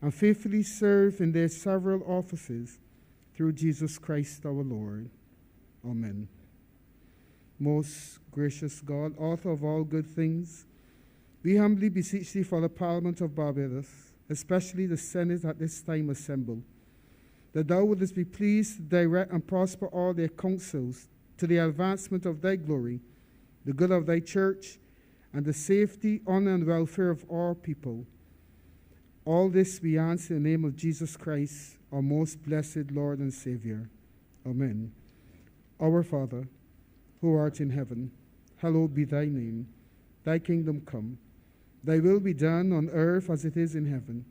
and faithfully serve in their several offices through Jesus Christ our Lord. Amen. Most gracious God, author of all good things, we humbly beseech thee for the Parliament of Barbados, especially the Senate at this time assembled, that thou wouldest be pleased to direct and prosper all their counsels to the advancement of thy glory, the good of thy church, and the safety, honor, and welfare of all people. All this we ask in the name of Jesus Christ, our most blessed Lord and Savior. Amen. Our Father, who art in heaven, hallowed be thy name. Thy kingdom come. Thy will be done on earth as it is in heaven.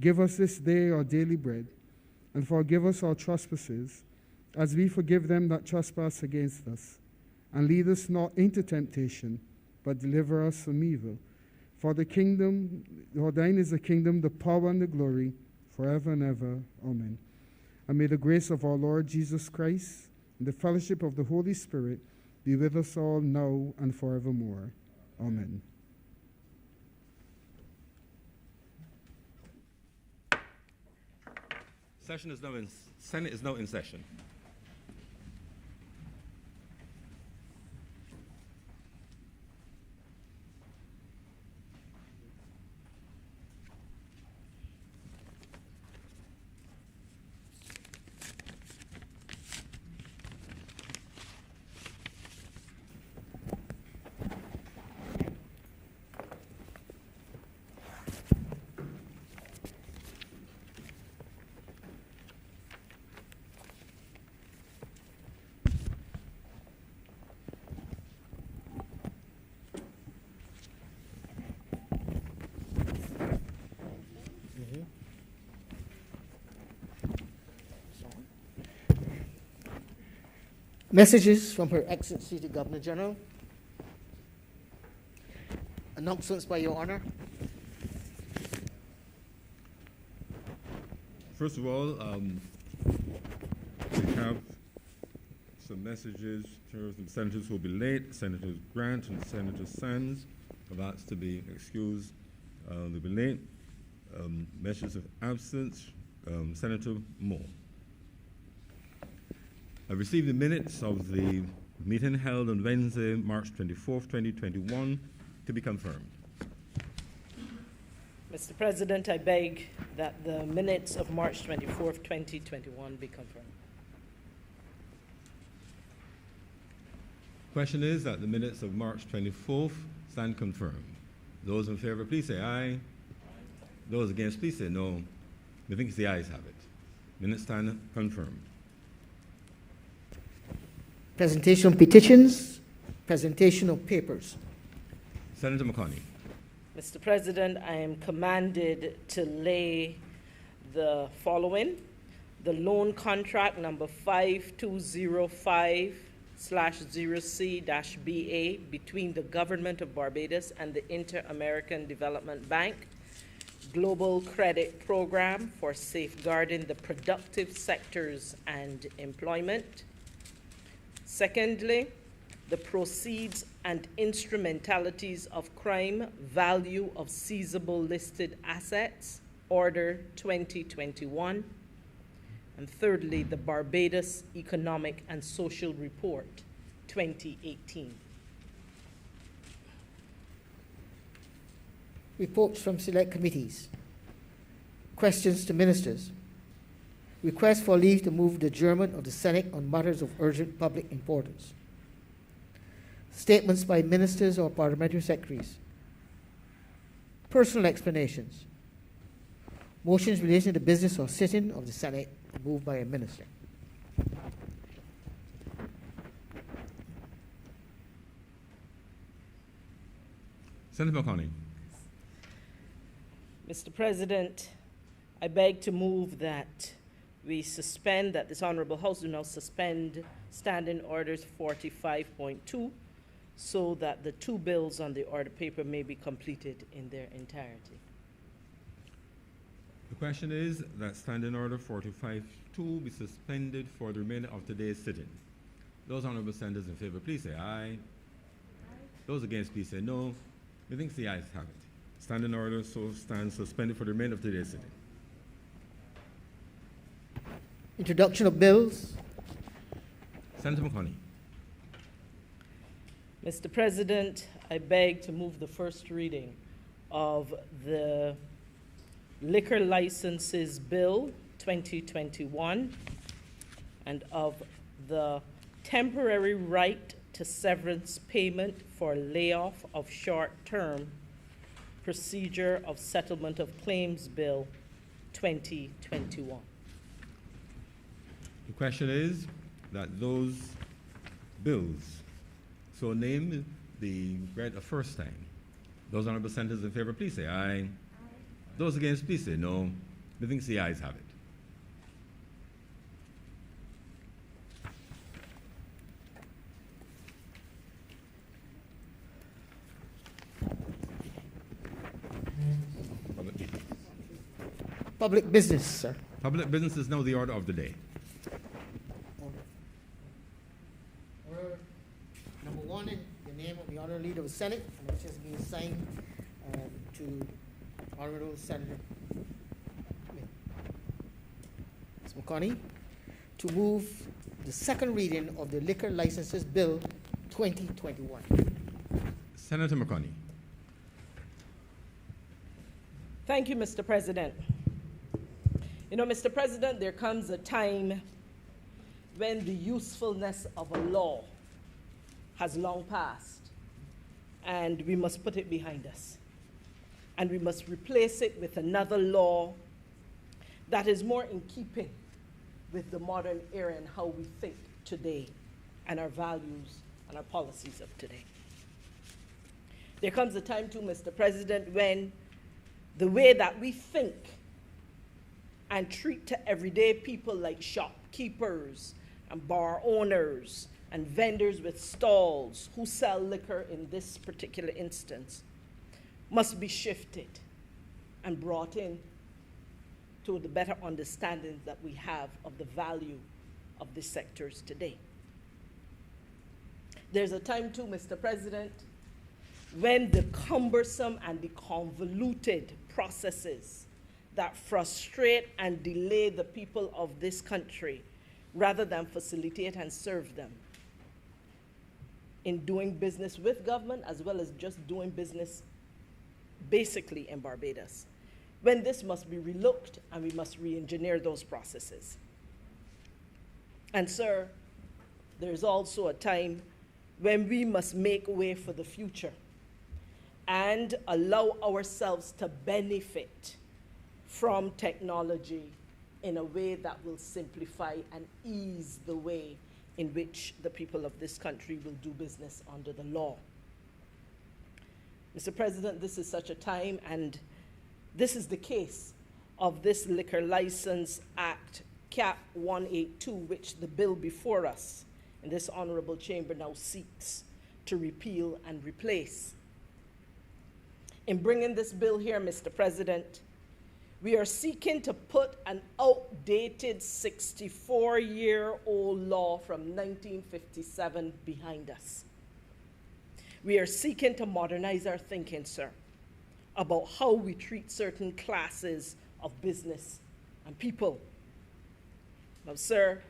Give us this day our daily bread, and forgive us our trespasses, as we forgive them that trespass against us. And lead us not into temptation, but deliver us from evil. For the kingdom, for thine is the kingdom, the power, and the glory, forever and ever. Amen. And may the grace of our Lord Jesus Christ and the fellowship of the Holy Spirit be with us all now and forevermore. Amen. Senate is now in session. Messages from Her Excellency the Governor General. Announcements by Your Honor. First of all, we have some messages to the senators who will be late. Senators Grant and Senator Sands have asked to be excused. They'll be late. Messages of absence, Senator Moore. I received the minutes of the meeting held on Wednesday, March 24th, 2021, to be confirmed. Mr. President, I beg that the minutes of March 24th, 2021 be confirmed. Question is that the minutes of March 24th stand confirmed. Those in favor, please say aye. Those against, please say no. I think the ayes have it. Minutes stand confirmed. Presentation of petitions, presentation of papers. Senator McConney. Mr. President, I am commanded to lay the following: the loan contract number 5205/0C-BA between the Government of Barbados and the Inter-American Development Bank Global Credit Program for safeguarding the productive sectors and employment. Secondly, the proceeds and instrumentalities of crime, value of seizable listed assets, Order 2021. And thirdly, the Barbados Economic and Social Report 2018. Reports from select committees. Questions to ministers. Request for leave to move the adjournment of the Senate on matters of urgent public importance. Statements by ministers or parliamentary secretaries. Personal explanations. Motions relating to the business or sitting of the Senate moved by a minister. Senator McConney. Mr. President, I beg to move that we suspend, that this Honorable House do now suspend Standing Orders 45.2 so that the two bills on the order paper may be completed in their entirety. The question is that Standing Order 45.2 be suspended for the remainder of today's sitting. Those honorable senators in favor, please say aye. Aye. Those against, please say no. Methinks the ayes have it. Standing Order so stands suspended for the remainder of today's sitting. Introduction of bills. Senator McConney. Mr. President, I beg to move the first reading of the Liquor Licenses Bill 2021 and of the Temporary Right to Severance Payment for Layoff of Short-Term Procedure of Settlement of Claims Bill 2021. The question is that those bills, so named, be read a first time. Those honorable senators in favor, please say aye. Aye. Those against, please say no. The things the ayes have it. Public business, sir. Public business is now the order of the day. Number one, in the name of the Honorable Leader of the Senate, and which has been assigned to Honorable Senator Ms. McConney, to move the second reading of the Liquor Licenses Bill 2021. Senator McConney. Thank you, Mr. President. You know, Mr. President, there comes a time when the usefulness of a law has long passed, and we must put it behind us. And we must replace it with another law that is more in keeping with the modern era and how we think today and our values and our policies of today. There comes a time too, Mr. President, when the way that we think and treat to everyday people like shopkeepers and bar owners and vendors with stalls who sell liquor in this particular instance must be shifted and brought in to the better understanding that we have of the value of these sectors today. There's a time too, Mr. President, when the cumbersome and the convoluted processes that frustrate and delay the people of this country rather than facilitate and serve them in doing business with government as well as just doing business basically in Barbados. When this must be relooked and we must re-engineer those processes. And sir, there's also a time when we must make way for the future and allow ourselves to benefit from technology in a way that will simplify and ease the way in which the people of this country will do business under the law. Mr. President, this is such a time, and this is the case of this Liquor License Act, Cap 182, which the bill before us in this honorable chamber now seeks to repeal and replace. In bringing this bill here, Mr. President, we are seeking to put an outdated 64-year-old law from 1957 behind us. We are seeking to modernize our thinking, sir, about how we treat certain classes of business and people. Now, sir,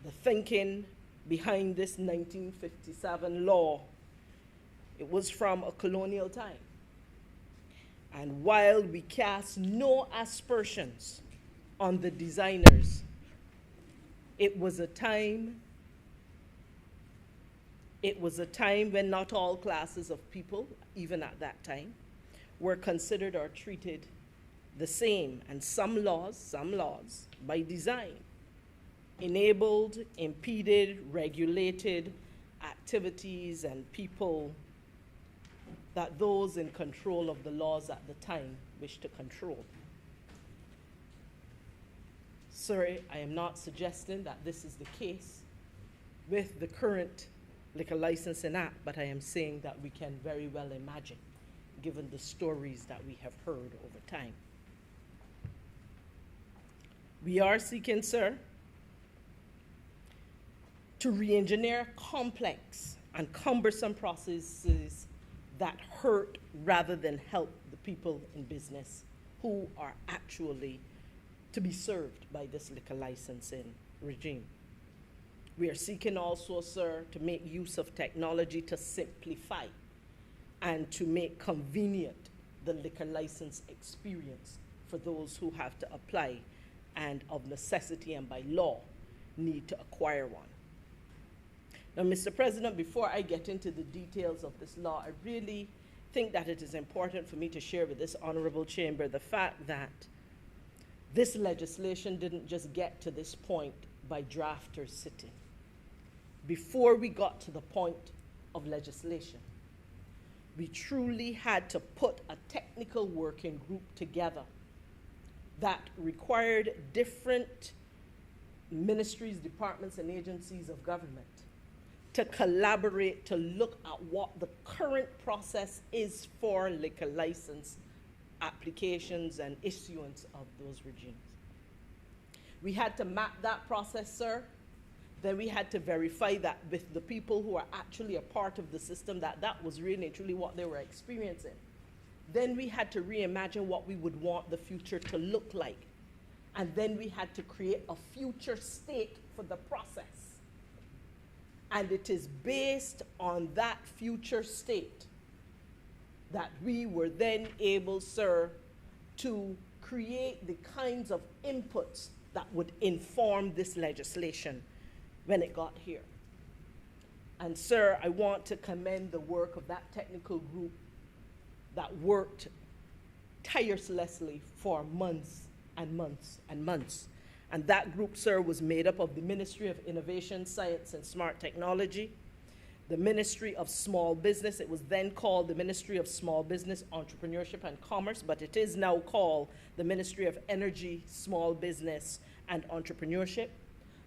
the thinking behind this 1957 law, it was from a colonial time. And while we cast no aspersions on the designers, it was a time when not all classes of people, even at that time, were considered or treated the same. And some laws, by design, enabled, impeded, regulated activities and people that those in control of the laws at the time wished to control. Sir, I am not suggesting that this is the case with the current Liquor Licensing Act, but I am saying that we can very well imagine, given the stories that we have heard over time. We are seeking, sir, to re-engineer complex and cumbersome processes that hurt rather than help the people in business who are actually to be served by this liquor licensing regime. We are seeking also, sir, to make use of technology to simplify and to make convenient the liquor license experience for those who have to apply and of necessity and by law need to acquire one. Now, Mr. President, before I get into the details of this law, I really think that it is important for me to share with this honorable chamber the fact that this legislation didn't just get to this point by drafters sitting. Before we got to the point of legislation, we truly had to put a technical working group together that required different ministries, departments, and agencies of government to collaborate to look at what the current process is for liquor license applications and issuance of those regimes. We had to map that process, sir. Then we had to verify that with the people who are actually a part of the system, that that was really and truly what they were experiencing. Then we had to reimagine what we would want the future to look like. And then we had to create a future state for the process. And it is based on that future state that we were then able, sir, to create the kinds of inputs that would inform this legislation when it got here. And sir, I want to commend the work of that technical group that worked tirelessly for months and months and months. And that group, sir, was made up of the Ministry of Innovation, Science, and Smart Technology, the Ministry of Small Business. It was then called the Ministry of Small Business, Entrepreneurship, and Commerce, but it is now called the Ministry of Energy, Small Business, and Entrepreneurship,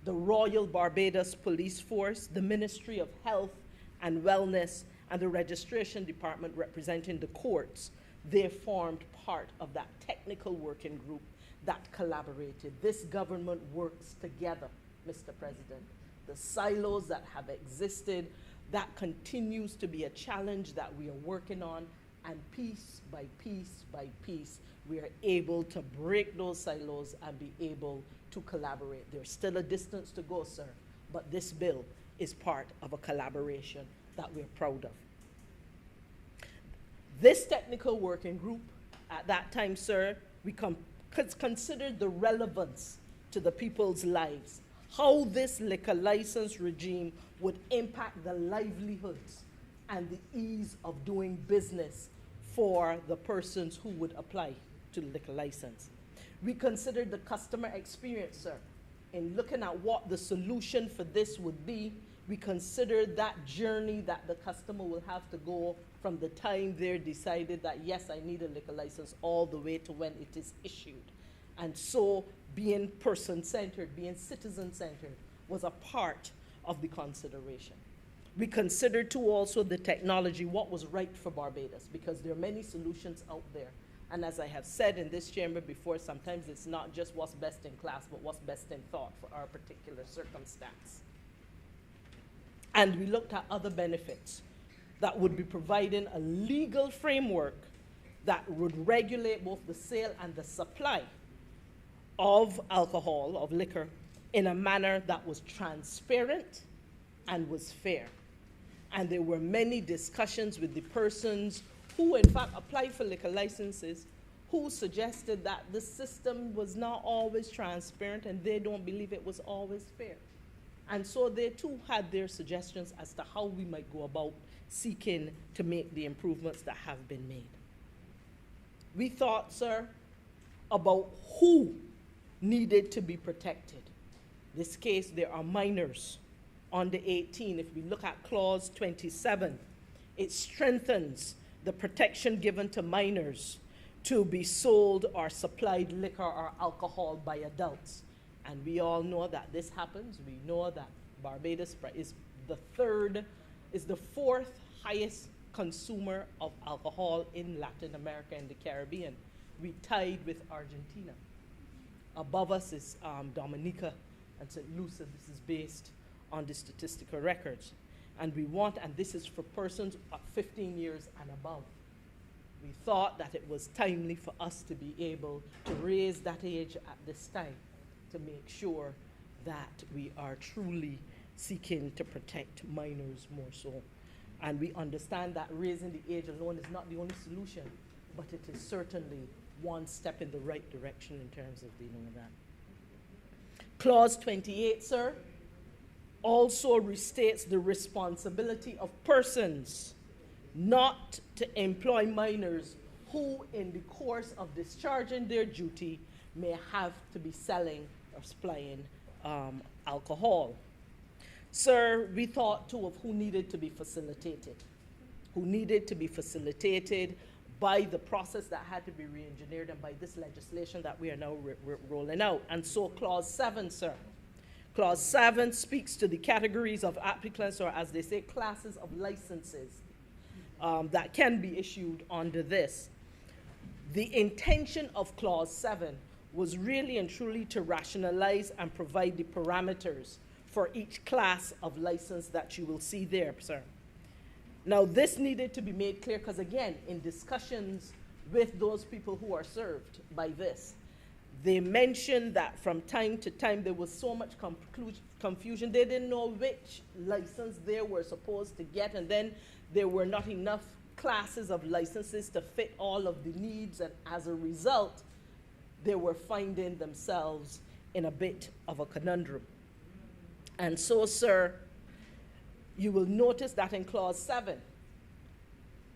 the Royal Barbados Police Force, the Ministry of Health and Wellness, and the Registration Department representing the courts. They formed part of that technical working group that collaborated. This government works together, Mr. President. The silos that have existed, that continues to be a challenge that we are working on, and piece by piece by piece, we are able to break those silos and be able to collaborate. There's still a distance to go, sir, but this bill is part of a collaboration that we're proud of. This technical working group, at that time, sir, we considered the relevance to the people's lives, how this liquor license regime would impact the livelihoods and the ease of doing business for the persons who would apply to the liquor license. We considered the customer experience, sir. In looking at what the solution for this would be, we considered that journey that the customer will have to go from the time they're decided that, yes, I need a liquor license, all the way to when it is issued. And so being person-centered, being citizen-centered was a part of the consideration. We considered too also the technology, what was right for Barbados, because there are many solutions out there. And as I have said in this chamber before, sometimes it's not just what's best in class, but what's best in thought for our particular circumstance. And we looked at other benefits that would be providing a legal framework that would regulate both the sale and the supply of alcohol, of liquor, in a manner that was transparent and was fair. And there were many discussions with the persons who, in fact, applied for liquor licenses, who suggested that the system was not always transparent and they don't believe it was always fair. And so they too had their suggestions as to how we might go about seeking to make the improvements that have been made. We thought, sir, about who needed to be protected. In this case, there are minors under 18. If we look at clause 27, it strengthens the protection given to minors to be sold or supplied liquor or alcohol by adults. And we all know that this happens. We know that Barbados is the fourth highest consumer of alcohol in Latin America and the Caribbean. We tied with Argentina. Above us is Dominica and St. Lucia. This is based on the statistical records. And we want, and this is for persons of 15 years and above. we thought that it was timely for us to be able to raise that age at this time to make sure that we are truly seeking to protect minors more so. And we understand that raising the age alone is not the only solution, but it is certainly one step in the right direction in terms of dealing with that. Clause 28, sir, also restates the responsibility of persons not to employ minors who, in the course of discharging their duty, may have to be selling or supplying alcohol. Sir, we thought too of who needed to be facilitated by the process that had to be re-engineered and by this legislation that we are now rolling out. And so Clause 7, sir. Clause 7 speaks to the categories of applicants, or as they say, classes of licenses that can be issued under this. The intention of Clause 7 was really and truly to rationalize and provide the parameters for each class of license that you will see there, sir. Now, this needed to be made clear because, again, in discussions with those people who are served by this, they mentioned that from time to time there was so much confusion. They didn't know which license they were supposed to get, and then there were not enough classes of licenses to fit all of the needs, and as a result, they were finding themselves in a bit of a conundrum. And so, sir, you will notice that in Clause 7,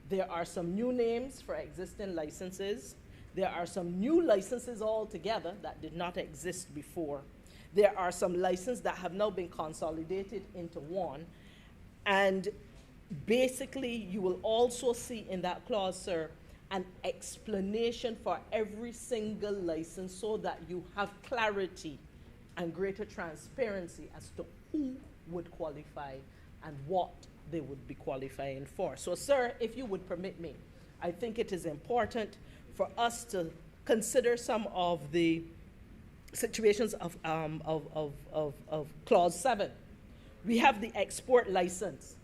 there are some new names for existing licenses. There are some new licenses altogether that did not exist before. There are some licenses that have now been consolidated into one. And basically, you will also see in that clause, sir, an explanation for every single license so that you have clarity and greater transparency as to who would qualify and what they would be qualifying for. So, sir, if you would permit me, I think it is important for us to consider some of the situations of Clause 7. We have the export license,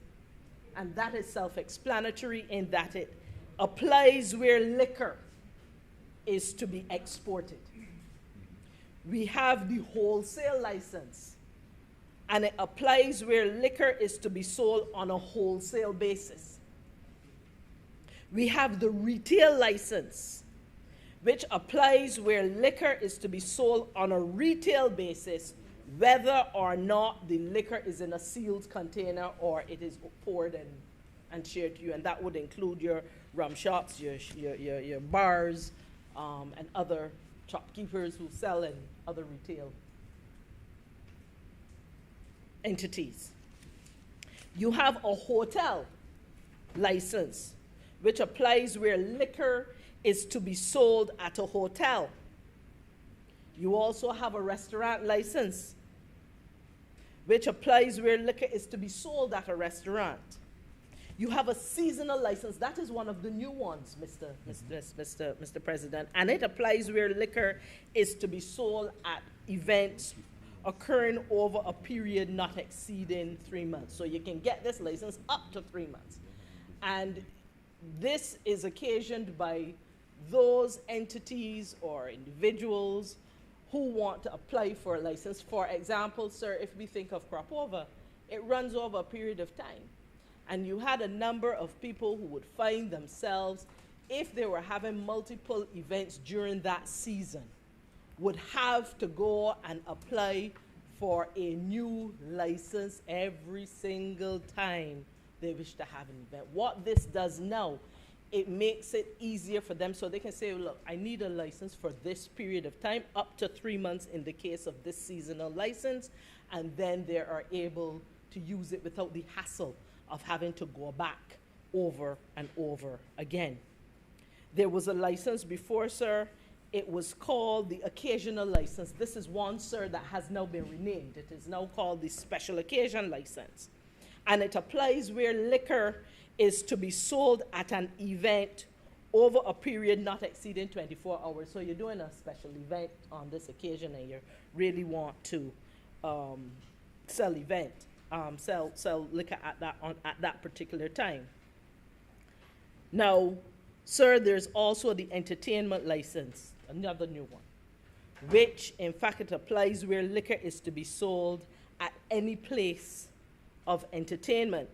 and that is self-explanatory in that it applies where liquor is to be exported. We have the wholesale license, and it applies where liquor is to be sold on a wholesale basis. We have the retail license, which applies where liquor is to be sold on a retail basis, whether or not the liquor is in a sealed container or it is poured and shared to you. And that would include your rum shops, your bars, and other shopkeepers who sell in other retail entities. You have a hotel license, which applies where liquor is to be sold at a hotel. You also have a restaurant license, which applies where liquor is to be sold at a restaurant. You have a seasonal license. That is one of the new ones, Mr. President, and it applies where liquor is to be sold at events occurring over a period not exceeding 3 months. So you can get this license up to 3 months. And this is occasioned by those entities or individuals who want to apply for a license. For example, sir, if we think of crop over, it runs over a period of time. And you had a number of people who would find themselves, if they were having multiple events during that season, would have to go and apply for a new license every single time they wish to have an event. What this does now, it makes it easier for them so they can say, look, I need a license for this period of time, up to 3 months in the case of this seasonal license, and then they are able to use it without the hassle of having to go back over and over again. There was a license before, sir. It was called the occasional license. This is one, sir, that has now been renamed. It is now called the special occasion license. And it applies where liquor is to be sold at an event over a period not exceeding 24 hours. So you're doing a special event on this occasion and you really want to sell liquor at that particular time. Now, Sir, there's also the entertainment license, another new one, which in fact it applies where liquor is to be sold at any place of entertainment.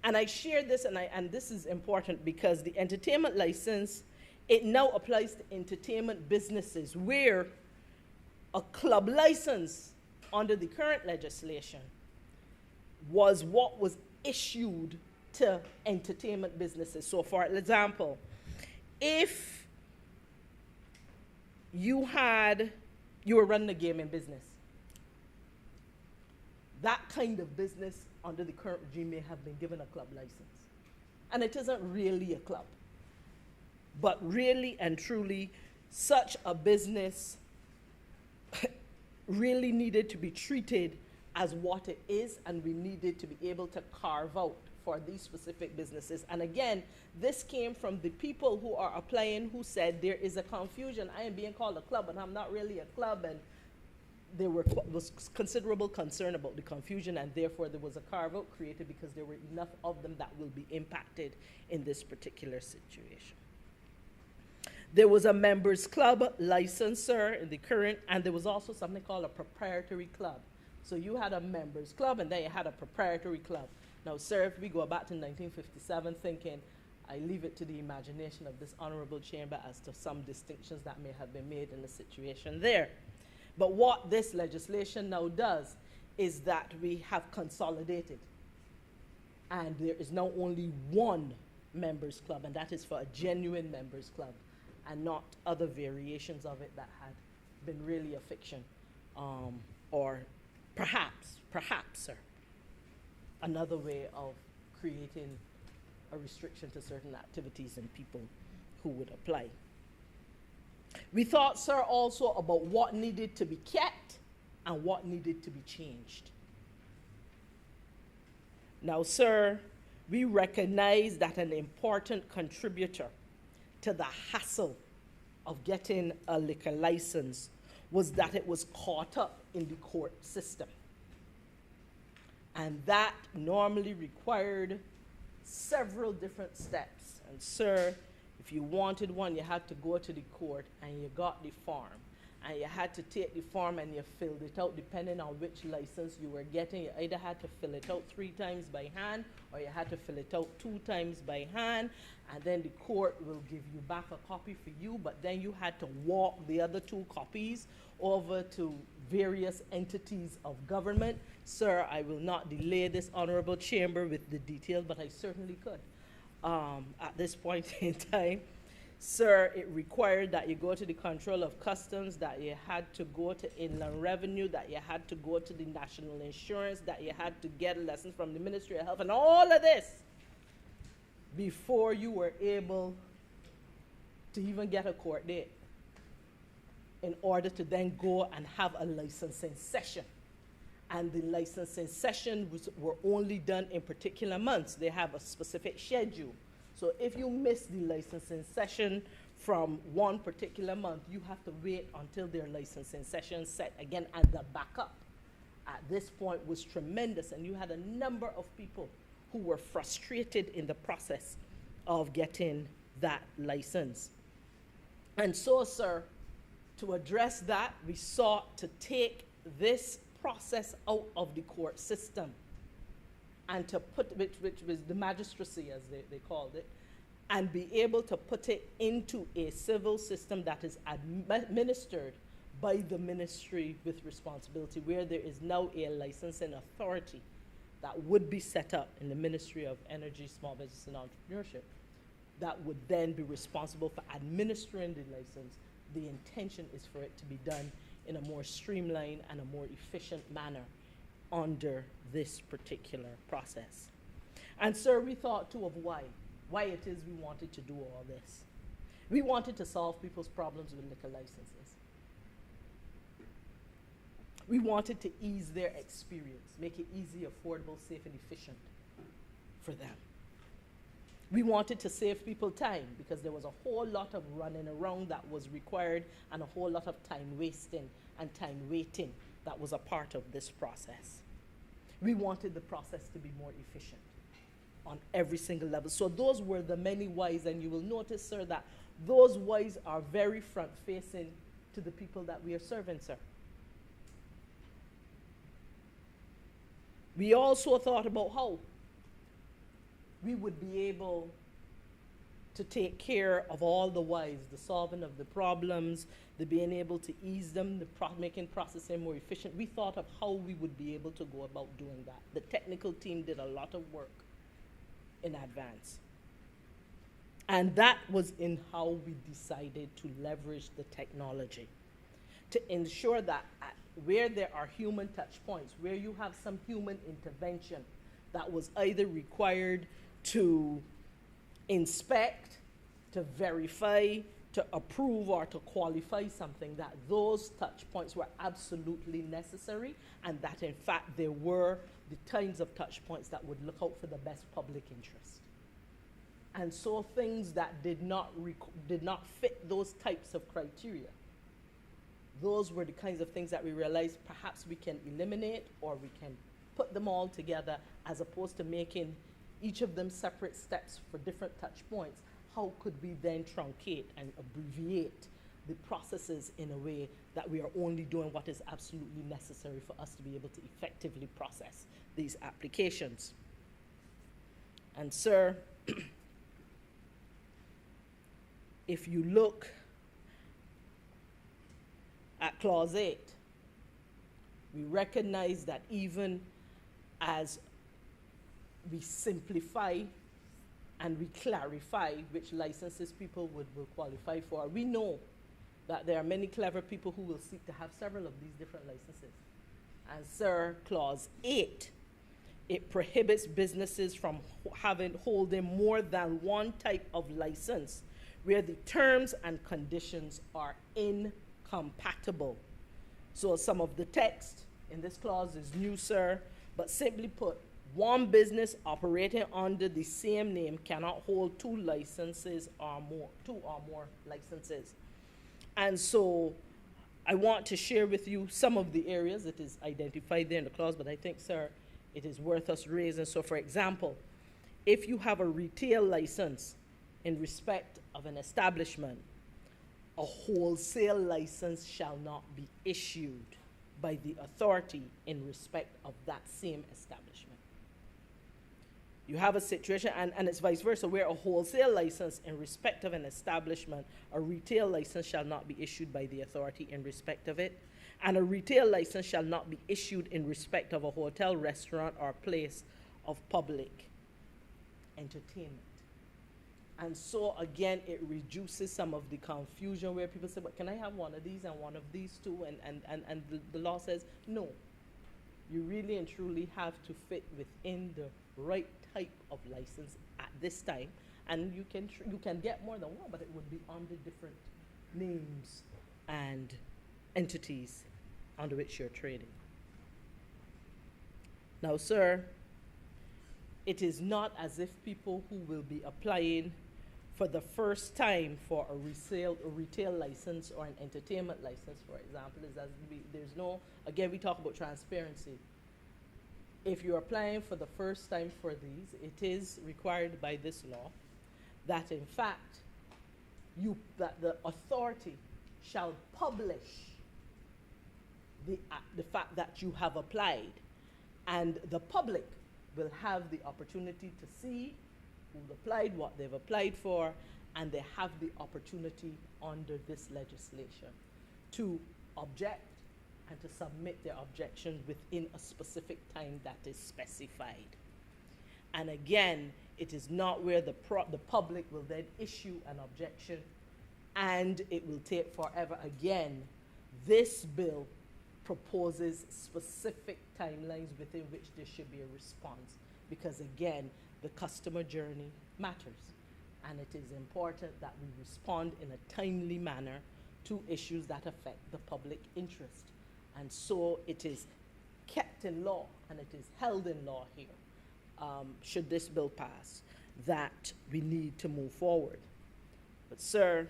And I share this, and this is important because the entertainment license, it now applies to entertainment businesses where a club license under the current legislation was what was issued to entertainment businesses. So for example, if you were running a gaming business, that kind of business under the current regime may have been given a club license. And it isn't really a club. But really and truly, such a business really needed to be treated as what it is, and we needed to be able to carve out for these specific businesses. And again, this came from the people who are applying who said there is a confusion. I am being called a club, and I'm not really a club, and there was considerable concern about the confusion, and therefore there was a carve-out created because there were enough of them that will be impacted in this particular situation. There was a members club licensor in the current, and there was also something called a proprietary club. So you had a members club, and then you had a proprietary club. Now, sir, if we go back to 1957 thinking, I leave it to the imagination of this honorable chamber as to some distinctions that may have been made in the situation there. But what this legislation now does is that we have consolidated. And there is now only one members club, and that is for a genuine members club, and not other variations of it that had been really a fiction. Or perhaps, sir, another way of creating a restriction to certain activities and people who would apply. We thought, sir, also about what needed to be kept and what needed to be changed. Now, sir, we recognize that an important contributor to the hassle of getting a liquor license was that it was caught up in the court system. And that normally required several different steps. And sir, if you wanted one, you had to go to the court and you got the form. And you had to take the form and you filled it out depending on which license you were getting. You either had to fill it out 3 times by hand or you had to fill it out 2 times by hand. And then the court will give you back a copy for you, but then you had to walk the other 2 copies over to various entities of government. Sir, I will not delay this honorable chamber with the details, but I certainly could at this point in time. Sir, it required that you go to the Control of Customs, that you had to go to Inland Revenue, that you had to go to the National Insurance, that you had to get a lesson from the Ministry of Health, and all of this before you were able to even get a court date in order to then go and have a licensing session. And the licensing sessions were only done in particular months. They have a specific schedule. So if you miss the licensing session from one particular month, you have to wait until their licensing session set again, and the backup at this point was tremendous, and you had a number of people who were frustrated in the process of getting that license. And so, sir, to address that, we sought to take this process out of the court system and to put, which was the magistracy as they called it, and be able to put it into a civil system that is administered by the ministry with responsibility, where there is now a licensing authority that would be set up in the Ministry of Energy, Small Business and Entrepreneurship that would then be responsible for administering the license. The intention is for it to be done in a more streamlined and a more efficient manner under this particular process. And sir, we thought too of why it is we wanted to do all this. We wanted to solve people's problems with liquor licenses. We wanted to ease their experience, make it easy, affordable, safe, and efficient for them. We wanted to save people time because there was a whole lot of running around that was required and a whole lot of time wasting and time waiting that was a part of this process. We wanted the process to be more efficient on every single level. So those were the many whys, and you will notice, sir, that those whys are very front-facing to the people that we are serving, sir. We also thought about how we would be able to take care of all the whys, the solving of the problems, the being able to ease them, the making processing more efficient. We thought of how we would be able to go about doing that. The technical team did a lot of work in advance. And that was in how we decided to leverage the technology to ensure that where there are human touch points, where you have some human intervention that was either required to inspect, to verify, to approve, or to qualify something, that those touch points were absolutely necessary, and that in fact they were the kinds of touch points that would look out for the best public interest. And so things that did not fit those types of criteria, those were the kinds of things that we realized perhaps we can eliminate, or we can put them all together, as opposed to making each of them separate steps for different touch points. How could we then truncate and abbreviate the processes in a way that we are only doing what is absolutely necessary for us to be able to effectively process these applications? And sir, if you look at Clause 8, we recognize that even as we simplify and we clarify which licenses people will qualify for, we know that there are many clever people who will seek to have several of these different licenses. And sir, Clause 8, it prohibits businesses from holding more than one type of license where the terms and conditions are incompatible. So some of the text in this clause is new, sir, but simply put, one business operating under the same name cannot hold two or more licenses. And so I want to share with you some of the areas. It is identified there in the clause, but I think, sir, it is worth us raising. So for example, if you have a retail license in respect of an establishment, a wholesale license shall not be issued by the authority in respect of that same establishment. You have a situation, and it's vice versa, where a wholesale license in respect of an establishment, a retail license shall not be issued by the authority in respect of it, and a retail license shall not be issued in respect of a hotel, restaurant, or place of public entertainment. And so again, it reduces some of the confusion where people say, but can I have one of these and one of these too? And the law says, no. You really and truly have to fit within the right type of license at this time. And you can get more than one, but it would be under different names and entities under which you're trading. Now, sir, it is not as if people who will be applying for the first time for a retail license or an entertainment license, for example, there's no, again, we talk about transparency. If you're applying for the first time for these, it is required by this law that in fact, that the authority shall publish the fact that you have applied, and the public will have the opportunity to see who's applied, what they've applied for, and they have the opportunity under this legislation to object and to submit their objection within a specific time that is specified. And again, it is not where the public will then issue an objection and it will take forever. Again, this bill proposes specific timelines within which there should be a response, because again, the customer journey matters, and it is important that we respond in a timely manner to issues that affect the public interest. And so it is kept in law, and it is held in law here, should this bill pass, that we need to move forward. But sir,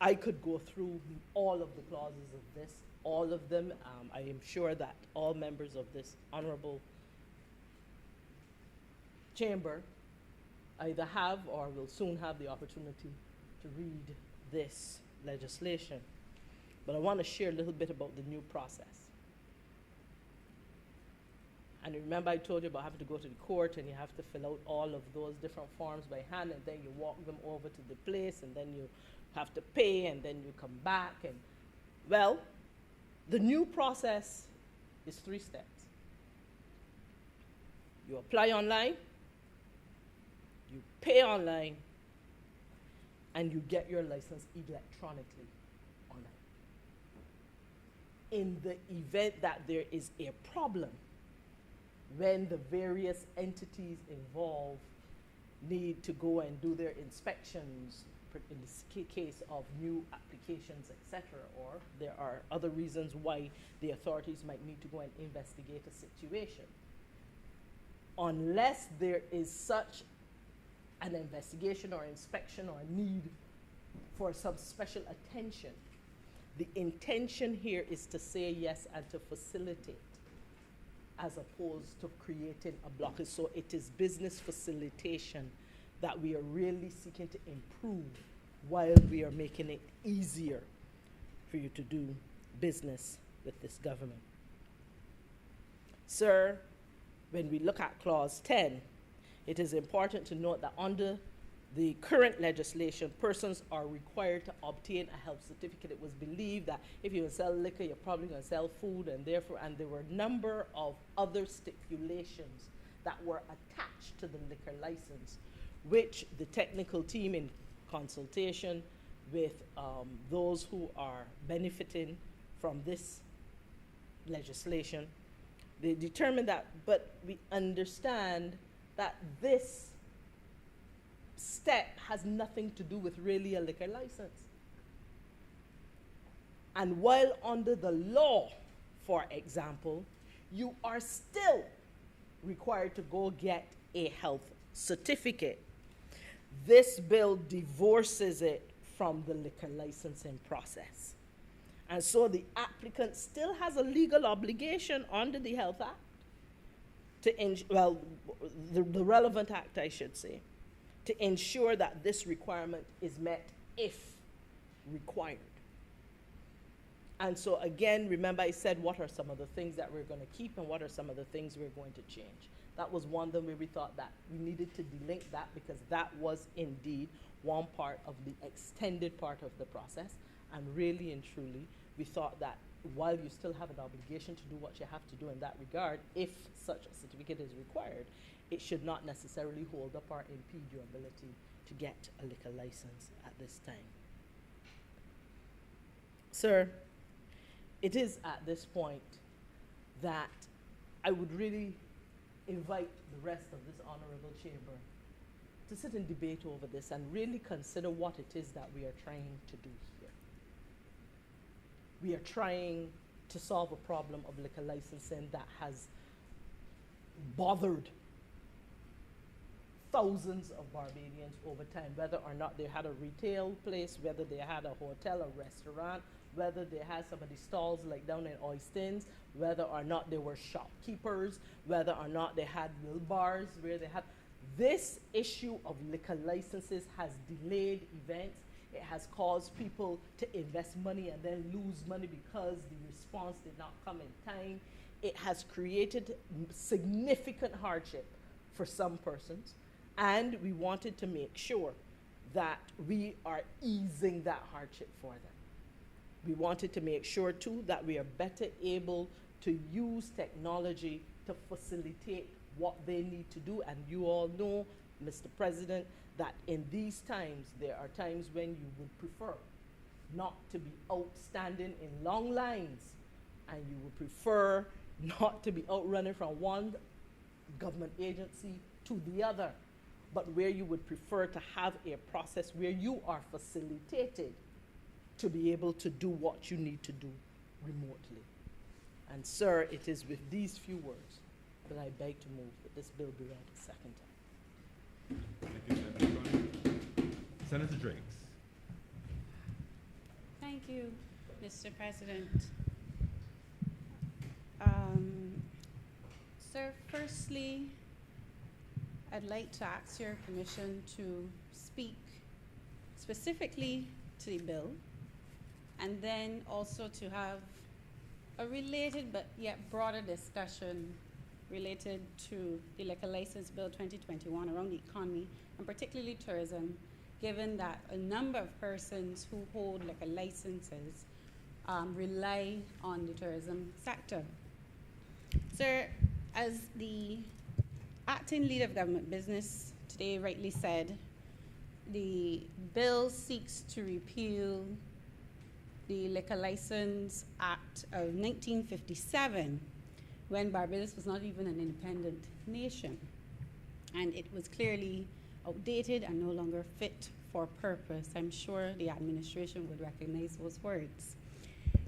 I could go through all of the clauses of this, all of them. I am sure that all members of this honorable chamber either have or will soon have the opportunity to read this legislation. But I want to share a little bit about the new process. And remember I told you about having to go to the court and you have to fill out all of those different forms by hand, and then you walk them over to the place, and then you have to pay, and then you come back. And well, the new process is 3 steps. You apply online, you pay online, and you get your license electronically online. In the event that there is a problem, when the various entities involved need to go and do their inspections, in the case of new applications, etc., or there are other reasons why the authorities might need to go and investigate a situation. Unless there is such an investigation or inspection or need for some special attention, the intention here is to say yes and to facilitate, as opposed to creating a blockage. So it is business facilitation that we are really seeking to improve while we are making it easier for you to do business with this government. Sir, when we look at clause 10, it is important to note that under the current legislation, persons are required to obtain a health certificate. It was believed that if you sell liquor, you're probably going to sell food, and therefore, and there were a number of other stipulations that were attached to the liquor license, which the technical team, in consultation with those who are benefiting from this legislation, they determined that, but we understand that this step has nothing to do with really a liquor license. And while under the law, for example, you are still required to go get a health certificate, this bill divorces it from the liquor licensing process. And so the applicant still has a legal obligation under the Health Act to, the relevant act, I should say, to ensure that this requirement is met if required. And so again, remember I said what are some of the things that we're going to keep and what are some of the things we're going to change. That was one of them where we thought that we needed to delink that, because that was indeed one part of the extended part of the process. And really and truly, we thought that while you still have an obligation to do what you have to do in that regard, if such a certificate is required, it should not necessarily hold up or impede your ability to get a liquor license at this time. Sir, it is at this point that I would really invite the rest of this honorable chamber to sit and debate over this and really consider what it is that we are trying to do here. We are trying to solve a problem of liquor licensing that has bothered thousands of Barbadians over time, whether or not they had a retail place, whether they had a hotel or restaurant, whether they had some of the stalls like down in Oystins, whether or not they were shopkeepers, whether or not they had mill bars where they had. This issue of liquor licenses has delayed events. It has caused people to invest money and then lose money because the response did not come in time. It has created significant hardship for some persons, and we wanted to make sure that we are easing that hardship for them. We wanted to make sure, too, that we are better able to use technology to facilitate what they need to do. And you all know, Mr. President, that in these times, there are times when you would prefer not to be outstanding in long lines, and you would prefer not to be outrunning from one government agency to the other, but where you would prefer to have a process where you are facilitated to be able to do what you need to do remotely. And sir, it is with these few words that I beg to move that this bill be read a second time. Thank you, Senator. Senator Drakes. Thank you, Mr. President. Sir, firstly, I'd like to ask your permission to speak specifically to the bill, and then also to have a related but yet broader discussion related to the Liquor License Bill 2021 around the economy, and particularly tourism, given that a number of persons who hold liquor licenses rely on the tourism sector. Sir, as the acting leader of government business today rightly said, the bill seeks to repeal the Liquor License Act of 1957, when Barbados was not even an independent nation, and it was clearly outdated and no longer fit for purpose. I'm sure the administration would recognize those words.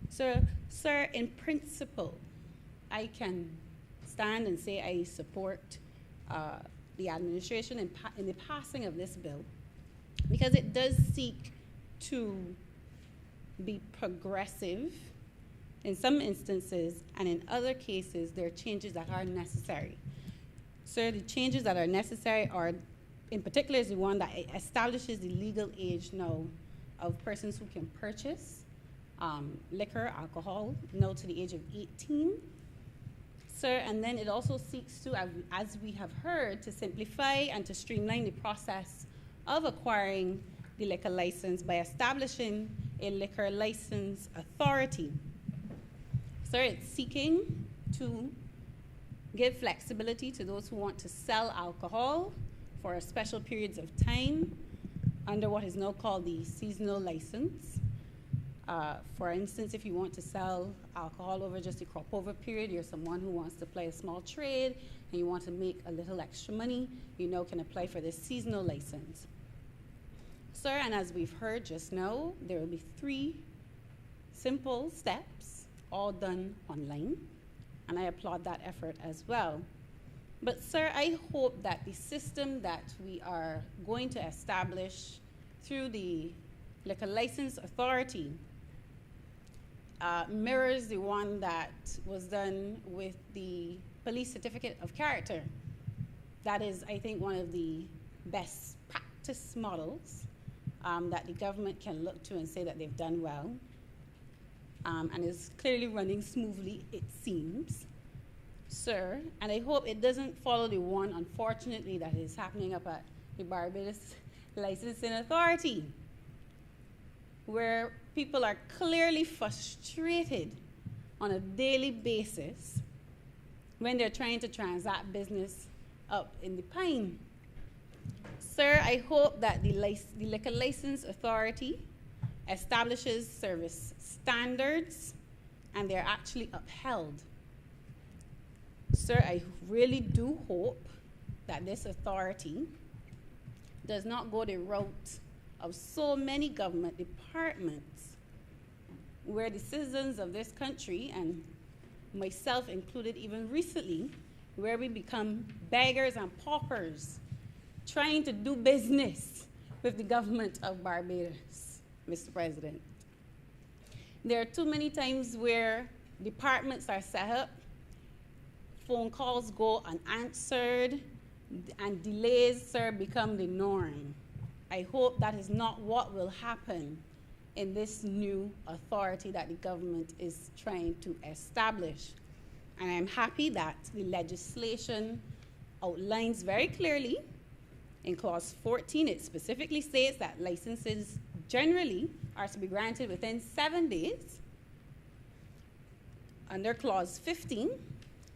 So, sir, in principle, I can stand and say I support the administration in the passing of this bill, because it does seek to be progressive in some instances, and in other cases, there are changes that are necessary. So the changes that are necessary are, in particular, is the one that establishes the legal age now of persons who can purchase liquor, alcohol, now to the age of 18. Sir, and then it also seeks to, as we have heard, to simplify and to streamline the process of acquiring the liquor license by establishing a liquor license authority. Sir, it's seeking to give flexibility to those who want to sell alcohol for special periods of time under what is now called the seasonal license. For instance, if you want to sell alcohol over just a crop over period, you're someone who wants to play a small trade and you want to make a little extra money, you now can apply for this seasonal license. Sir, and as we've heard just now, there will be 3 simple steps, all done online, and I applaud that effort as well. But sir, I hope that the system that we are going to establish through the Liquor License Authority mirrors the one that was done with the Police Certificate of Character. That is, I think, one of the best practice models that the government can look to and say that they've done well, and is clearly running smoothly, it seems, sir. And I hope it doesn't follow the one, unfortunately, that is happening up at the Barbados Licensing Authority, where people are clearly frustrated on a daily basis when they're trying to transact business up in the Pine. Sir, I hope that the Liquor License Authority establishes service standards and they're actually upheld. Sir, I really do hope that this authority does not go the route of so many government departments where the citizens of this country, and myself included even recently, where we become beggars and paupers trying to do business with the government of Barbados, Mr. President. There are too many times where departments are set up, phone calls go unanswered, and delays, sir, become the norm. I hope that is not what will happen in this new authority that the government is trying to establish. And I'm happy that the legislation outlines very clearly in clause 14, it specifically states that licenses generally are to be granted within 7 days. Under clause 15,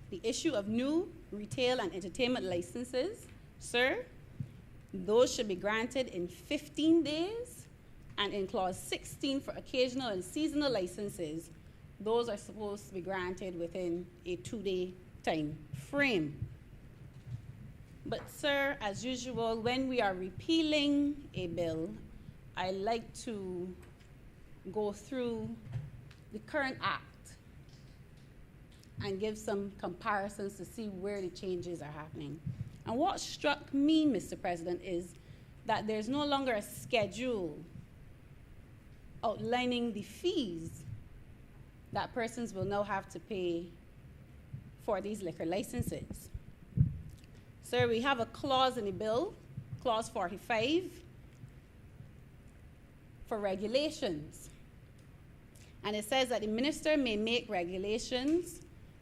the issue of new retail and entertainment licenses, sir, those should be granted in 15 days. And in clause 16, for occasional and seasonal licenses, those are supposed to be granted within a 2-day time frame. But sir, as usual, when we are repealing a bill, I like to go through the current act and give some comparisons to see where the changes are happening. And what struck me, Mr. President, is that there's no longer a schedule outlining the fees that persons will now have to pay for these liquor licenses. Sir, we have a clause in the bill, clause 45, for regulations. And it says that the minister may make regulations,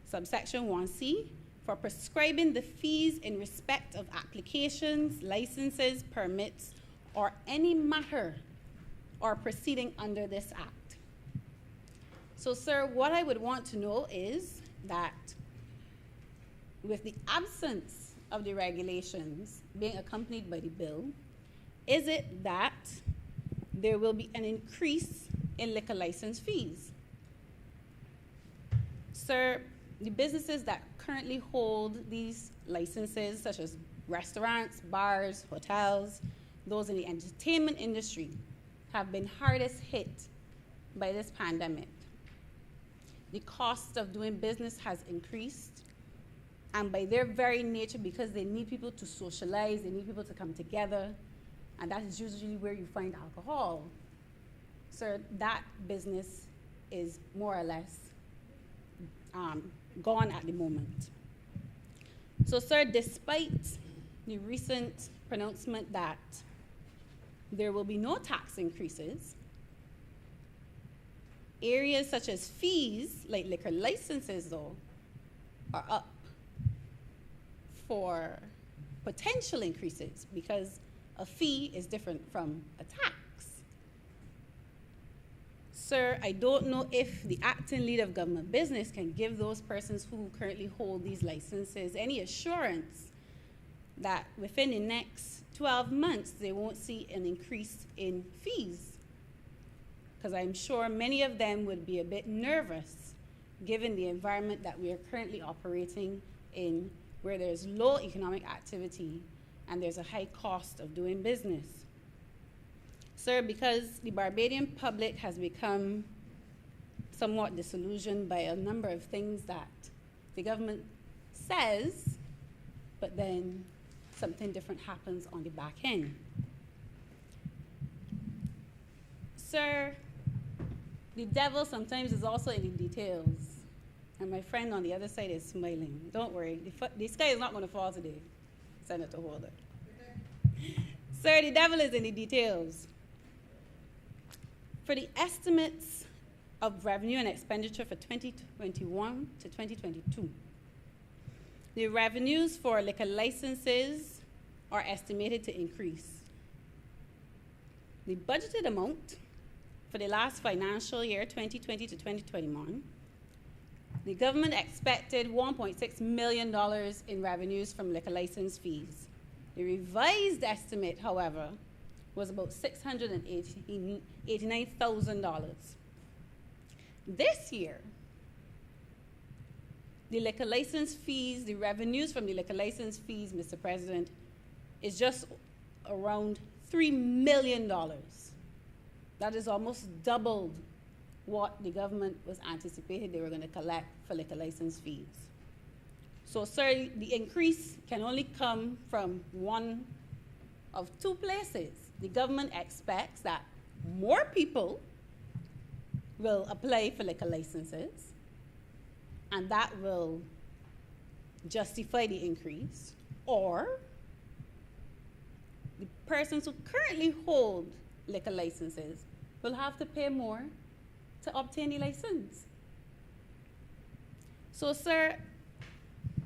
subsection 1C, for prescribing the fees in respect of applications, licenses, permits, or any matter or proceeding under this act. So, sir, what I would want to know is that with the absence of the regulations being accompanied by the bill, is it that there will be an increase in liquor license fees? Sir, the businesses that currently hold these licenses, such as restaurants, bars, hotels, those in the entertainment industry, have been hardest hit by this pandemic. The cost of doing business has increased, and by their very nature, because they need people to socialize, they need people to come together, and that is usually where you find alcohol. Sir, that business is more or less gone at the moment. So, sir, despite the recent pronouncement that there will be no tax increases, areas such as fees, like liquor licenses, though, are up for potential increases because a fee is different from a tax. Sir, I don't know if the acting leader of government business can give those persons who currently hold these licenses any assurance that within the next 12 months they won't see an increase in fees. Because I'm sure many of them would be a bit nervous given the environment that we are currently operating in, where there's low economic activity and there's a high cost of doing business. Sir, because the Barbadian public has become somewhat disillusioned by a number of things that the government says, but then something different happens on the back end. Sir, the devil sometimes is also in the details. And my friend on the other side is smiling. Don't worry, the sky is not going to fall today, Senator Holder. Sir, the devil is in the details. For the estimates of revenue and expenditure for 2021 to 2022, the revenues for liquor licenses are estimated to increase. The budgeted amount for the last financial year, 2020 to 2021, the government expected $1.6 million in revenues from liquor license fees. The revised estimate, however, was about $689,000. This year, the liquor license fees, the revenues from the liquor license fees, Mr. President, is just around $3 million. That is almost doubled what the government was anticipated they were going to collect for liquor license fees. So, sir, the increase can only come from one of two places. The government expects that more people will apply for liquor licenses, and that will justify the increase, or the persons who currently hold liquor licenses will have to pay more to obtain the license. So, sir,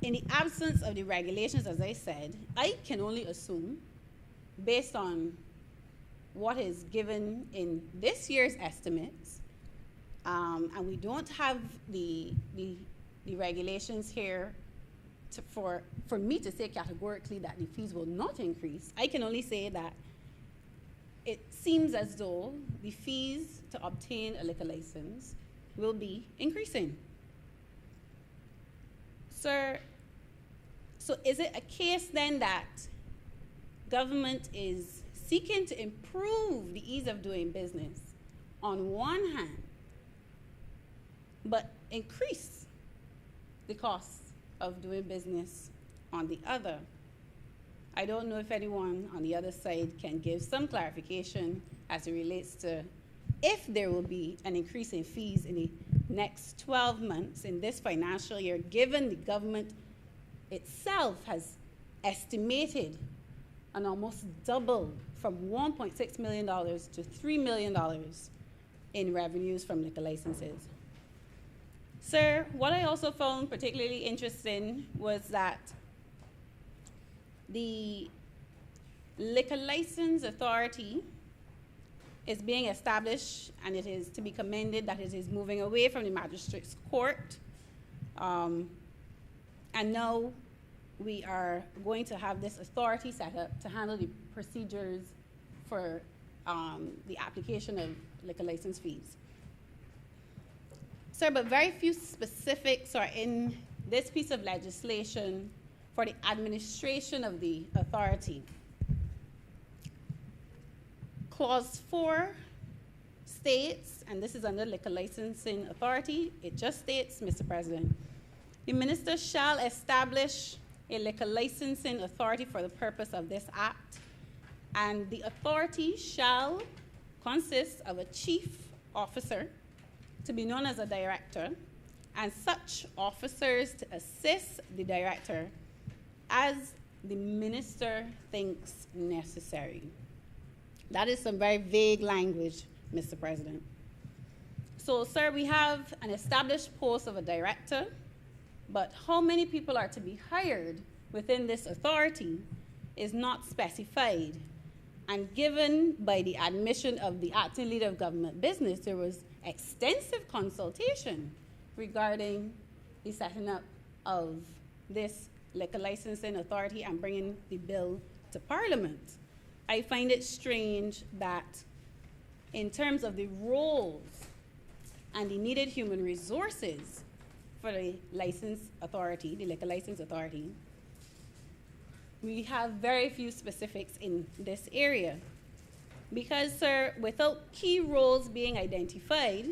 in the absence of the regulations, as I said, I can only assume, based on what is given in this year's estimates, and we don't have the regulations here for me to say categorically that the fees will not increase. I can only say that it seems as though the fees to obtain a liquor license will be increasing. Sir, so is it a case then that government is seeking to improve the ease of doing business on one hand, but increase the cost of doing business on the other? I don't know if anyone on the other side can give some clarification as it relates to if there will be an increase in fees in the next 12 months in this financial year, given the government itself has estimated and almost doubled from $1.6 million to $3 million in revenues from liquor licenses. Sir, what I also found particularly interesting was that the Liquor License Authority is being established, and it is to be commended that it is moving away from the magistrate's court. And now we are going to have this authority set up to handle the procedures for the application of liquor license fees. Sir, but very few specifics are in this piece of legislation for the administration of the authority. Clause 4 states, and this is under Liquor Licensing Authority, it just states, Mr. President, the minister shall establish a liquor licensing authority for the purpose of this act, and the authority shall consist of a chief officer, to be known as a director, and such officers to assist the director as the minister thinks necessary. That is some very vague language, Mr. President. So, sir, we have an established post of a director, but how many people are to be hired within this authority is not specified. And given by the admission of the acting leader of government business, there was extensive consultation regarding the setting up of this liquor licensing authority and bringing the bill to Parliament. I find it strange that in terms of the roles and the needed human resources for the license authority, the liquor license authority, we have very few specifics in this area. Because, sir, without key roles being identified,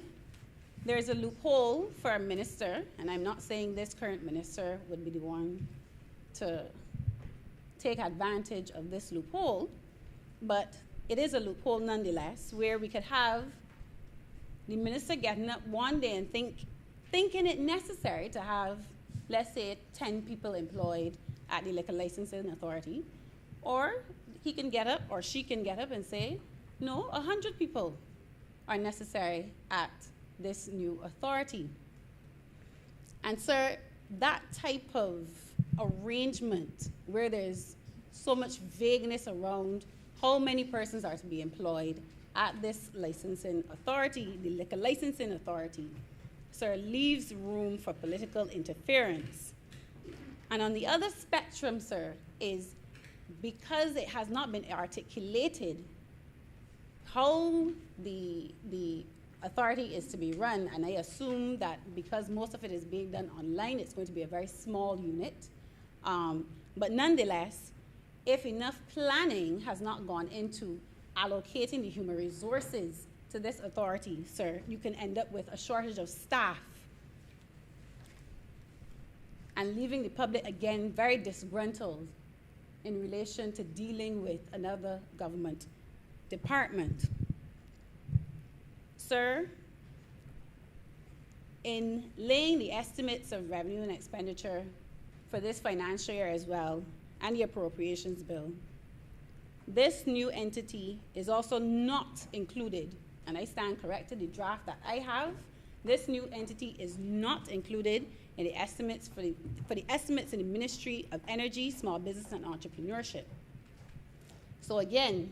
there's a loophole for a minister, and I'm not saying this current minister would be the one to take advantage of this loophole, but it is a loophole nonetheless, where we could have the minister getting up one day and thinking it necessary to have, let's say, 10 people employed at the Liquor Licensing Authority, or he can get up, or she can get up and say, no, 100 people are necessary at this new authority. And sir, that type of arrangement where there's so much vagueness around how many persons are to be employed at this licensing authority, the Liquor Licensing Authority, sir, leaves room for political interference. And on the other spectrum, sir, is because it has not been articulated how the authority is to be run, and I assume that because most of it is being done online, it's going to be a very small unit. But nonetheless, if enough planning has not gone into allocating the human resources to this authority, sir, you can end up with a shortage of staff and leaving the public, again, very disgruntled in relation to dealing with another government department. Sir, in laying the estimates of revenue and expenditure for this financial year as well, and the appropriations bill, this new entity is also not included, and I stand corrected, the draft that I have, this new entity is not included in the estimates for the estimates in the Ministry of Energy, Small Business and Entrepreneurship. So again,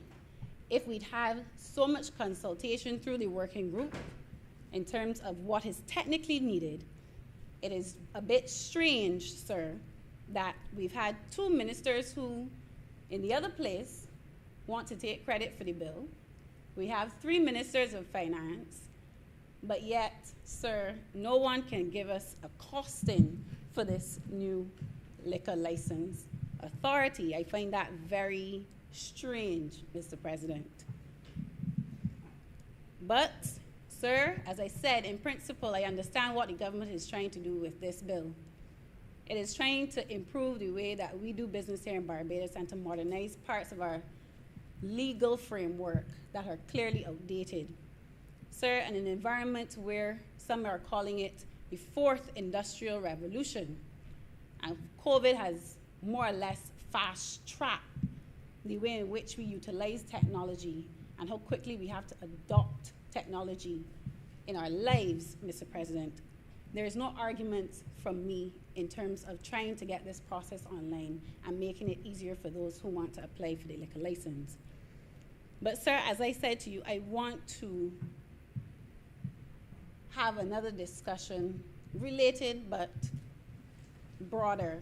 if we'd have so much consultation through the working group in terms of what is technically needed, it is a bit strange, sir, that we've had two ministers who, in the other place, want to take credit for the bill. We have 3 ministers of finance, but yet, sir, no one can give us a costing for this new liquor license authority. I find that very strange, Mr. President. But, sir, as I said, in principle, I understand what the government is trying to do with this bill. It is trying to improve the way that we do business here in Barbados and to modernize parts of our legal framework that are clearly outdated. Sir, in an environment where some are calling it the 4th industrial revolution, and COVID has more or less fast track the way in which we utilize technology and how quickly we have to adopt technology in our lives, Mr. President. There is no argument from me in terms of trying to get this process online and making it easier for those who want to apply for the liquor license. But sir, as I said to you, I want to have another discussion related but broader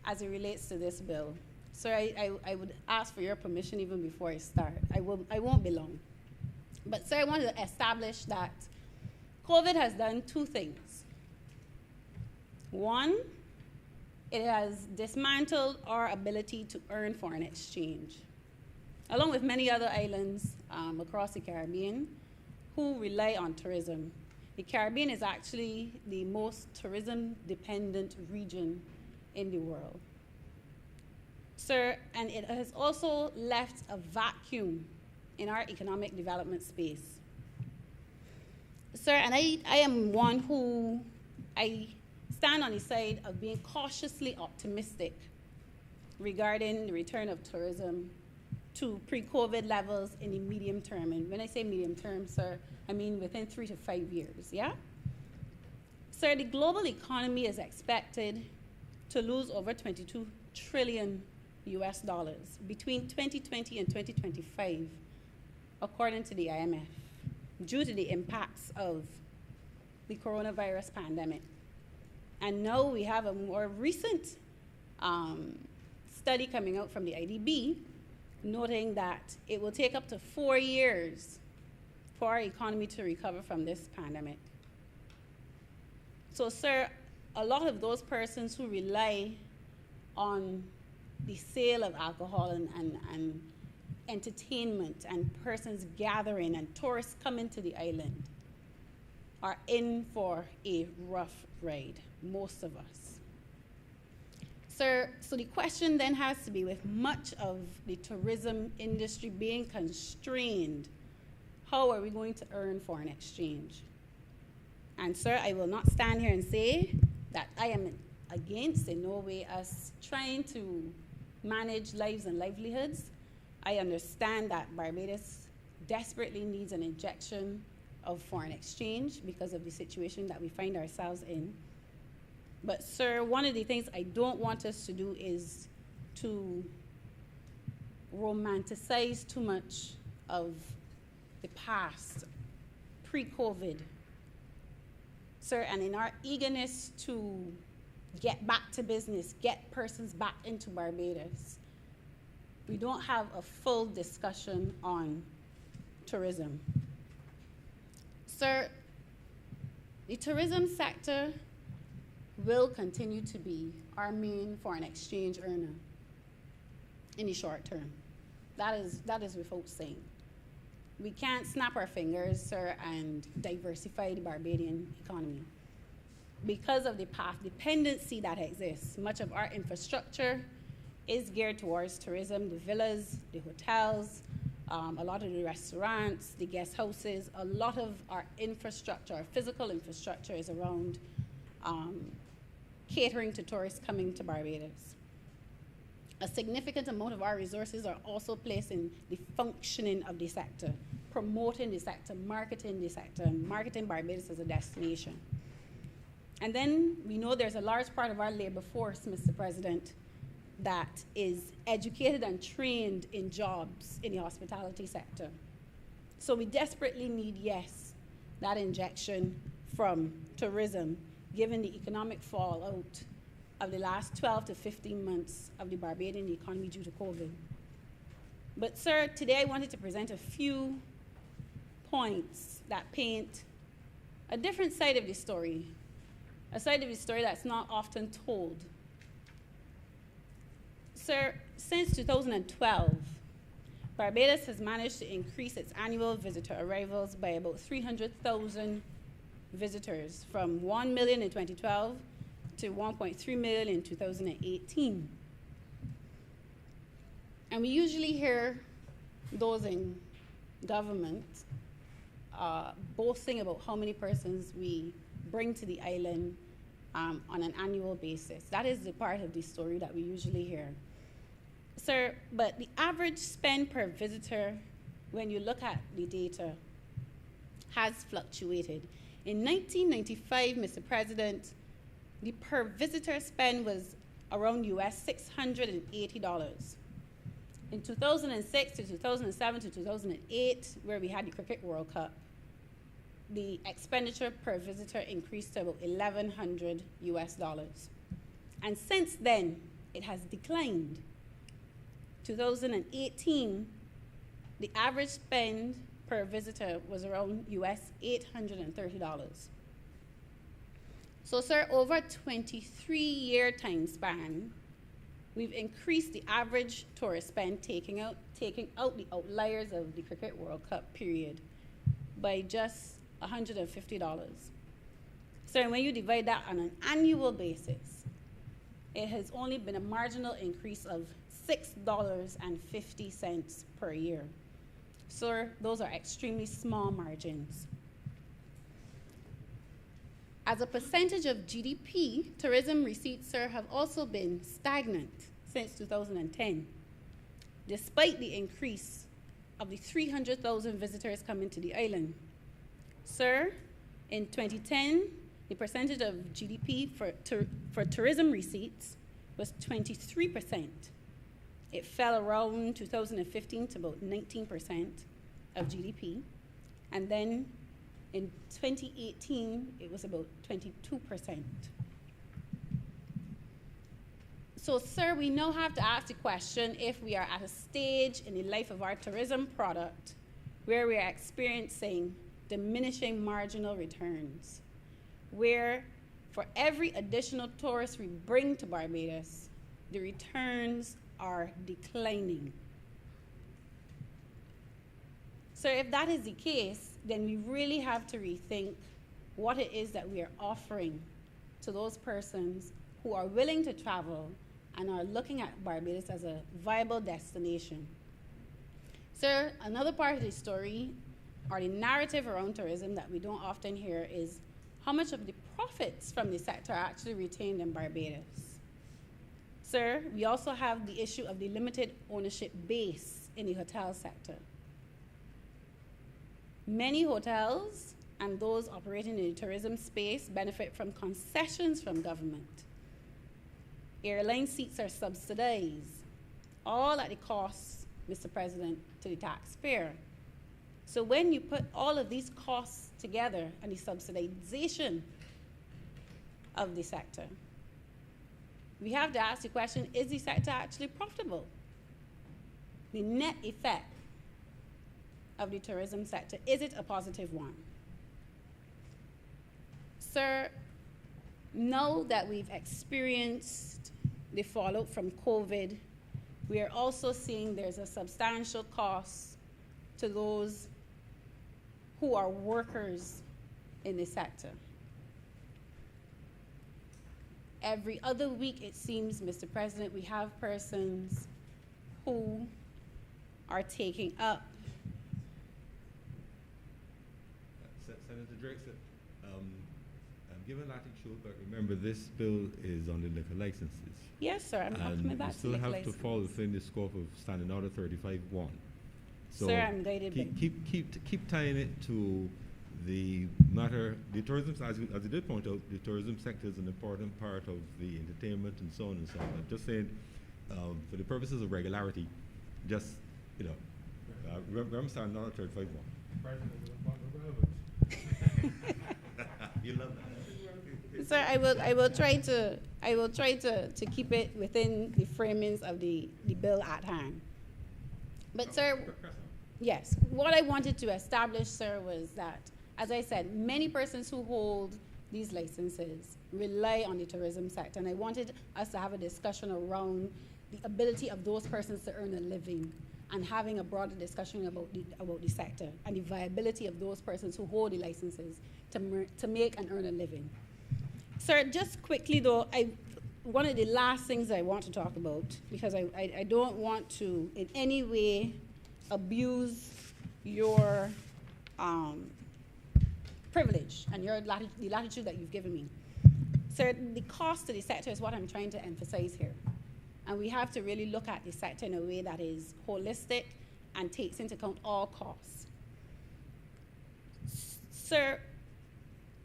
as it relates to this bill. Sir, I would ask for your permission even before I start. I won't be long. But sir, I want to establish that COVID has done two things. One, it has dismantled our ability to earn foreign exchange, along with many other islands across the Caribbean who rely on tourism. The Caribbean is actually the most tourism-dependent region in the world. Sir, and it has also left a vacuum in our economic development space. Sir, and I am one who, I stand on the side of being cautiously optimistic regarding the return of tourism to pre-COVID levels in the medium term. And when I say medium term, sir, I mean within 3 to 5 years, yeah? Sir, the global economy is expected to lose over 22 trillion US dollars between 2020 and 2025, according to the IMF, due to the impacts of the coronavirus pandemic. And now we have a more recent study coming out from the IDB noting that it will take up to 4 years for our economy to recover from this pandemic. So, sir, a lot of those persons who rely on the sale of alcohol and entertainment and persons gathering and tourists coming to the island are in for a rough ride, most of us. Sir, so the question then has to be, with much of the tourism industry being constrained, how are we going to earn foreign exchange? And sir, I will not stand here and say that I am against in no way us trying to manage lives and livelihoods. I understand that Barbados desperately needs an injection of foreign exchange because of the situation that we find ourselves in. But sir, one of the things I don't want us to do is to romanticize too much of the past, pre-COVID. Sir, and in our eagerness to get back to business, get persons back into Barbados, we don't have a full discussion on tourism. Sir, the tourism sector will continue to be our main foreign exchange earner in the short term. That is without saying. We can't snap our fingers, sir, and diversify the Barbadian economy. Because of the path dependency that exists, much of our infrastructure is geared towards tourism, the villas, the hotels, a lot of the restaurants, the guest houses. A lot of our infrastructure, our physical infrastructure, is around catering to tourists coming to Barbados. A significant amount of our resources are also placed in the functioning of the sector, promoting the sector, marketing the sector, and marketing Barbados as a destination. And then we know there's a large part of our labor force, Mr. President, that is educated and trained in jobs in the hospitality sector. So we desperately need, yes, that injection from tourism, given the economic fallout of the last 12 to 15 months of the Barbadian economy due to COVID. But sir, today I wanted to present a few points that paint a different side of the story, a side of the story that's not often told. Sir, since 2012, Barbados has managed to increase its annual visitor arrivals by about 300,000 visitors, from 1 million in 2012 to 1.3 million in 2018. And we usually hear those in government boasting about how many persons we bring to the island on an annual basis. That is the part of the story that we usually hear. Sir, but the average spend per visitor, when you look at the data, has fluctuated. In 1995, Mr. President, the per visitor spend was around US $680. In 2006 to 2007 to 2008, where we had the Cricket World Cup, the expenditure per visitor increased to about $1,100 US. And since then, it has declined. 2018, the average spend per visitor was around US $830. So, sir, over a 23-year time span, we've increased the average tourist spend, taking out the outliers of the Cricket World Cup period, by just $150. So when you divide that on an annual basis, it has only been a marginal increase of $6.50 per year. Sir, those are extremely small margins. As a percentage of GDP, tourism receipts, sir, have also been stagnant since 2010, despite the increase of the 300,000 visitors coming to the island. Sir, in 2010, the percentage of GDP for tourism receipts was 23%. It fell around 2015 to about 19% of GDP. And then in 2018, it was about 22%. So, sir, we now have to ask the question if we are at a stage in the life of our tourism product where we are experiencing diminishing marginal returns, where for every additional tourist we bring to Barbados, the returns are declining. So if that is the case, then we really have to rethink what it is that we are offering to those persons who are willing to travel and are looking at Barbados as a viable destination. Sir, another part of the story, or the narrative around tourism that we don't often hear, is how much of the profits from the sector are actually retained in Barbados. Sir, we also have the issue of the limited ownership base in the hotel sector. Many hotels and those operating in the tourism space benefit from concessions from government. Airline seats are subsidized, all at the cost, Mr. President, to the taxpayer. So when you put all of these costs together and the subsidization of the sector, we have to ask the question, is the sector actually profitable? The net effect of the tourism sector, is it a positive one? Sir, now that we've experienced the fallout from COVID, we are also seeing there's a substantial cost to those who are workers in the sector. Every other week, it seems, Mr. President, we have persons who are taking up. Senator Drake said, given latitude, but remember this bill is on the liquor licenses. Yes, sir, I'm coming back to you liquor still have licenses. to fall within the scope of Standing Order 35-1. So sir, I'm guided by. keep tying it to the matter. The tourism, as you did point out, the tourism sector is an important part of the entertainment and so on and so on. I'm just saying, for the purposes of regularity, just, remember Standing Order 35-1. You love that. Sir, I will try to keep it within the framings of the bill at hand. But sir, yes, what I wanted to establish, sir, was that, as I said, many persons who hold these licenses rely on the tourism sector, and I wanted us to have a discussion around the ability of those persons to earn a living, and having a broader discussion about the sector and the viability of those persons who hold the licenses to make and earn a living. Sir, just quickly though, one of the last things I want to talk about, because I don't want to in any way abuse your privilege and the latitude that you've given me. So the cost to the sector is what I'm trying to emphasize here. And we have to really look at the sector in a way that is holistic and takes into account all costs. Sir,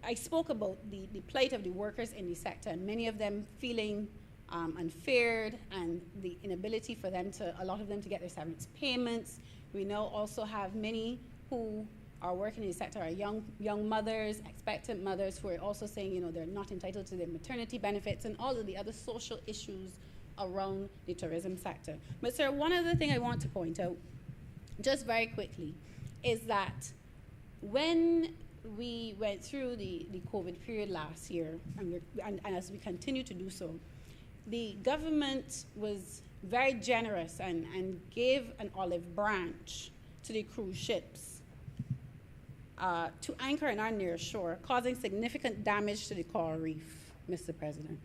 I spoke about the plight of the workers in the sector, and many of them feeling unfair, and the inability for them to, a lot of them, to get their severance payments. We now also have many who are working in the sector are young mothers, expectant mothers, who are also saying, you know, they're not entitled to their maternity benefits and all of the other social issues around the tourism sector. But sir, one other thing I want to point out, just very quickly, is that when we went through the COVID period last year, and as we continue to do so, the government was very generous and gave an olive branch to the cruise ships to anchor in our near shore, causing significant damage to the coral reef, Mr. President.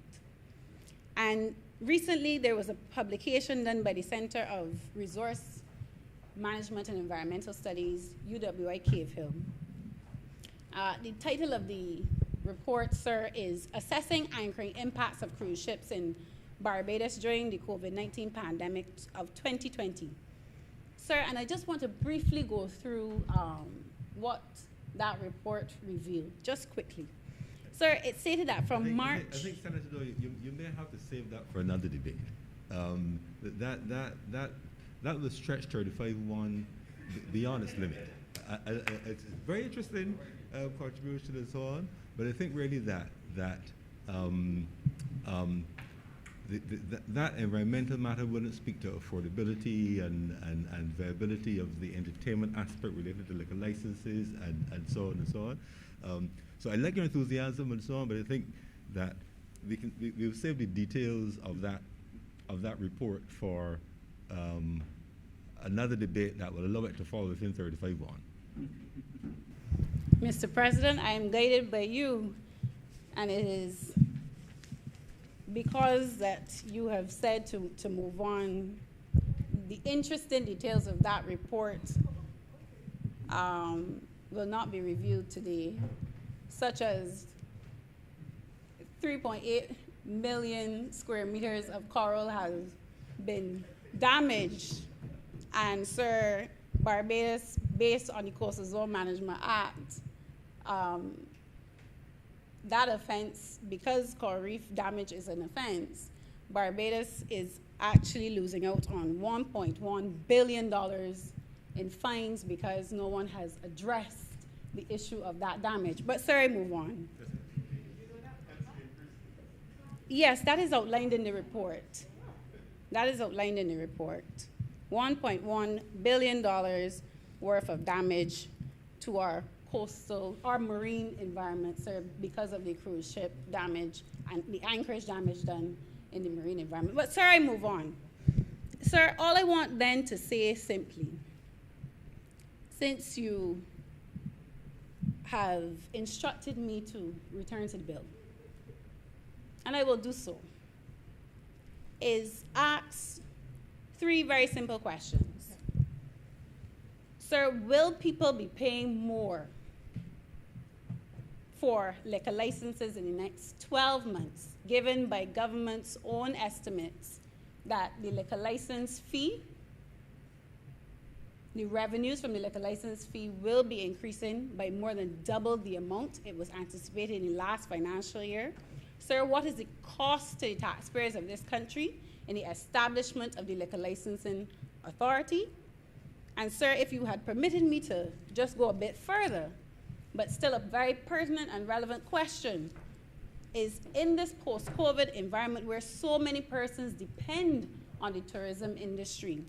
And recently, there was a publication done by the Center of Resource Management and Environmental Studies, UWI Cave Hill. The title of the report, sir, is Assessing Anchoring Impacts of Cruise Ships in Barbados During the COVID-19 Pandemic of 2020. Sir, and I just want to briefly go through what that report revealed, just quickly. Sir, it stated that from March... I think Senator Doyle, you may have to save that for another debate. That was stretched 35-1 beyond its limit. It's very interesting contribution and so on, but I think really that environmental matter wouldn't speak to affordability and viability of the entertainment aspect related to liquor licenses and so on and so on. So I like your enthusiasm and so on, but I think that we'll save the details of that report for another debate that will allow it to fall within 35-1. Mr. President, I am guided by you, and it is because that you have said to move on. The interesting details of that report will not be reviewed today, such as 3.8 million square meters of coral has been damaged. And sir, Barbados, based on the Coastal Zone Management Act, that offense, because coral reef damage is an offense, Barbados is actually losing out on $1.1 billion in fines because no one has addressed the issue of that damage. But sir, I move on. Yes, that is outlined in the report. That is outlined in the report. $1.1 billion worth of damage to our coastal, our marine environment, sir, because of the cruise ship damage and the anchorage damage done in the marine environment. But sir, I move on. Sir, all I want then to say simply, since you have instructed me to return to the bill, and I will do so, is ask 3 very simple questions. Sir, will people be paying more for liquor licenses in the next 12 months, given by government's own estimates that the liquor license fee, the revenues from the liquor license fee will be increasing by more than double the amount it was anticipated in the last financial year? Sir, what is the cost to the taxpayers of this country in the establishment of the Liquor Licensing Authority? And sir, if you had permitted me to just go a bit further, but still a very pertinent and relevant question, is in this post-COVID environment where so many persons depend on the tourism industry,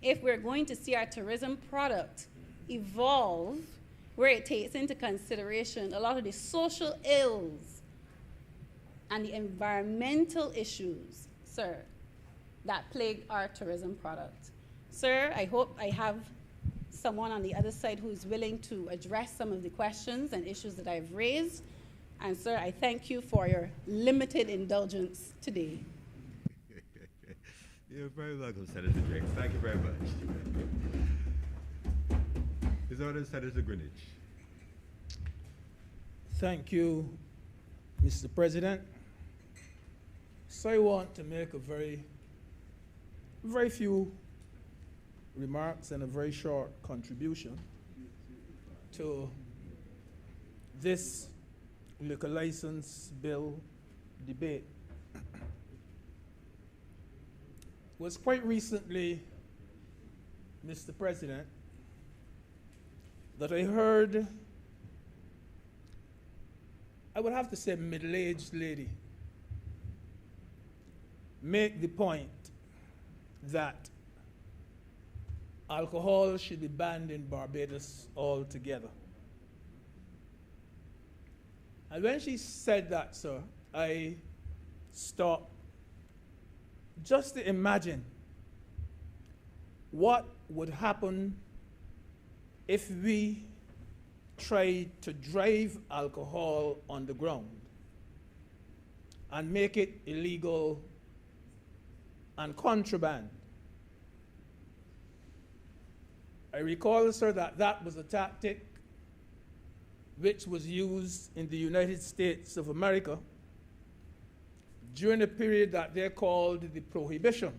if we're going to see our tourism product evolve, where it takes into consideration a lot of the social ills and the environmental issues, sir, that plague our tourism product. Sir, I hope I have someone on the other side who is willing to address some of the questions and issues that I've raised. And sir, I thank you for your limited indulgence today. You're very welcome, Senator Drake. Thank you very much. His Honor, Senator Greenwich. Thank you, Mr. President. So I want to make a very few remarks and a very short contribution to this liquor license bill debate. It was quite recently, Mr. President, that I heard, I would have to say, middle-aged lady make the point that alcohol should be banned in Barbados altogether. And when she said that, sir, I stopped just to imagine what would happen if we tried to drive alcohol on the ground and make it illegal and contraband. I recall, sir, that was a tactic which was used in the United States of America during a period that they called the Prohibition,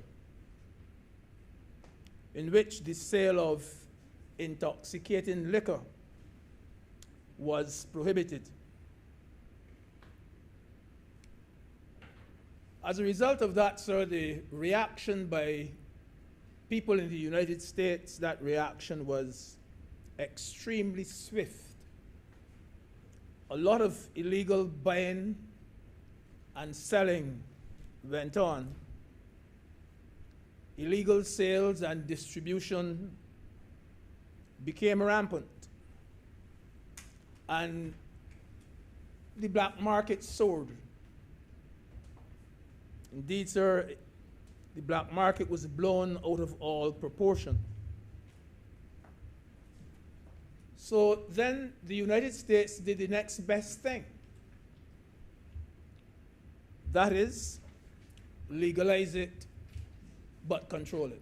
in which the sale of intoxicating liquor was prohibited. As a result of that, sir, the reaction by people in the United States, that reaction was extremely swift. A lot of illegal buying and selling went on. Illegal sales and distribution became rampant. And the black market soared. Indeed, sir, the black market was blown out of all proportion. So then the United States did the next best thing. That is, legalize it, but control it.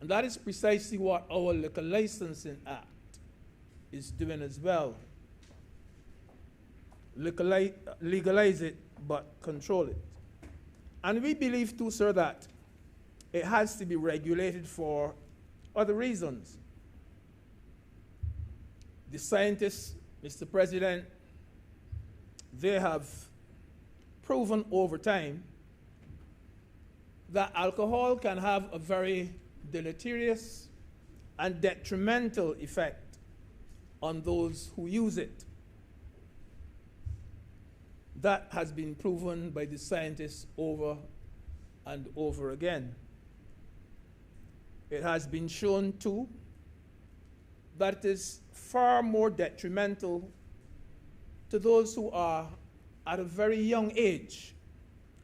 And that is precisely what our Liquor Licensing Act is doing as well. Legalize it, but control it. And we believe too, sir, that it has to be regulated for other reasons. The scientists, Mr. President, they have proven over time that alcohol can have a very deleterious and detrimental effect on those who use it. That has been proven by the scientists over and over again. It has been shown too that it is far more detrimental to those who are at a very young age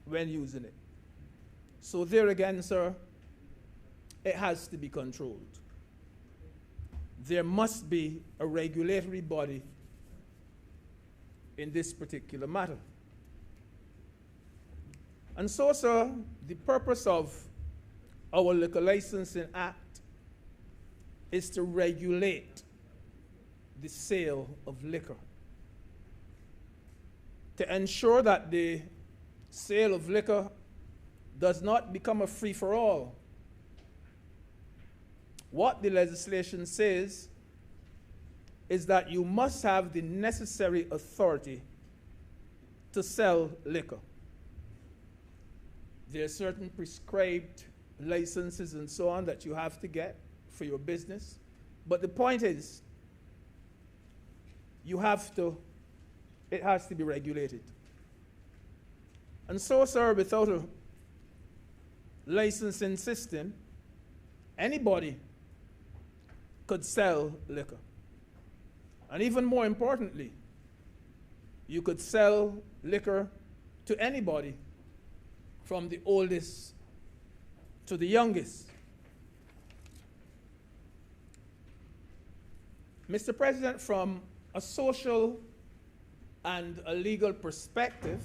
when using it. So there again, sir, it has to be controlled. There must be a regulatory body in this particular matter. And so, sir, the purpose of our Liquor Licensing Act is to regulate the sale of liquor, to ensure that the sale of liquor does not become a free-for-all. What the legislation says is that you must have the necessary authority to sell liquor. There are certain prescribed licenses and so on that you have to get for your business. But the point is, it has to be regulated. And so, sir, without a licensing system, anybody could sell liquor. And even more importantly, you could sell liquor to anybody, from the oldest to the youngest. Mr. President, from a social and a legal perspective,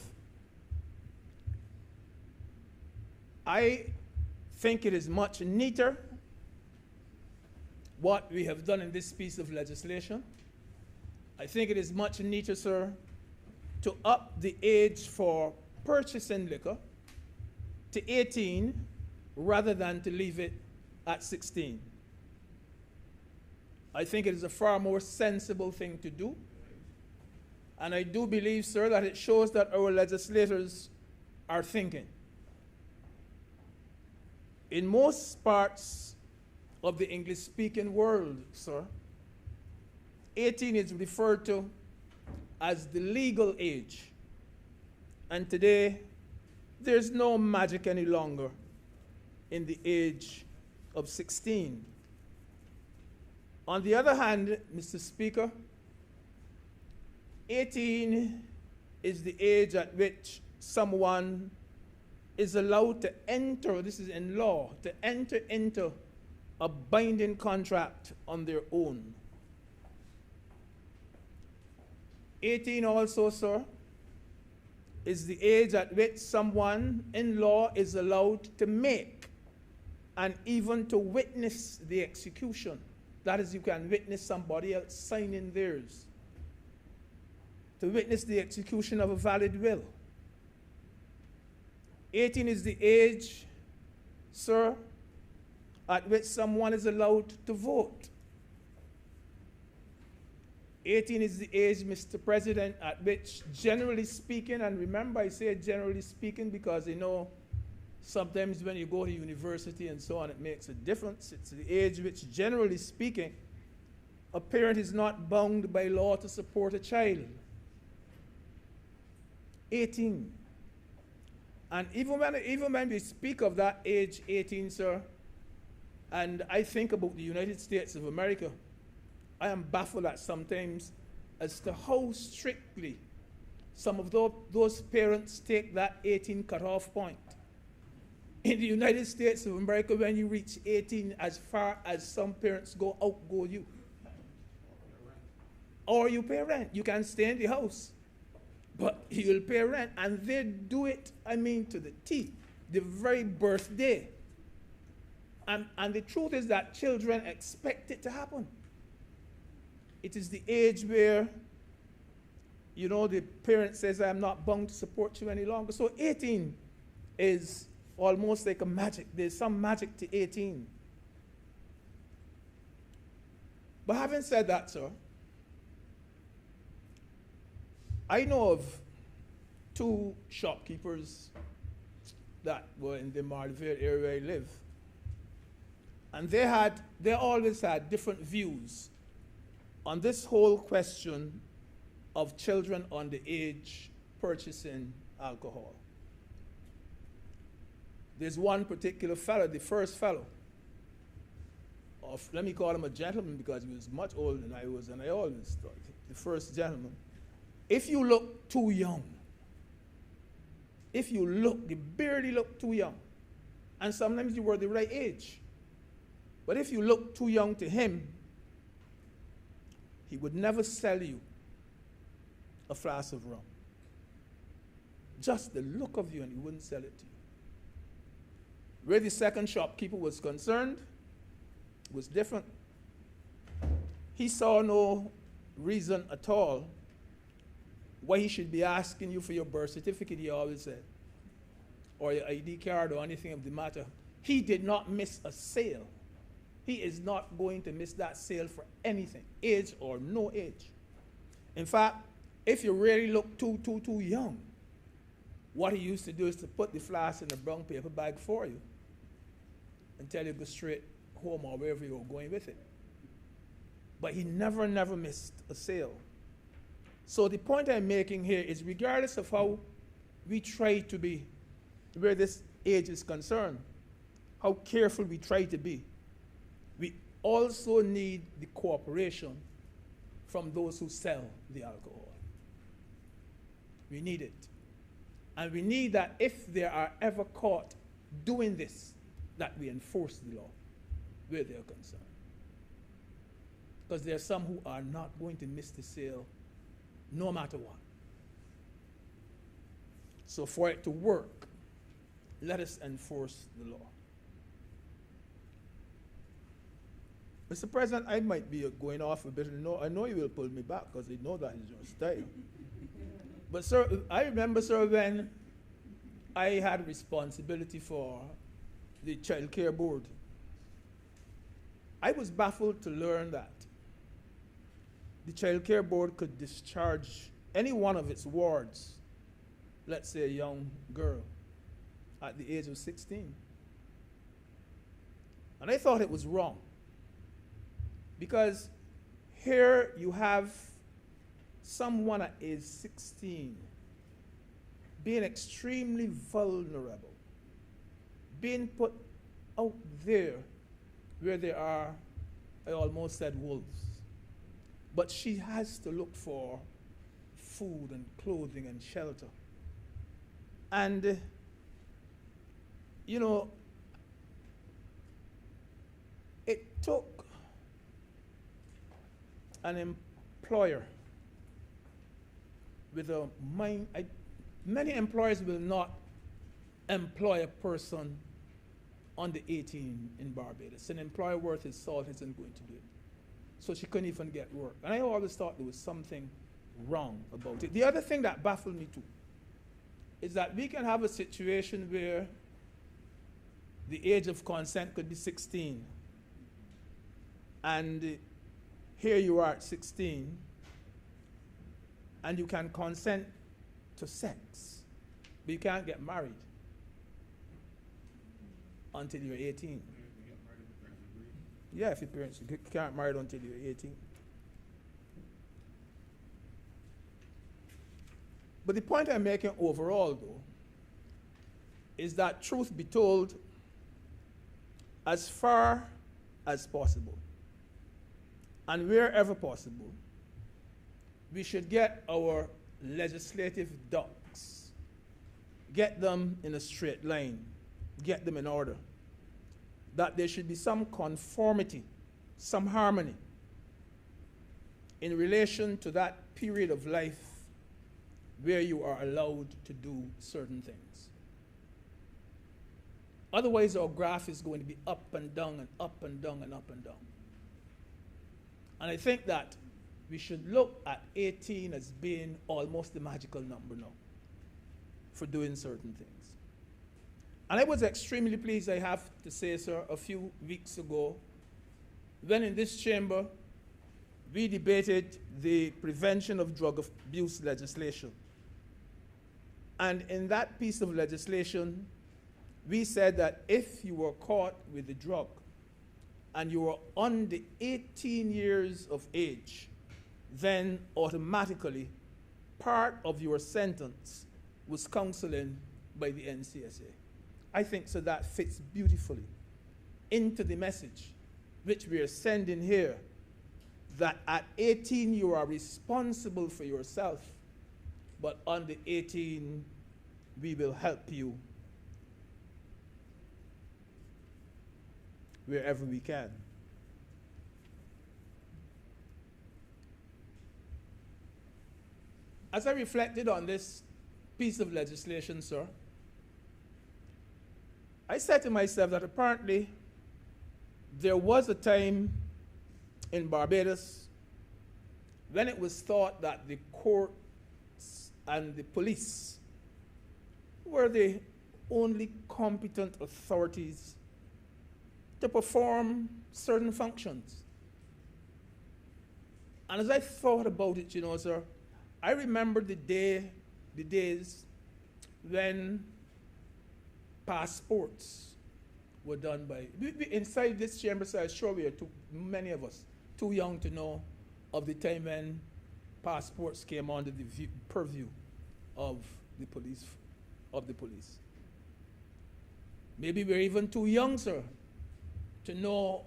I think it is much neater what we have done in this piece of legislation. I think it is much neater, sir, to up the age for purchasing liquor to 18 rather than to leave it at 16. I think it is a far more sensible thing to do. And I do believe, sir, that it shows that our legislators are thinking. In most parts of the English-speaking world, sir, 18 is referred to as the legal age. And today, there's no magic any longer in the age of 16. On the other hand, Mr. Speaker, 18 is the age at which someone is allowed to enter, this is in law, to enter into a binding contract on their own. 18 also, sir, is the age at which someone in law is allowed to make and even to witness the execution. That is, you can witness somebody else signing theirs. To witness the execution of a valid will. 18 is the age, sir, at which someone is allowed to vote. 18 is the age, Mr. President, at which, generally speaking, and remember I say generally speaking because you know sometimes when you go to university and so on, it makes a difference. It's the age which, generally speaking, a parent is not bound by law to support a child. 18. And even when we speak of that age, 18, sir, and I think about the United States of America, I am baffled at sometimes as to how strictly some of those parents take that 18 cutoff point. In the United States of America, when you reach 18, as far as some parents go, out go you. Or you pay rent. You can stay in the house, but you'll pay rent. And they do it, I mean, to the T, the very birthday. And the truth is that children expect it to happen. It is the age where, you know, the parent says, I'm not bound to support you any longer. So 18 is almost like a magic. There's some magic to 18. But having said that, sir, I know of 2 shopkeepers that were in the Marlville area where I live. And they always had different views on this whole question of children underage purchasing alcohol. There's one particular fellow, the first fellow, let me call him a gentleman because he was much older than I was, and I always thought, the first gentleman. If you look too young, you barely look too young, and sometimes you were the right age, but if you look too young to him, he would never sell you a flask of rum. Just the look of you, and he wouldn't sell it to you. Where the second shopkeeper was concerned was different. He saw no reason at all why he should be asking you for your birth certificate, he always said, or your ID card or anything of the matter. He did not miss a sale. He is not going to miss that sale for anything, age or no age. In fact, if you really look too young, what he used to do is to put the flask in a brown paper bag for you and tell you to go straight home or wherever you were going with it. But he never missed a sale. So the point I'm making here is regardless of how we try to be, where this age is concerned, how careful we try to be, we also need the cooperation from those who sell the alcohol. We need it. And we need that if they are ever caught doing this, that we enforce the law where they are concerned. Because there are some who are not going to miss the sale no matter what. So for it to work, let us enforce the law. Mr. President, I might be going off a bit. I know you will pull me back because you know that is your style. But sir, I remember, sir, when I had responsibility for the child care board. I was baffled to learn that the child care board could discharge any one of its wards, let's say a young girl, at the age of 16. And I thought it was wrong, because here you have someone at age 16 being extremely vulnerable, being put out there where there are, I almost said wolves. But she has to look for food and clothing and shelter. And, you know, it took an employer with a mind. Many employers will not employ a person under 18 in Barbados. An employer worth his salt isn't going to do it. So she couldn't even get work. And I always thought there was something wrong about it. The other thing that baffled me too is that we can have a situation where the age of consent could be 16. And here you are at 16, and you can consent to sex, but you can't get married until you're 18. Yeah, if your parents, you can't marry until you're 18. But the point I'm making overall, though, is that truth be told, as far as possible, and wherever possible, we should get our legislative ducks, get them in a straight line, get them in order, that there should be some conformity, some harmony in relation to that period of life where you are allowed to do certain things. Otherwise, our graph is going to be up and down and up and down and up and down. And I think that we should look at 18 as being almost the magical number now for doing certain things. And I was extremely pleased, I have to say, sir, a few weeks ago, when in this chamber we debated the prevention of drug abuse legislation. And in that piece of legislation, we said that if you were caught with the drug and you were under 18 years of age, then automatically part of your sentence was counseling by the NCSA. I think so that fits beautifully into the message which we are sending here, that at 18 you are responsible for yourself, but under 18 we will help you wherever we can. As I reflected on this piece of legislation, sir, I said to myself that apparently there was a time in Barbados when it was thought that the courts and the police were the only competent authorities to perform certain functions. And as I thought about it, you know, sir, I remember the days when passports were done by, inside this chamber, so I'm sure we are many of us too young to know of the time when passports came under the purview of the police. Maybe we're even too young, sir, to know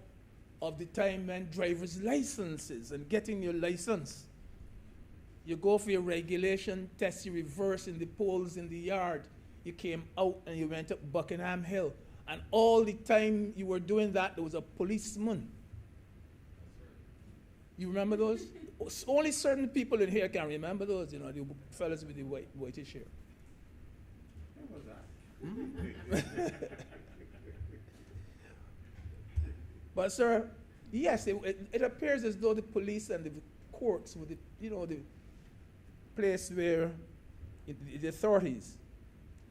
of the time when driver's licenses and getting your license. You go for your regulation test, you reverse in the poles in the yard, you came out and you went up Buckingham Hill. And all the time you were doing that, there was a policeman. You remember those? Only certain people in here can remember those, you know, the fellas with the whitish hair. What was that? But sir, yes, it appears as though the police and the courts were the place where the authorities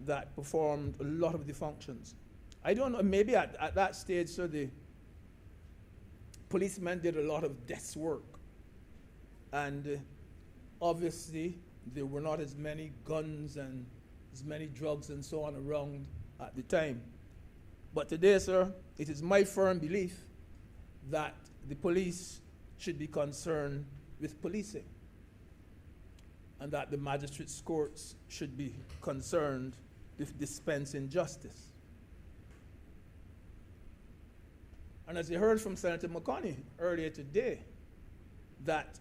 that performed a lot of the functions. I don't know, maybe at that stage, so the policemen did a lot of desk work. And obviously, there were not as many guns and as many drugs and so on around at the time. But today, sir, it is my firm belief that the police should be concerned with policing, and that the magistrates' courts should be concerned with dispensing justice. And as you heard from Senator McConney earlier today, that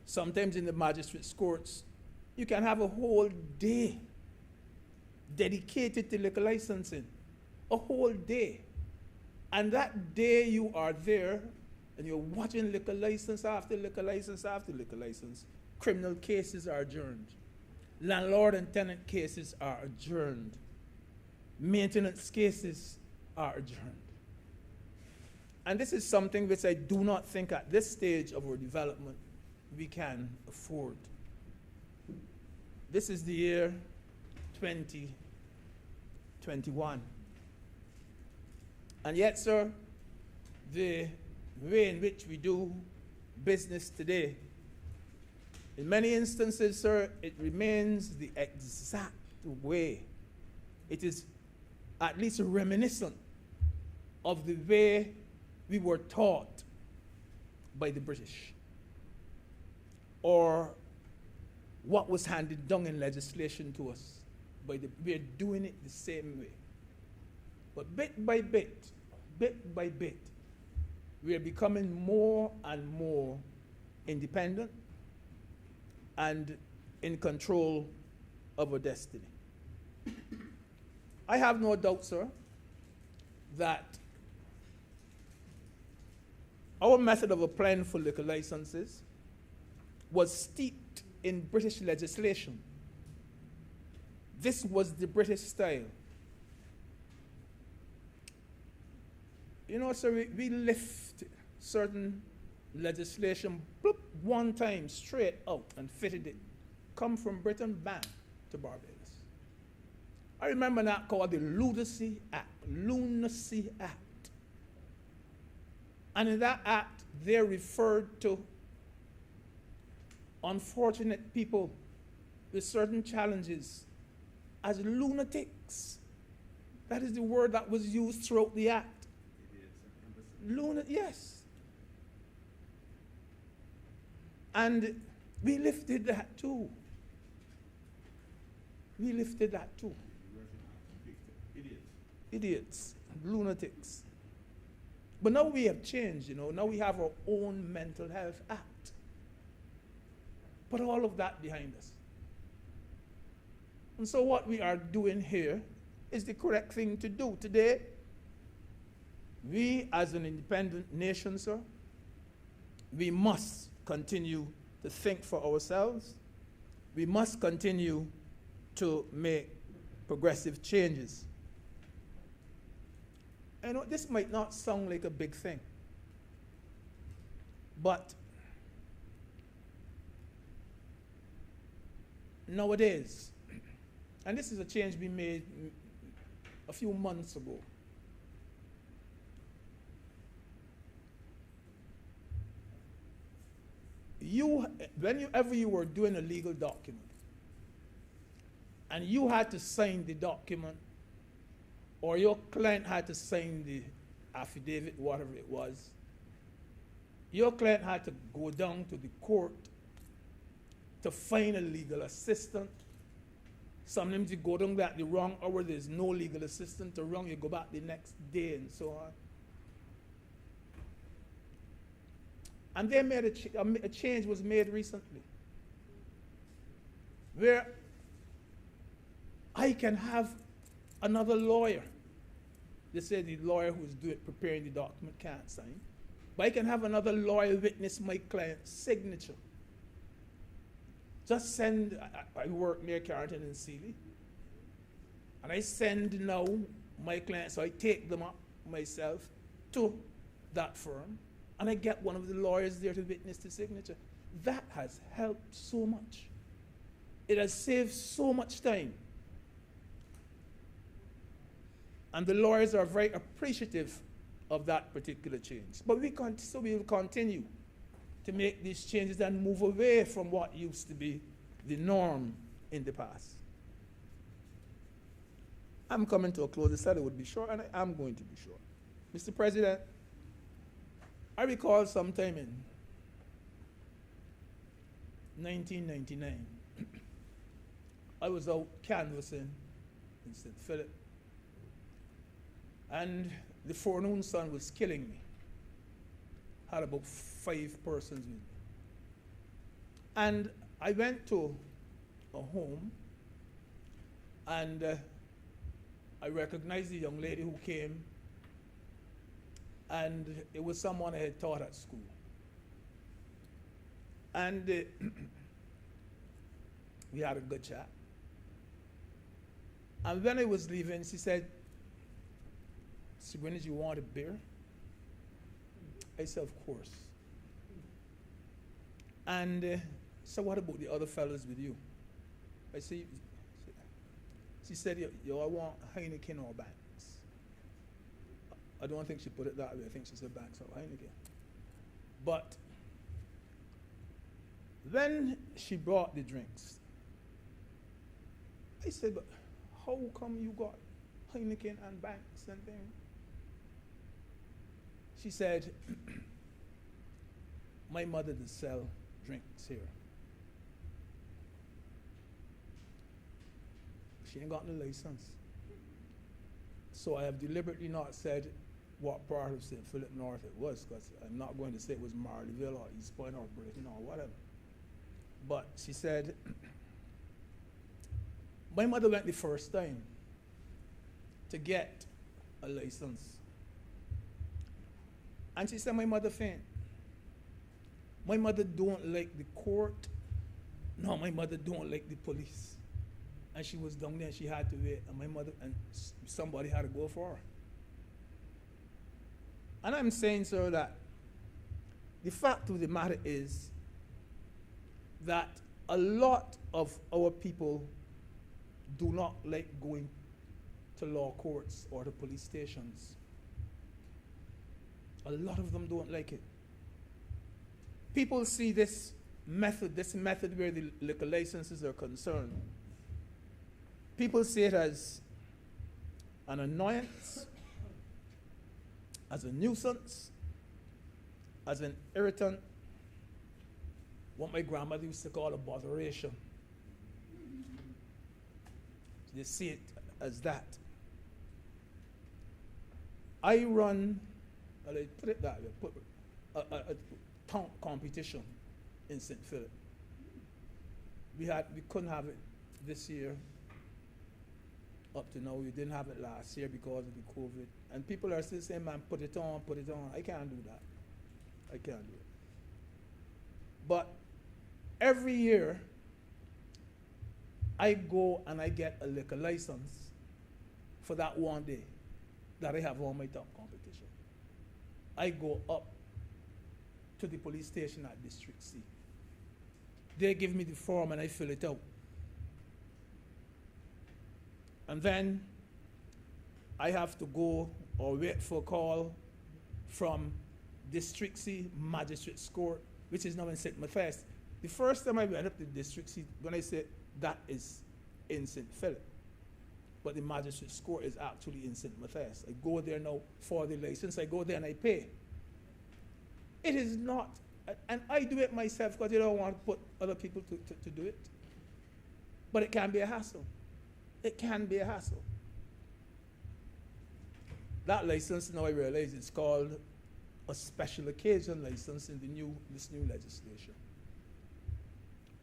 sometimes in the magistrates' courts, you can have a whole day dedicated to liquor licensing, a whole day. And that day you are there and you're watching liquor license after liquor license after liquor license. Criminal cases are adjourned. Landlord and tenant cases are adjourned. Maintenance cases are adjourned. And this is something which I do not think at this stage of our development we can afford. This is the year 2021. And yet, sir, the way in which we do business today, in many instances, sir, it remains the exact way. It is at least reminiscent of the way we were taught by the British, or what was handed down in legislation to us. We're doing it the same way. But bit by bit, we are becoming more and more independent and in control of our destiny. I have no doubt, sir, that our method of applying for liquor licenses was steeped in British legislation. This was the British style. You know, sir, we lift certain legislation bloop, one time straight out and fitted it. Come from Britain, bam, to Barbados. I remember that called the Lunacy Act. And in that act, they referred to unfortunate people with certain challenges as lunatics. That is the word that was used throughout the act. Yes. And we lifted that too. Idiots, lunatics. But now we have changed, you know. Now we have our own mental health act. Put all of that behind us. And so what we are doing here is the correct thing to do. Today, we as an independent nation, sir, we must continue to think for ourselves. We must continue to make progressive changes. I know this might not sound like a big thing, but nowadays, and this is a change we made a few months ago, whenever you were doing a legal document and you had to sign the document, or your client had to sign the affidavit, whatever it was, your client had to go down to the court to find a legal assistant. Sometimes you go down at the wrong hour, there's no legal assistant around, you go back the next day and so on. And they made a change was made recently where I can have another lawyer. They say the lawyer who's preparing the document can't sign. But I can have another lawyer witness my client's signature. Just send, I work near Carrington and Sealy, and I send now my clients, so I take them up myself to that firm, and I get one of the lawyers there to witness the signature. That has helped so much. It has saved so much time. And the lawyers are very appreciative of that particular change. But we will continue to make these changes and move away from what used to be the norm in the past. I'm coming to a close. I said it would be short, and I am going to be short. Mr. President, I recall sometime in 1999, I was out canvassing in St. Philip, and the forenoon sun was killing me. Had about 5 persons with me. And I went to a home, and I recognized the young lady who came, and it was someone I had taught at school. And we had a good chat. And when I was leaving, she said, "Mr. Greenidge, you want a beer?" I said, "Of course." And so what about the other fellas with you? I said, she said, yo, I want Heineken or Banks. I don't think she put it that way. I think she said Banks or Heineken. But when she brought the drinks, I said, "But how come you got Heineken and Banks and things?" She said, "My mother did sell drinks here. She ain't got no license. So I have deliberately not said what part of St. Philip North it was, because I'm not going to say it was Marleyville or East Point or Britain or whatever. But she said, my mother went the first time to get a license. And she said, my mother faint. My mother don't like the court. No, my mother don't like the police. And she was down there and she had to wait. And my mother, and somebody had to go for her. And I'm saying, sir, that the fact of the matter is that a lot of our people do not like going to law courts or to police stations. A lot of them don't like it. People see this method where the liquor licenses are concerned. People see it as an annoyance, as a nuisance, as an irritant, what my grandmother used to call a botheration. They see it as that. I run, I put it that way, put a town competition in St. Philip. We couldn't have it this year. Up to now, we didn't have it last year because of the COVID. And people are still saying, man, put it on, put it on. I can't do that. I can't do it. But every year, I go and I get a liquor license for that one day that I have on my top competition. I go up to the police station at District C. They give me the form and I fill it out. And then I have to go or wait for a call from District C Magistrates Court, which is now in St. Matthias. The first time I went up to District C, when I said that is in St. Philip, but the Magistrates Court is actually in St. Matthias. I go there now for the license. I go there and I pay. It is not, and I do it myself because you don't want to put other people to do it. But it can be a hassle. It can be a hassle. That license, now I realize, it's called a special occasion license in this new legislation.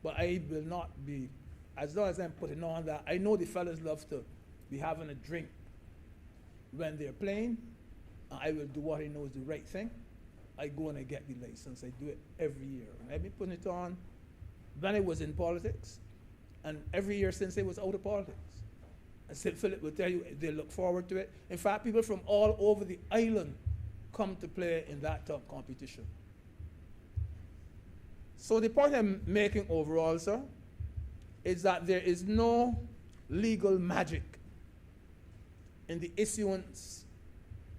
But I will not be, as long as I'm putting on that, I know the fellas love to be having a drink when they're playing. I will do what I know is the right thing. I go and I get the license. I do it every year. And I've been putting it on when I was in politics, and every year since I was out of politics. And St. Philip will tell you they look forward to it. In fact, people from all over the island come to play in that top competition. So the point I'm making overall, sir, is that there is no legal magic in the issuance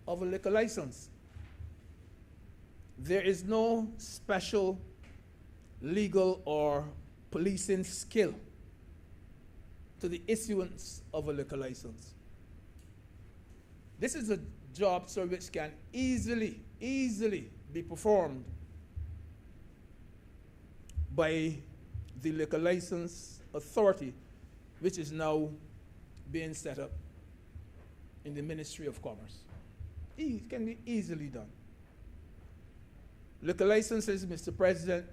of a liquor license. There is no special legal or policing skill to the issuance of a liquor license. This is a job, sir, which can easily be performed by the liquor license authority, which is now being set up in the Ministry of Commerce. It can be easily done. Liquor licenses, Mr. President,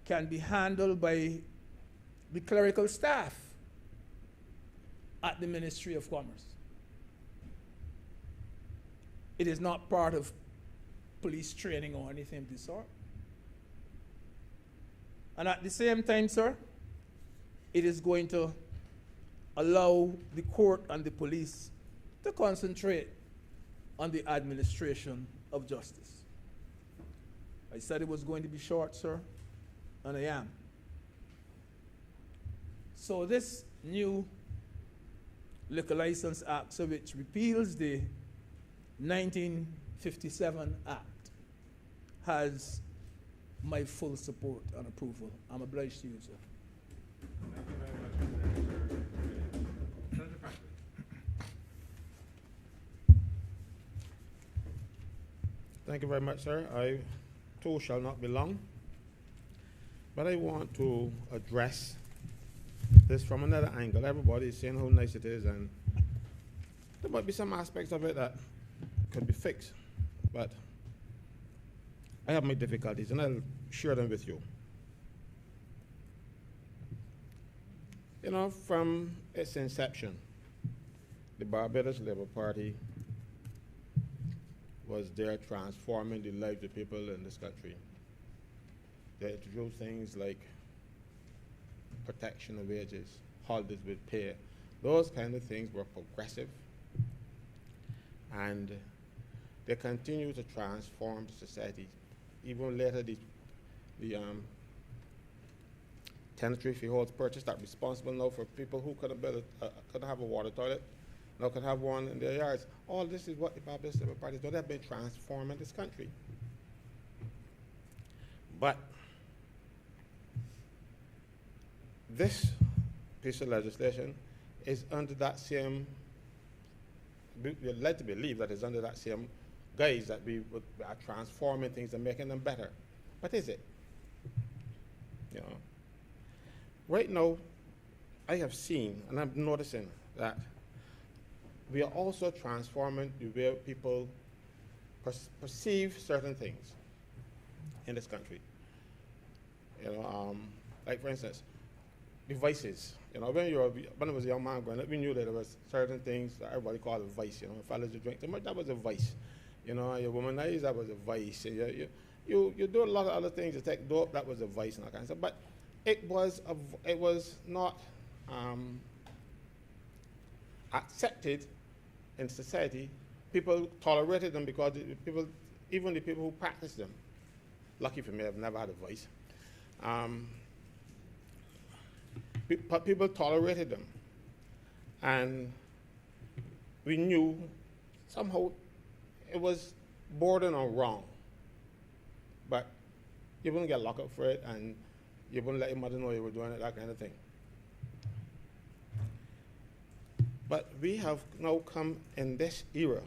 can be handled by the clerical staff at the Ministry of Commerce. It is not part of police training or anything of the sort. And at the same time, sir, it is going to allow the court and the police to concentrate on the administration of justice. I said it was going to be short, sir, and I am. So this new Liquor License Act, so which repeals the 1957 Act, has my full support and approval. I'm obliged to you, sir. Thank you very much, Senator Franklin. Thank you very much, sir. I too shall not be long, but I want to address this from another angle. Everybody is saying how nice it is, and there might be some aspects of it that could be fixed, but I have my difficulties, and I'll share them with you. You know, from its inception, the Barbados Labour Party was there transforming the lives of people in this country. They introduced things like protection of wages, holidays with pay. Those kind of things were progressive, and they continue to transform society. Even later, the tenantry freeholds purchase that responsible now for people who couldn't have a water toilet, now can have one in their yards. All this is what the Barbados Labour Party does. They have been transforming this country. But this piece of legislation is under that same, we're led to believe that it's under that same guise that we are transforming things and making them better. But is it? You know, right now, I have seen, and I'm noticing that we are also transforming the way people perceive certain things in this country. You know, like for instance, the vices. You know, when I was a young man growing up, we knew that there was certain things that everybody called a vice. You know, fellas you drink too much, that was a vice. You know, you womanize, that was a vice. You do a lot of other things. You take dope, that was a vice and that kind of stuff. But it was not accepted in society. People tolerated them because even the people who practiced them, lucky for me, I've never had a vice. People tolerated them, and we knew somehow it was bordering on wrong, but you wouldn't get locked up for it, and you wouldn't let your mother know you were doing it, that kind of thing. But we have now come in this era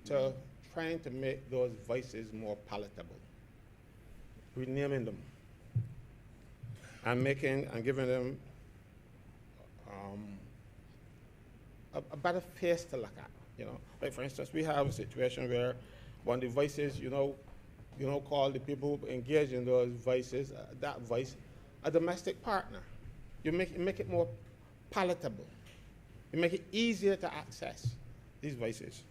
to trying to make those vices more palatable, renaming them, and giving them a better face to look at. You know, like for instance, we have a situation where one of the vices, call the people who engage in those vices, that vice, a domestic partner. You make it more palatable. You make it easier to access these vices.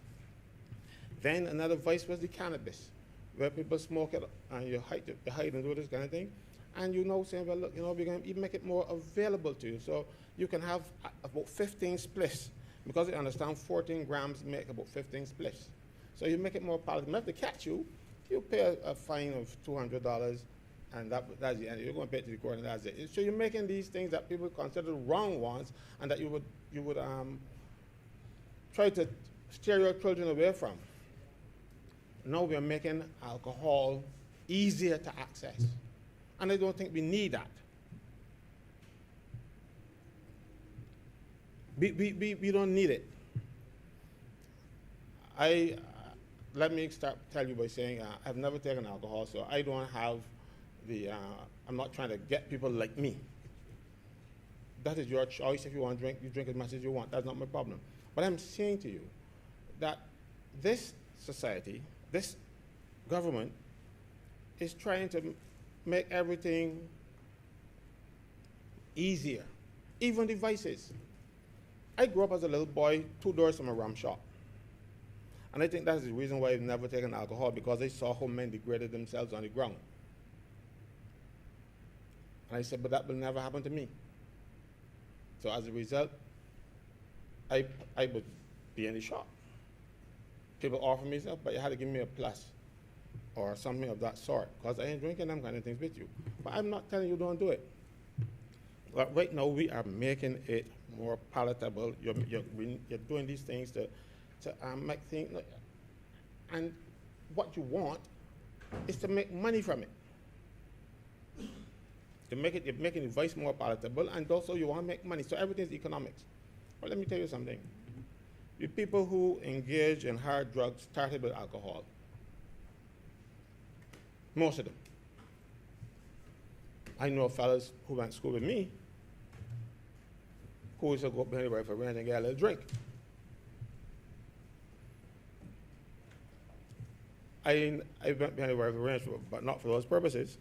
Then another vice was the cannabis, where people smoke it and you hide and do this kind of thing. And saying, well, look, we're going to even make it more available to you. So you can have about 15 spliffs. Because you understand 14 grams make about 15 spliffs. So you make it more palatable. If they catch you, you pay a fine of $200 and that's the end. You're going to pay it to the court, and that's it. So you're making these things that people consider wrong ones, and that you would try to steer your children away from. Now we're making alcohol easier to access, and I don't think we need that. We don't need it. Let me tell you by saying I've never taken alcohol, so I don't have I'm not trying to get people like me. That is your choice. If you want to drink, you drink as much as you want. That's not my problem. But I'm saying to you that this society, this government, is trying to make everything easier, even the vices. I grew up as a little boy 2 doors from a rum shop. And I think that's the reason why I've never taken alcohol, because I saw how men degraded themselves on the ground. And I said, but that will never happen to me. So as a result, I would be in the shop. People offer me stuff, but you had to give me a plus or something of that sort, because I ain't drinking them kind of things with you. But I'm not telling you don't do it. But right now, we are making it more palatable. You're doing these things to make things, and what you want is to make money from it. You're making the vice more palatable, and also you want to make money. So everything's economics. But let me tell you something. The people who engage in hard drugs started with alcohol. Most of them. I know fellas who went to school with me who used to go up behind the rifle range and get a little drink. I went behind the rifle range, but not for those purposes.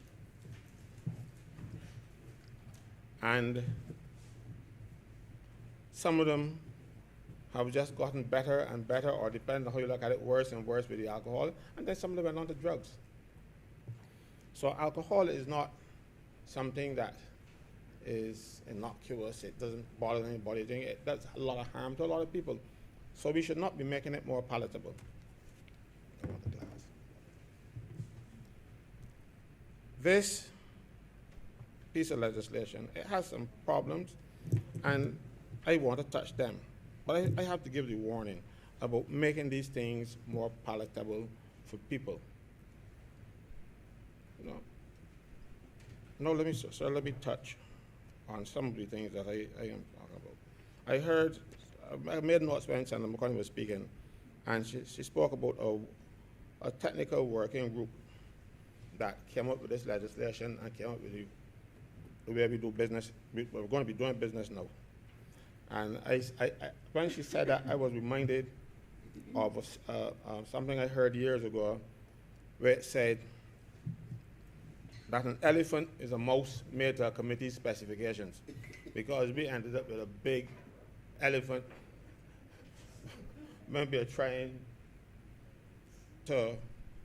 And some of them have just gotten better and better, or depending on how you look at it, worse and worse with the alcohol, and then some of them went on to drugs. So alcohol is not something that is innocuous. It doesn't bother anybody. It does a lot of harm to a lot of people. So we should not be making it more palatable. I want the glass. This piece of legislation, it has some problems, and I want to touch them. But I have to give the warning about making these things more palatable for people. You know. Now let me touch on some of the things that I am talking about. I heard, I made notes when Senator McConnell was speaking, and she spoke about a technical working group that came up with this legislation and came up with the way we do business. We're going to be doing business now. And when she said that, I was reminded of something I heard years ago, where it said that an elephant is a mouse made to a committee's specifications, because we ended up with a big elephant when we are trying to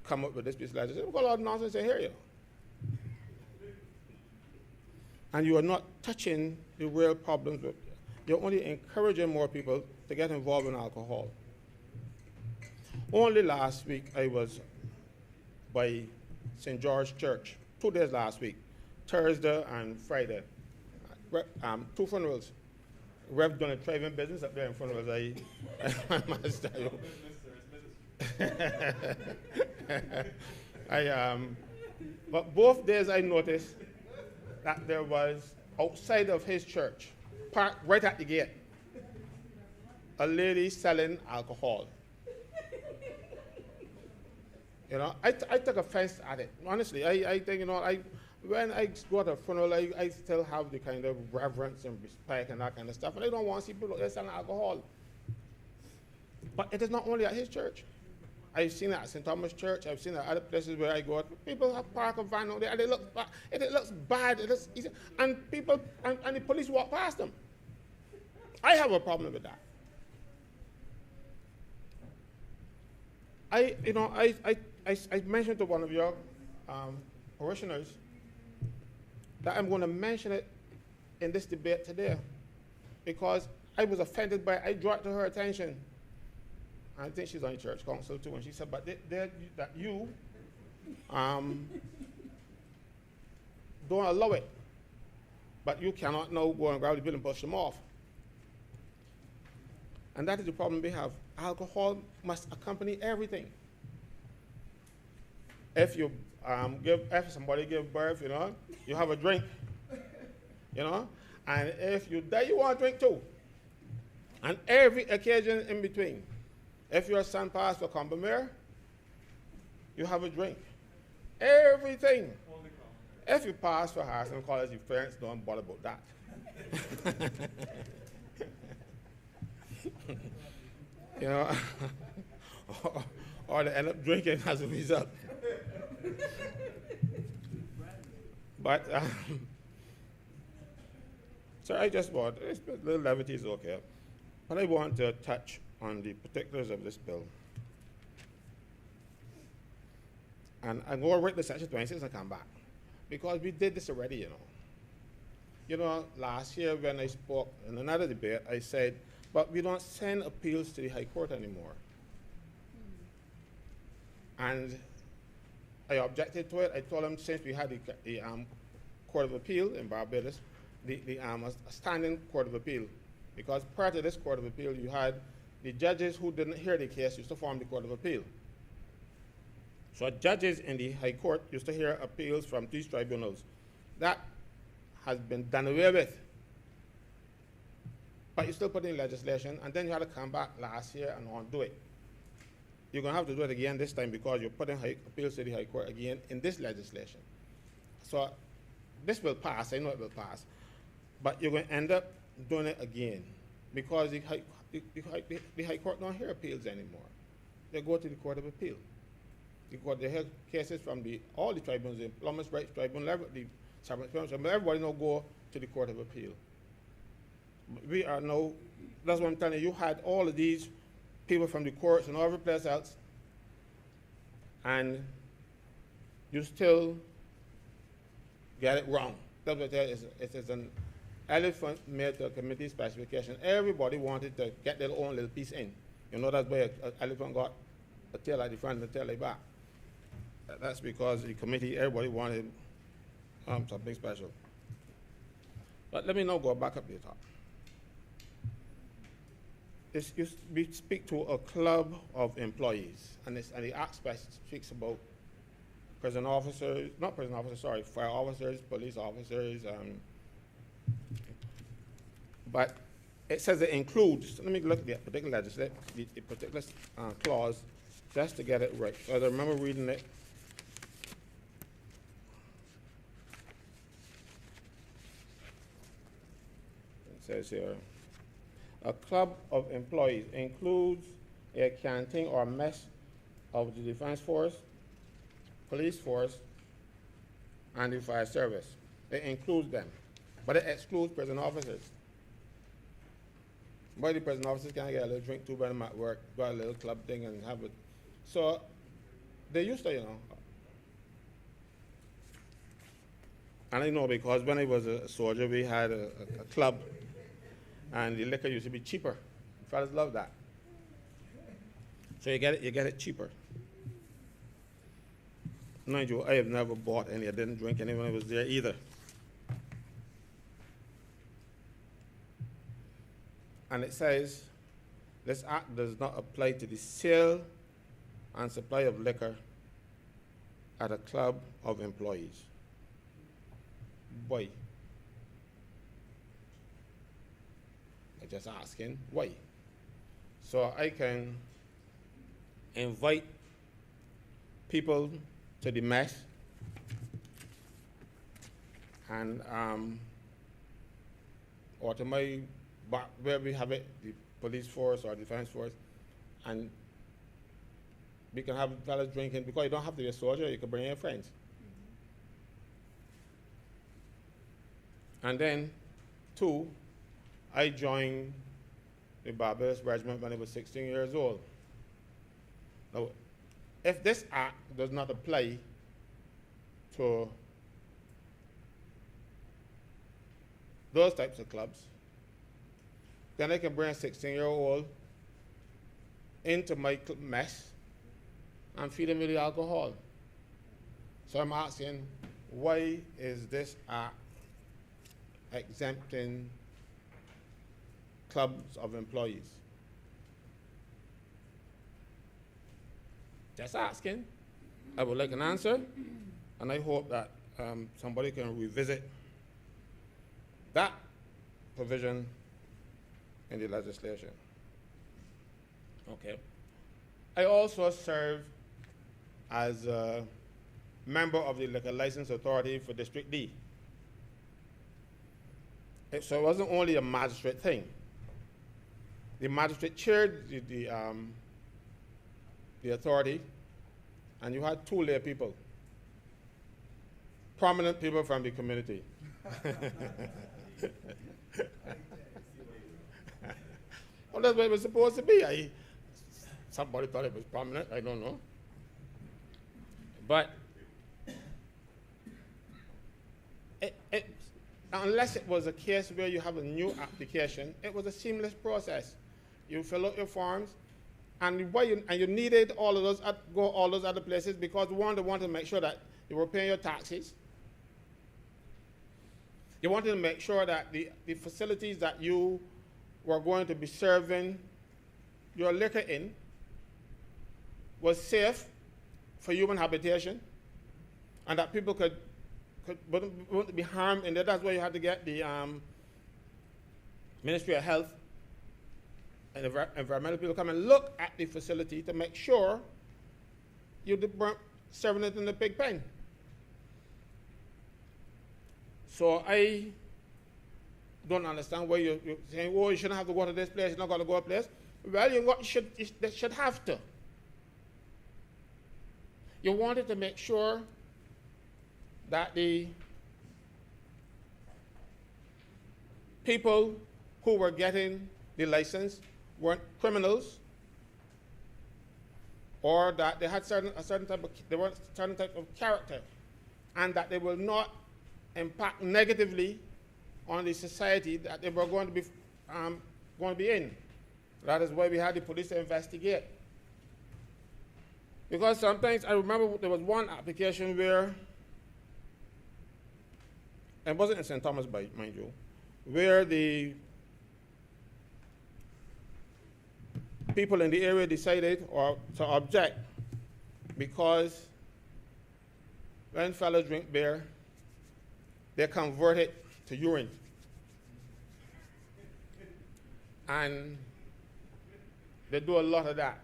come up with this piece of legislation. We've got a lot of nonsense in here. And you are not touching the real problems with. You're only encouraging more people to get involved in alcohol. Only last week I was by St. George Church, 2 days last week, Thursday and Friday. 2 funerals. Rev done a thriving business up there in funerals. I must tell you. But both days I noticed that there was, outside of his church, parked right at the gate, a lady selling alcohol. You know, I took offense at it. Honestly, I think, you know, when I go to a funeral, I still have the kind of reverence and respect and that kind of stuff, and I don't want to see people selling alcohol. But it is not only at his church. I've seen it at St. Thomas Church. I've seen it at other places where I go. People have parked a van out there, and it looks bad. It looks easy, and people and the police walk past them. I have a problem with that. I mentioned to one of your parishioners that I'm going to mention it in this debate today, because I was offended by it. I brought it to her attention. I think she's on the church council too, and she said, but that you don't allow it. But you cannot now go and grab the bill and push them off. And that is the problem we have. Alcohol must accompany everything. If you if somebody give birth, you know, you have a drink, you know, and if you die, you want a drink too. And every occasion in between. If your son passed for Combermere, you have a drink. Everything. If you pass for Harrison College, your parents don't bother about that. You know, or they end up drinking as a result. But, so I just want, a little levity is okay. But I want to touch on the particulars of this bill. And I'm going to read the section 26 and come back. Because we did this already, you know. You know, last year when I spoke in another debate, I said, but we don't send appeals to the High Court anymore. And I objected to it. I told them since we had the Court of Appeal in Barbados, a standing Court of Appeal, because prior to this Court of Appeal, you had the judges who didn't hear the case used to form the Court of Appeal. So judges in the High Court used to hear appeals from these tribunals. That has been done away with. But you still put in legislation, and then you had to come back last year and undo it. You're going to have to do it again this time because you're putting appeals to the High Court again in this legislation. So this will pass, I know it will pass, but you're going to end up doing it again because the High Court don't hear appeals anymore. They go to the Court of Appeal. They hear cases from all the tribunals, the Plumbers' Rights Tribunal, the Sovereign Tribunal, everybody now go to the Court of Appeal. We are now, that's what I'm telling you, you had all of these people from the courts and every place else, and you still get it wrong. That's what it is. It is an elephant made to a committee specification. Everybody wanted to get their own little piece in. You know, that's why an elephant got a tail at the front and a tail at the back. That's because the committee, everybody wanted something special. But let me now go back up to the top. We speak to a club of employees, and the Act speaks about prison officers, not prison officers, sorry, fire officers, police officers, but it says it includes, let me look at the particular legislation, the particular clause, just to get it right. So I remember reading it. It says here, a club of employees includes a canteen or mess of the Defense Force, Police Force, and the Fire Service. It includes them, but it excludes prison officers. But the prison officers can get a little drink too when I'm at work, got a little club thing and have it. So they used to, you know. And I know because when I was a soldier, we had a club, and the liquor used to be cheaper. Fellas love that. So you get it cheaper. Mind you, I have never bought any. I didn't drink any when I was there either. And it says, this act does not apply to the sale and supply of liquor at a club of employees. Why? I'm just asking, why? So I can invite people to the mess and or to my where we have it, the police force or defense force, and we can have fellas drinking because you don't have to be a soldier, you can bring your friends. And then, 2, I joined the Barbados Regiment when I was 16 years old. Now, if this act does not apply to those types of clubs, then I can bring a 16-year-old into my mess and feed him with the alcohol. So I'm asking, why is this act exempting clubs of employees? Just asking. I would like an answer, and I hope that somebody can revisit that provision in the legislation. Okay. I also serve as a member of the Liquor License Authority for District D. So it wasn't only a magistrate thing. The magistrate chaired the authority, and you had 2 lay people, prominent people from the community. Well, that's what it was supposed to be. Somebody thought it was prominent, I don't know. But unless it was a case where you have a new application, it was a seamless process. You fill out your forms, and you needed all of those go all those other places because you wanted to make sure that you were paying your taxes. You wanted to make sure that the facilities that you were going to be serving your liquor in was safe for human habitation, and that people wouldn't be harmed, and that's why you had to get the Ministry of Health and environmental people come and look at the facility to make sure you weren't serving it in the pig pen. So I don't understand why you're saying, oh, you shouldn't have to go to this place, you're not going to go to a place. Well, you should have to. You wanted to make sure that the people who were getting the license weren't criminals, or that they had a certain type of character, and that they will not impact negatively on the society that they were going to be in. That is why we had the police investigate. Because sometimes I remember there was one application where, it wasn't in St. Thomas, mind you, where the people in the area decided to object because when fellows drink beer, they convert it to urine. And they do a lot of that.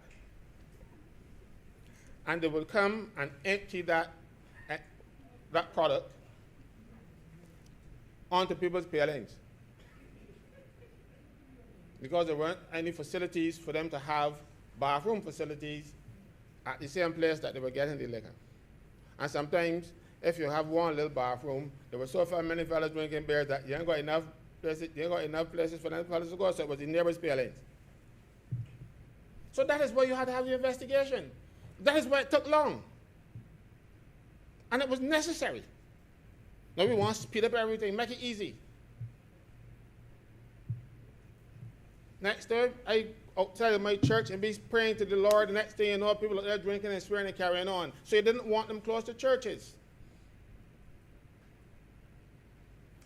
And they will come and empty that product onto people's palings, because there weren't any facilities for them to have bathroom facilities at the same place that they were getting the liquor. And sometimes, if you have one little bathroom, there were so many fellas drinking beer that you ain't got enough places for them fellas to go, so it was the neighbor's palings. So that is why you had to have the investigation. That is why it took long. And it was necessary. Now we want to speed up everything, make it easy. Next time, I outside of my church and be praying to the Lord. The next thing you know, people are there drinking and swearing and carrying on. So you didn't want them close to churches.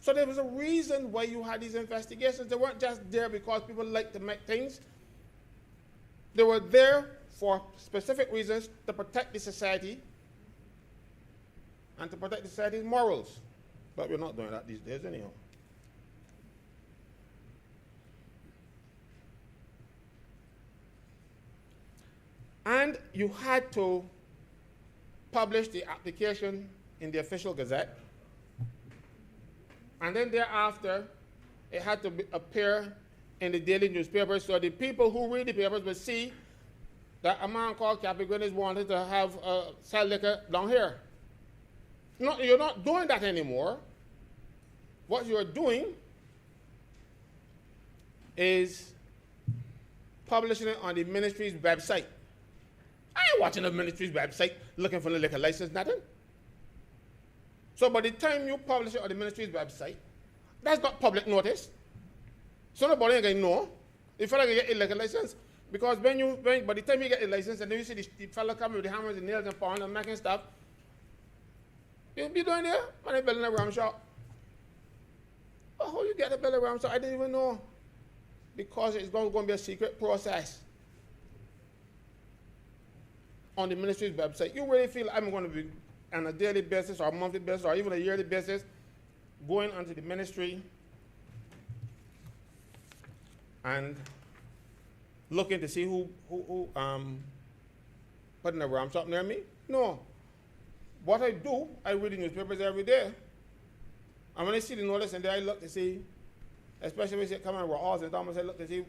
So there was a reason why you had these investigations. They weren't just there because people like to make things. They were there for specific reasons to protect the society and to protect the society's morals. But we're not doing that these days anyhow. And you had to publish the application in the official gazette. And then thereafter, it had to appear in the daily newspaper, so the people who read the papers would see that a man called Cappy Gwynnis wanted to have sell liquor down here. No, you're not doing that anymore. What you're doing is publishing it on the ministry's website. I ain't watching the ministry's website looking for the liquor license, nothing. So by the time you publish it on the ministry's website, that's not public notice. So nobody ain't going to know. The fella can get a liquor license. Because by the time you get a license and then you see the fella coming with the hammers and nails and pound and making stuff, You'll be doing there? Money building a rum shop. Oh, how you get to build a rum shop? I didn't even know. Because it's going to be a secret process on the ministry's website. You really feel I'm going to be on a daily basis or a monthly basis or even a yearly basis going onto the ministry and looking to see who putting a rum shop near me? No. What I do, I read the newspapers every day. And when I see the notice and then I look to see, especially when they come and Raws and Thomas, I look to see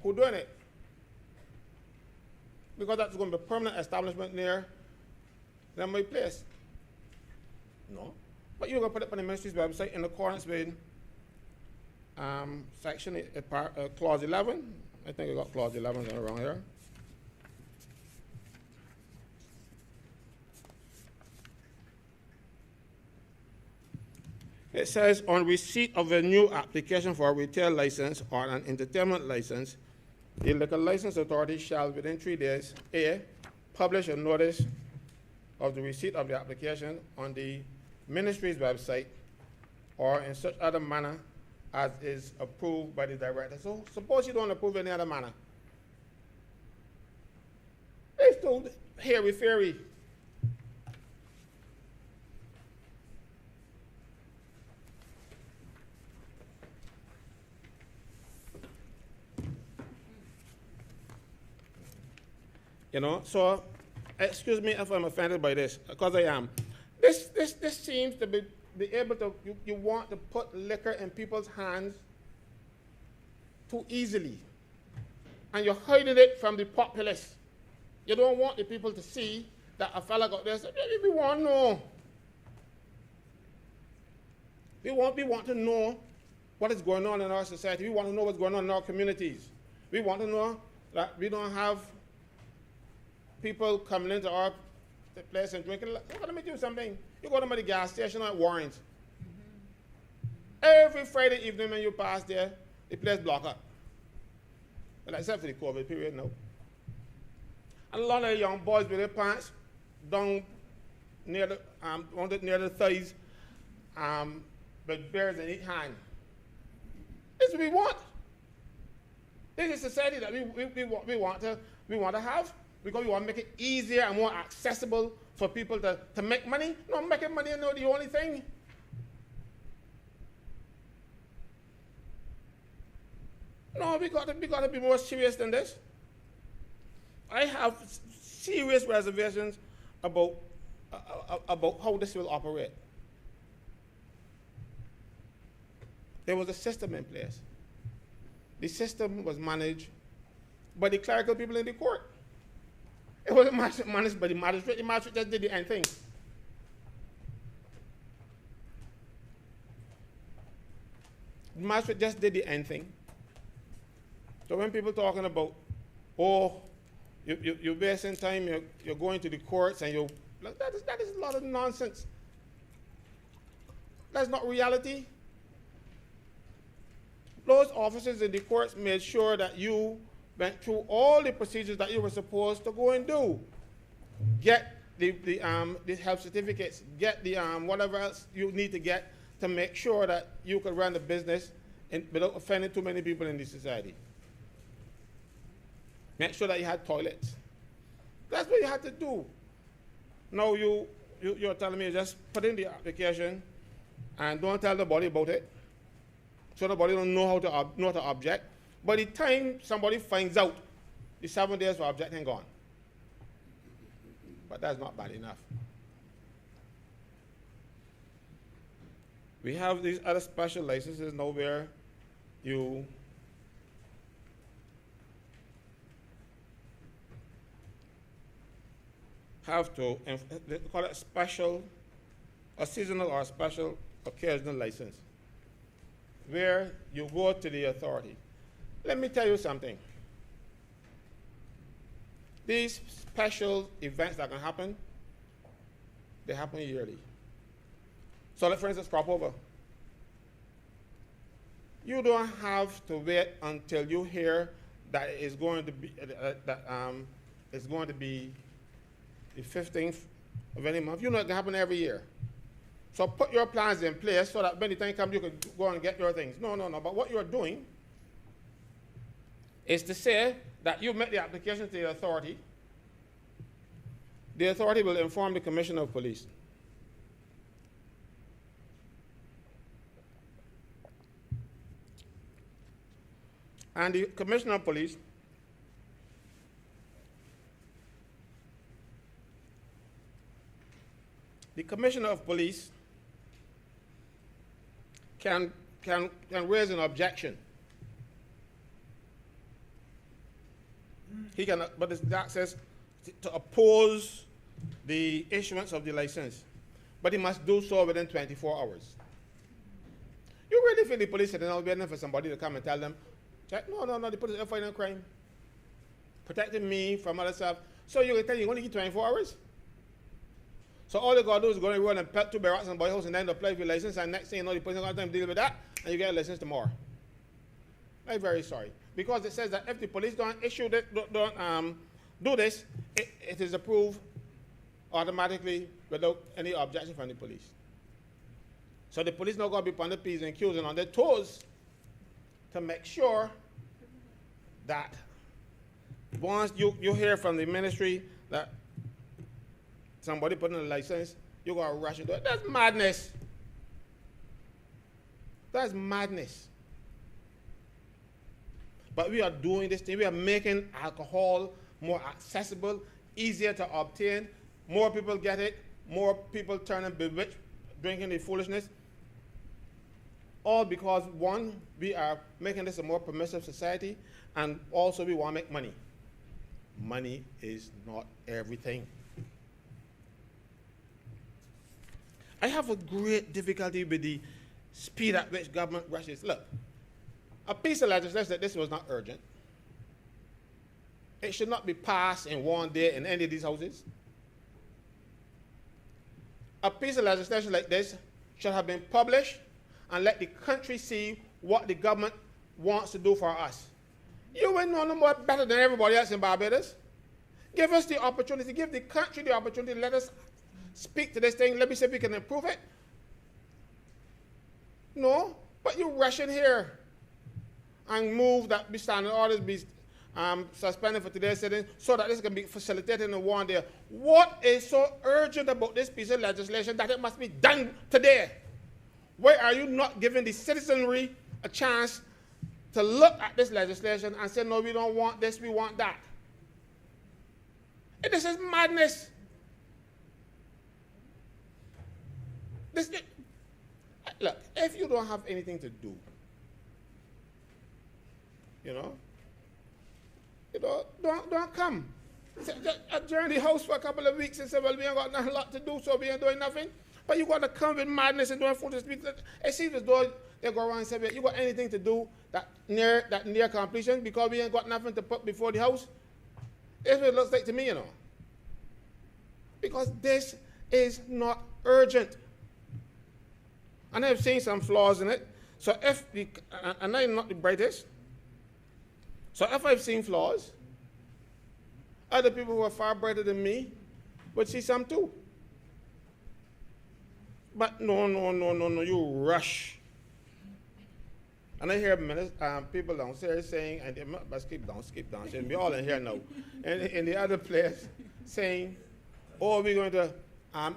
who's doing it. Because that's going to be a permanent establishment near my place. No. But you're going to put it on the ministry's website in accordance with section, clause 11. I think I got clause 11 around here. It says, on receipt of a new application for a retail license or an entertainment license, the liquor license authority shall, within 3 days, A, publish a notice of the receipt of the application on the ministry's website or in such other manner as is approved by the director. So suppose you don't approve any other manner. They still hairy-fairy. You know, so excuse me if I'm offended by this, because I am. This seems to be able to, you want to put liquor in people's hands too easily. And you're hiding it from the populace. You don't want the people to see that a fella got this. We want to know. We want to know what is going on in our society. We want to know what's going on in our communities. We want to know that we don't have people coming into our place and drinking. Let me tell you something. You go to the gas station at Warren's. Every Friday evening when you pass there, the place block up. Well, except for the COVID period, no. And a lot of young boys with their pants down near the thighs, with beers in each hand. This is what we want. This is a society that we want to have. Because we want to make it easier and more accessible for people to make money. No, making money is not the only thing. No, we got to be more serious than this. I have serious reservations about how this will operate. There was a system in place. The system was managed by the clerical people in the court. It wasn't managed by the magistrate. The magistrate just did the end thing. The magistrate just did the end thing. So when people talking about, oh, you're wasting time, you're going to the courts, and that is a lot of nonsense. That's not reality. Those officers in the courts made sure that you went through all the procedures that you were supposed to go and do. Get the health certificates, get the whatever else you need to get to make sure that you could run the business without offending too many people in the society. Make sure that you had toilets. That's what you had to do. Now you're telling me just put in the application and don't tell nobody about it, so nobody don't know how to object. By the time somebody finds out, the 7 days for objecting gone. But that's not bad enough. We have these other special licenses now where you have to, they call it a seasonal or a special occasional license, where you go to the authority. Let me tell you something. These special events that can happen, they happen yearly. So like for instance, crop over. You don't have to wait until you hear that it's going to be the 15th of any month. You know it can happen every year. So put your plans in place so that when the time comes, you can go and get your things. No. But what you're doing is to say that you make the application to the authority. The authority will inform the Commissioner of Police. And the Commissioner of Police can raise an objection. He can, but it's access to oppose the issuance of the license. But he must do so within 24 hours. You really feel the police sitting out waiting for somebody to come and tell them, no, the police are fighting crime, protecting me from other stuff. So you can tell you only get 24 hours? So all you gotta do is go and run and pet 2 barracks in the boy house and then apply for your license, and next thing you know, the police are gonna deal with that, and you get a license tomorrow. I'm very sorry. Because it says that if the police don't issue this, don't do this, it is approved automatically without any objection from the police. So the police not gonna be on the P's and Q's and on their toes to make sure that once you hear from the ministry that somebody put in a license, you're going to rush into it. That's madness. That's madness. But we are doing this thing. We are making alcohol more accessible, easier to obtain. More people get it. More people turn and bewitched, drinking the foolishness. All because, one, we are making this a more permissive society, and also we want to make money. Money is not everything. I have a great difficulty with the speed at which government rushes. Look, a piece of legislation like this was not urgent. It should not be passed in one day in any of these houses. A piece of legislation like this should have been published and let the country see what the government wants to do for us. You ain't know no more better than everybody else in Barbados. Give us the opportunity, give the country the opportunity, let us speak to this thing, let me see if we can improve it. No, but you rush in here and move that standing orders be suspended for today's sitting so that this can be facilitated in one day. What is so urgent about this piece of legislation that it must be done today? Why are you not giving the citizenry a chance to look at this legislation and say, no, we don't want this, we want that? This is madness. Look, if you don't have anything to do, don't come. Adjourn the house for a couple of weeks and say, well, we ain't got nothing lot to do, so we ain't doing nothing. But you got to come with madness and doing foolish speech. It seems as though they go around and say, well, you got anything to do that near completion because we ain't got nothing to put before the house? That's what it looks like to me, Because this is not urgent. And I've seen some flaws in it. So and I'm not the brightest. So if I've seen flaws, other people who are far brighter than me would see some too. But no, you rush. And I hear people downstairs saying, and they must skip downstairs, we're all in here now, and in the other place saying, oh, we're going to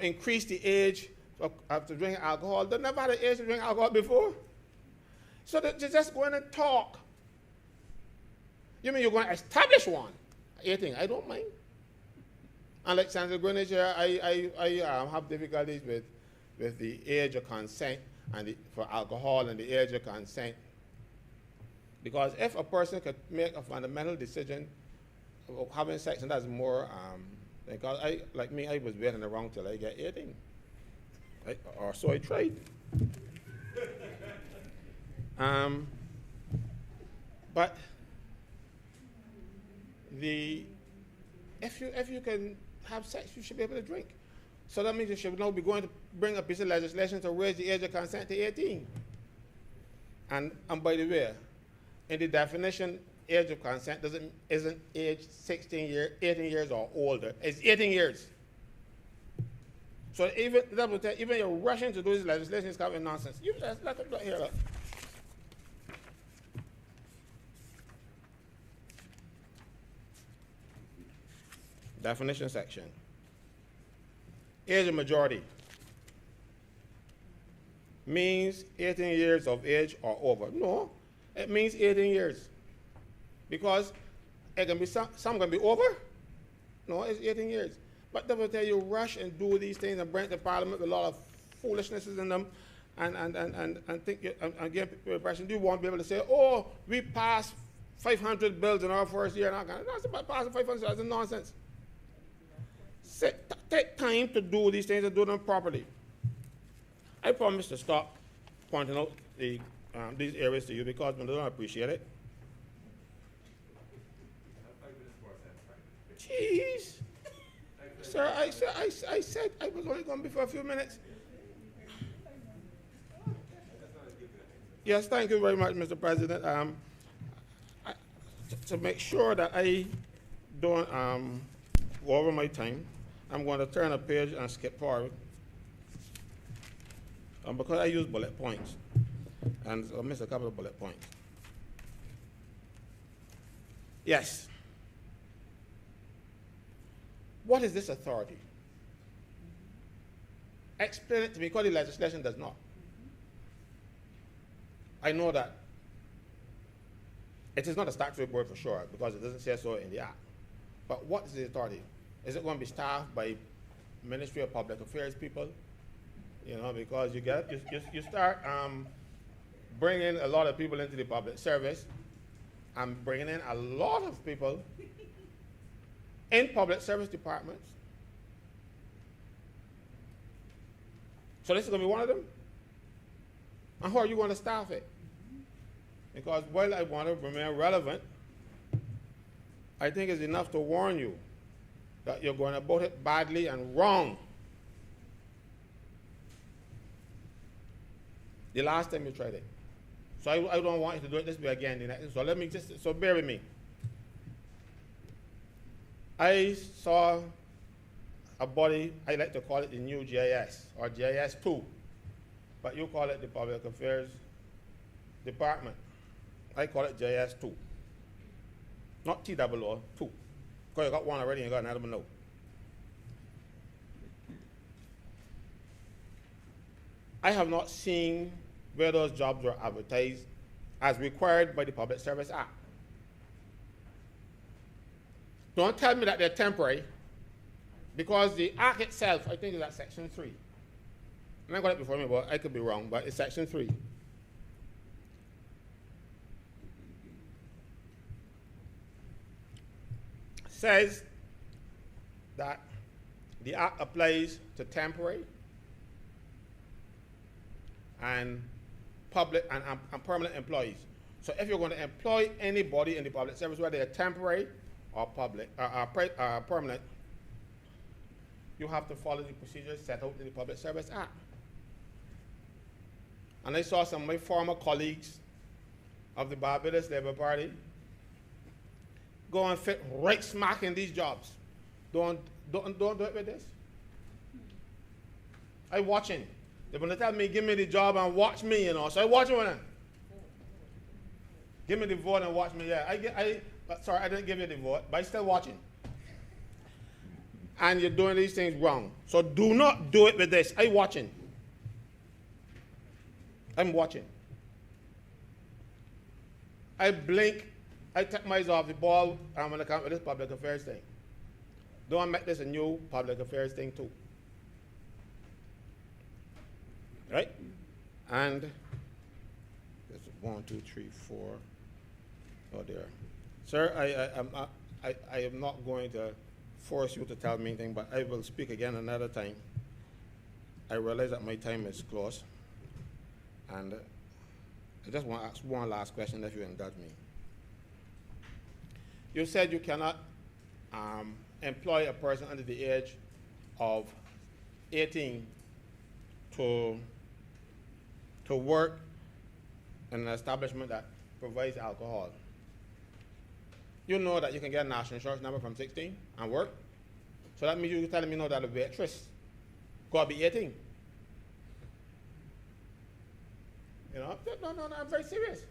increase the age to drink alcohol. They never had an age to drink alcohol before. So they're just going to talk. You mean you're going to establish one? 18, I don't mind. And like Senator Greenwich here, I have difficulties with the age of consent and for alcohol and the age of consent. Because if a person could make a fundamental decision of having sex, and that's more, because I was waiting around till I get 18. Or so I tried. But if you can have sex, you should be able to drink. So that means you should now be going to bring a piece of legislation to raise the age of consent to 18. And by the way, in the definition, age of consent isn't age 18 years or older. It's 18 years. So even you're rushing to do this legislation is kind of nonsense. You just let it here. Look. Definition section. Age of majority means 18 years of age or over. No, it means 18 years. Because it can be some can be over. No, it's 18 years. But they will tell you rush and do these things and bring to Parliament with a lot of foolishnesses in them and think and give people the impression you won't be able to say, oh, we passed 500 bills in our first year. And that's about passing 500, that's nonsense. Take time to do these things and do them properly. I promise to stop pointing out these areas to you because we don't appreciate it. Jeez. Sir, I said I was only going to be for a few minutes. Yes, thank you very much, Mr. President. To make sure that I don't go over my time, I'm going to turn a page and skip forward. Because I use bullet points, and I missed a couple of bullet points. Yes. What is this authority? Explain it to me, because the legislation does not. I know that it is not a statutory board for sure, because it doesn't say so in the Act. But what is the authority? Is it going to be staffed by Ministry of Public Affairs people? You know, because you start bringing a lot of people into the public service and bringing in a lot of people in public service departments. So this is going to be one of them? And how are you going to staff it? Because while I want to remain relevant, I think it's enough to warn you that you're going about it badly and wrong. The last time you tried it. So I don't want you to do it this way again. So let me so bear with me. I saw a body, I like to call it the new GIS, or GIS 2, but you call it the Public Affairs Department. I call it GIS 2. Not TOO, 2. Because you got one already and you got another one now. I have not seen where those jobs were advertised as required by the Public Service Act. Don't tell me that they're temporary, because the Act itself, I think, is at Section 3. I got it before me, but I could be wrong, but it's Section 3. Says that the Act applies to temporary and public and permanent employees. So if you're going to employ anybody in the public service, whether they're temporary or public permanent, you have to follow the procedures set out in the Public Service Act. And I saw some of my former colleagues of the Barbados Labour Party go and fit right smack in these jobs. Don't do it with this. I'm watching. They're going to tell me, give me the job and watch me, you know. So I watch it with them. Give me the vote and watch me. Yeah, sorry, I didn't give you the vote, but I'm still watching. And you're doing these things wrong. So do not do it with this. I'm watching. I'm watching. I blink. I take my eyes off the ball when I come with this public affairs thing. Don't make this a new public affairs thing too. Right? And there's 1, 2, 3, 4. Oh, there. Sir, I am not going to force you to tell me anything, but I will speak again another time. I realize that my time is close. And I just want to ask one last question, if you indulge me. You said you cannot employ a person under the age of 18 to work in an establishment that provides alcohol. You know that you can get a national insurance number from 16 and work. So that means you're telling me now that a waitress gotta be eating. You know, no, I'm very serious.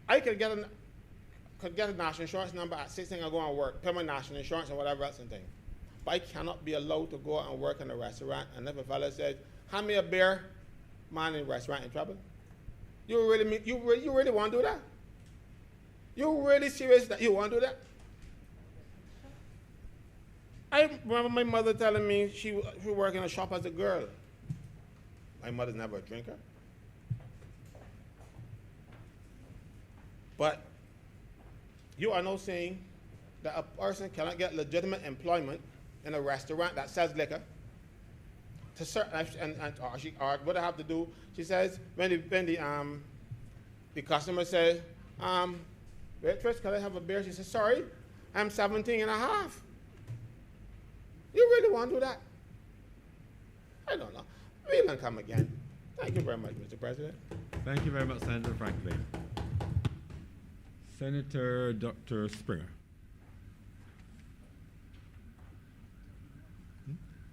I could get a national insurance number at 16 and go and work, pay my national insurance and whatever else and thing. But I cannot be allowed to go out and work in a restaurant, and if a fella says, hand me a beer, man in the restaurant in trouble. You really want to do that? You really serious that you want to do that? I remember my mother telling me she worked in a shop as a girl. My mother's never a drinker. But you are now saying that a person cannot get legitimate employment in a restaurant that sells liquor. To or what I have to do, she says, when the customer says, waitress, can I have a beer? She says, sorry, I'm 17 and a half. You really want to do that? I don't know. We can come again. Thank you very much, Mr. President. Thank you very much, Senator Franklin. Senator Dr. Springer.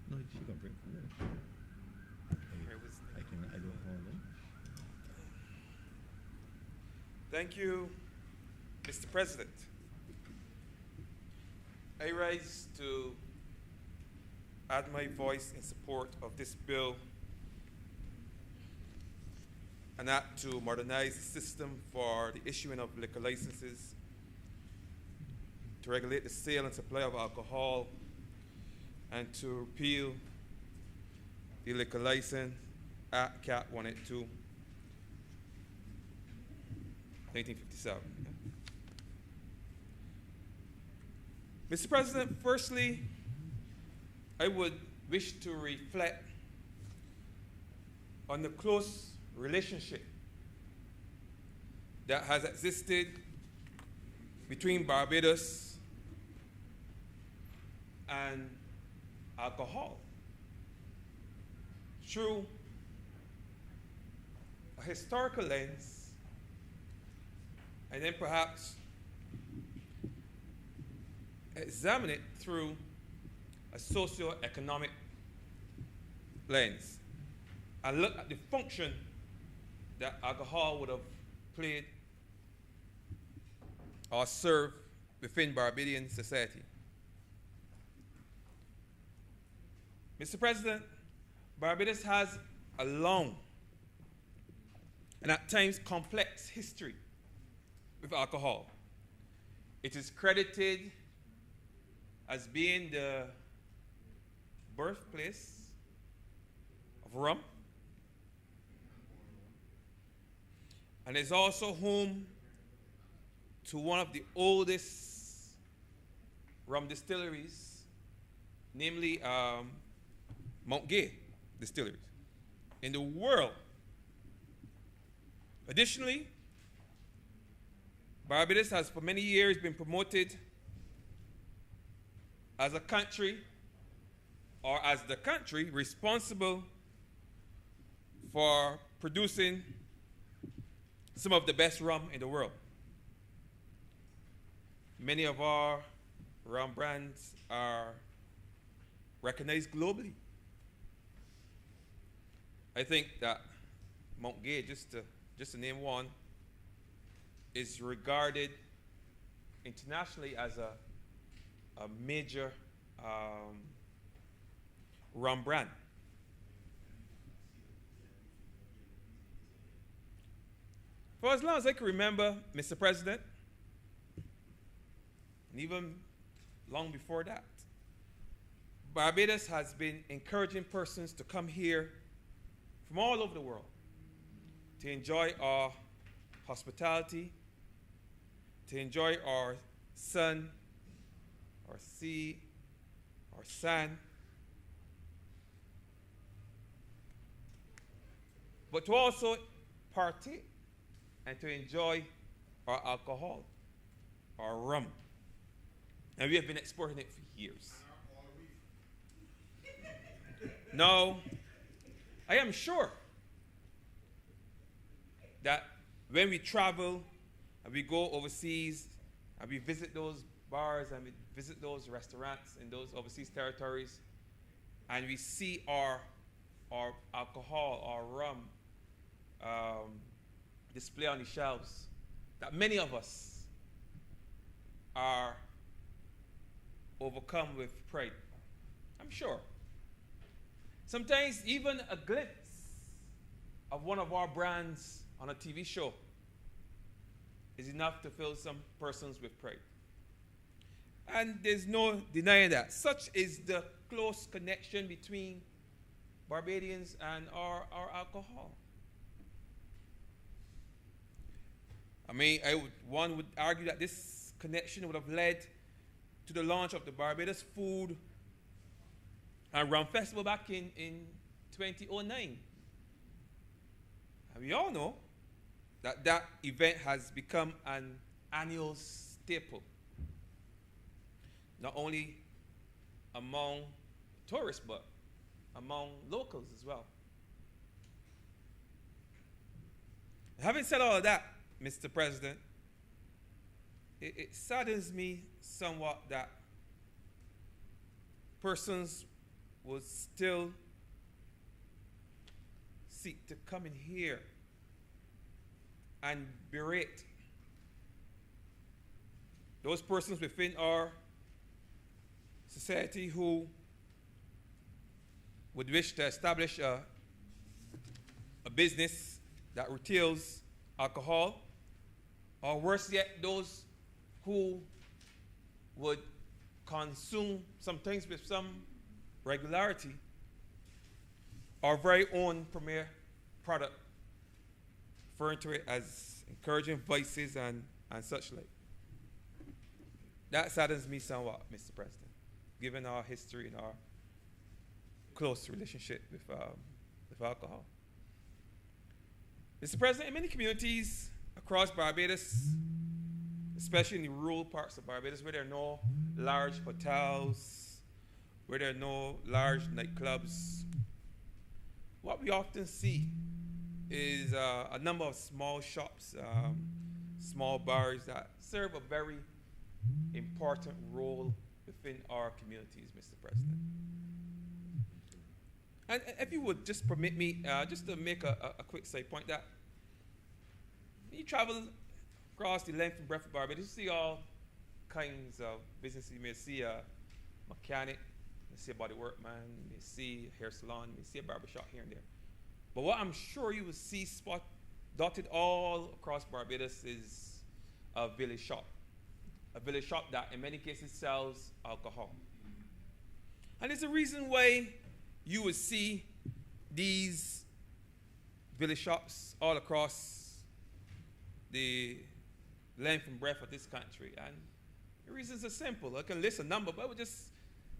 No, she can bring it from there. I don't hold them. Thank you, Mr. President. I rise to add my voice in support of this bill, an act to modernize the system for the issuing of liquor licenses, to regulate the sale and supply of alcohol, and to repeal the Liquor License Act, Cap 182, 1957. Mr. President, firstly, I would wish to reflect on the close relationship that has existed between Barbados and alcohol through a historical lens, and then perhaps examine it through a socio-economic lens and look at the function that alcohol would have played or served within Barbadian society. Mr. President, Barbados has a long and at times complex history with alcohol. It is credited as being the birthplace of rum, and is also home to one of the oldest rum distilleries, namely Mount Gay distilleries in the world. Additionally, Barbados has for many years been promoted as a country, or as the country responsible for producing some of the best rum in the world. Many of our rum brands are recognized globally. I think that Mount Gay, just to name one, is regarded internationally as a major rum brand. For as long as I can remember, Mr. President, and even long before that, Barbados has been encouraging persons to come here from all over the world to enjoy our hospitality, to enjoy our sun, our sea, our sand, but to also partake and to enjoy our alcohol, our rum. And we have been exporting it for years. Now, I am sure that when we travel and we go overseas and we visit those bars and we visit those restaurants in those overseas territories, and we see our alcohol, our rum, display on the shelves, that many of us are overcome with pride. I'm sure. Sometimes even a glimpse of one of our brands on a TV show is enough to fill some persons with pride. And there's no denying that. Such is the close connection between Barbadians and our alcohol. I mean, one would argue that this connection would have led to the launch of the Barbados Food and Rum Festival back in 2009. And we all know that that event has become an annual staple, not only among tourists, but among locals as well. Having said all of that, Mr. President, it saddens me somewhat that persons would still seek to come in here and berate those persons within our society who would wish to establish a business that retails alcohol, or worse yet, those who would consume some things with some regularity our very own premier product, referring to it as encouraging vices and such like. That saddens me somewhat, Mr. President, given our history and our close relationship with alcohol. Mr. President, in many communities across Barbados, especially in the rural parts of Barbados, where there are no large hotels, where there are no large nightclubs, what we often see is a number of small shops, small bars that serve a very important role within our communities, Mr. President. And if you would just permit me, just to make a quick side point, that when you travel across the length and breadth of Barbados, you see all kinds of businesses. You may see a mechanic, you may see a body workman, you may see a hair salon, you may see a barbershop here and there. But what I'm sure you will see dotted all across Barbados is a village shop. A village shop that in many cases sells alcohol. And there's a reason why you would see these village shops all across the length and breadth of this country. And the reasons are simple. I can list a number, but we'll just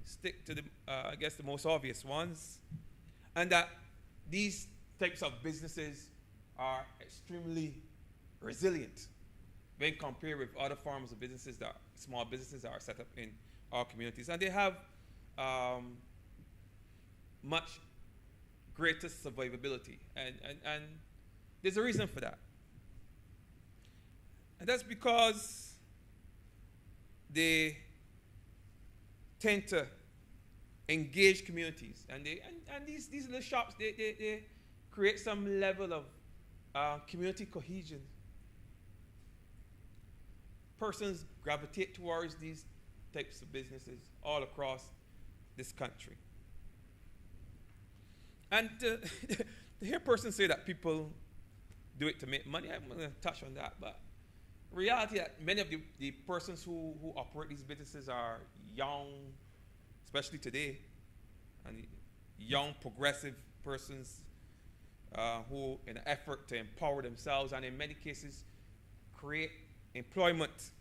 stick to I guess the most obvious ones. And that these types of businesses are extremely resilient when compared with other forms of businesses, that small businesses that are set up in our communities. And they have much greater survivability. And there's a reason for that. And that's because they tend to engage communities. And these little shops, they create some level of community cohesion. Persons gravitate towards these types of businesses all across this country. And to hear persons say that people do it to make money, I'm going to touch on that. But the reality that many of the persons who operate these businesses are young, especially today, and young progressive persons who, in an effort to empower themselves and in many cases create employment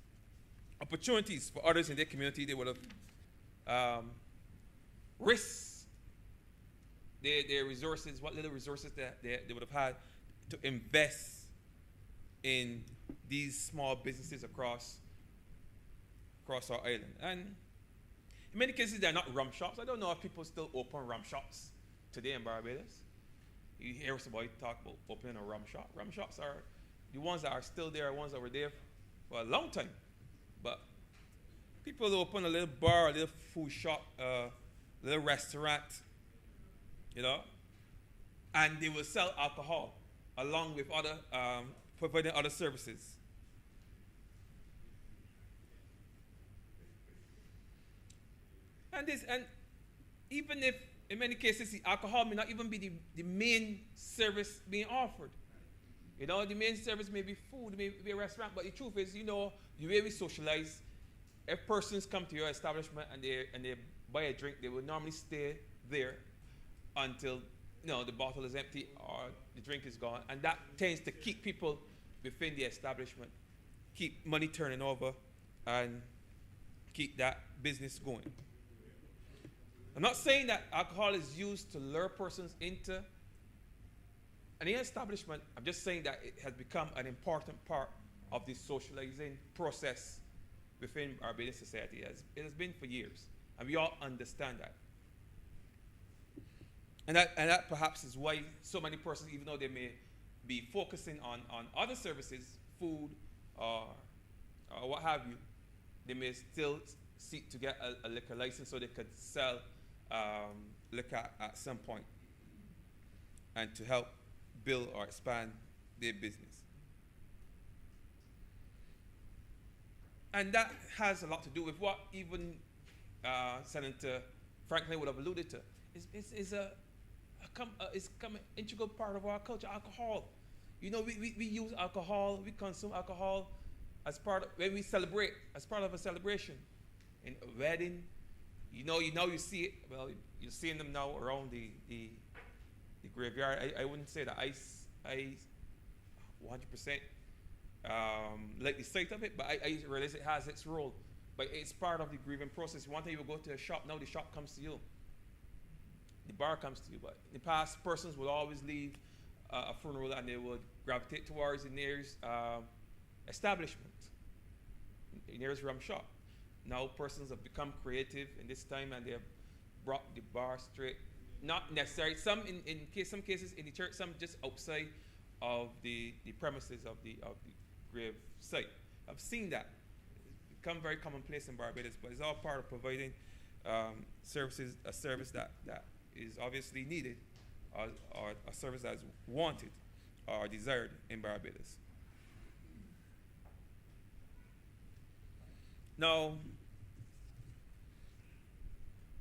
opportunities for others in their community, they would have risked their resources, what little resources that they would have had to invest in these small businesses across our island. And in many cases, they're not rum shops. I don't know if people still open rum shops today in Barbados. You hear somebody talk about opening a rum shop. Rum shops are the ones that are still there, ones that were there for a long time. But people open a little bar, a little food shop, a little restaurant you know, and they will sell alcohol along with other providing other services. And even if in many cases the alcohol may not even be the main service being offered. You know, the main service may be food, may be a restaurant, but the truth is, you know, the way we socialize, if persons come to your establishment and they buy a drink, they will normally stay there until, you know, the bottle is empty or the drink is gone. And that tends to keep people within the establishment, keep money turning over, and keep that business going. I'm not saying that alcohol is used to lure persons into an establishment. I'm just saying that it has become an important part of the socializing process within our Barbados society. It has been for years, and we all understand that. And that perhaps is why so many persons, even though they may be focusing on other services, food or what have you, they may still seek to get a liquor license so they could sell liquor at some point and to help build or expand their business. And that has a lot to do with what even Senator Franklin would have alluded to. It's an integral part of our culture, alcohol. You know, we use alcohol, we consume alcohol as part of, when we celebrate, as part of a celebration. In a wedding, you see it, well, you're seeing them now around the graveyard. I wouldn't say that I 100% like the sight of it, but I realize it has its role. But it's part of the grieving process. One time you will go to a shop, now the shop comes to you. The bar comes to you. But in the past, persons would always leave a funeral and they would gravitate towards the nearest establishment, the nearest rum shop. Now persons have become creative in this time and they have brought the bar straight. Not necessarily. Some some cases in the church, some just outside of the premises of the grave site. I've seen that. It's become very commonplace in Barbados, but it's all part of providing services, a service that is obviously needed or a service that is wanted or desired in Barbados. Now,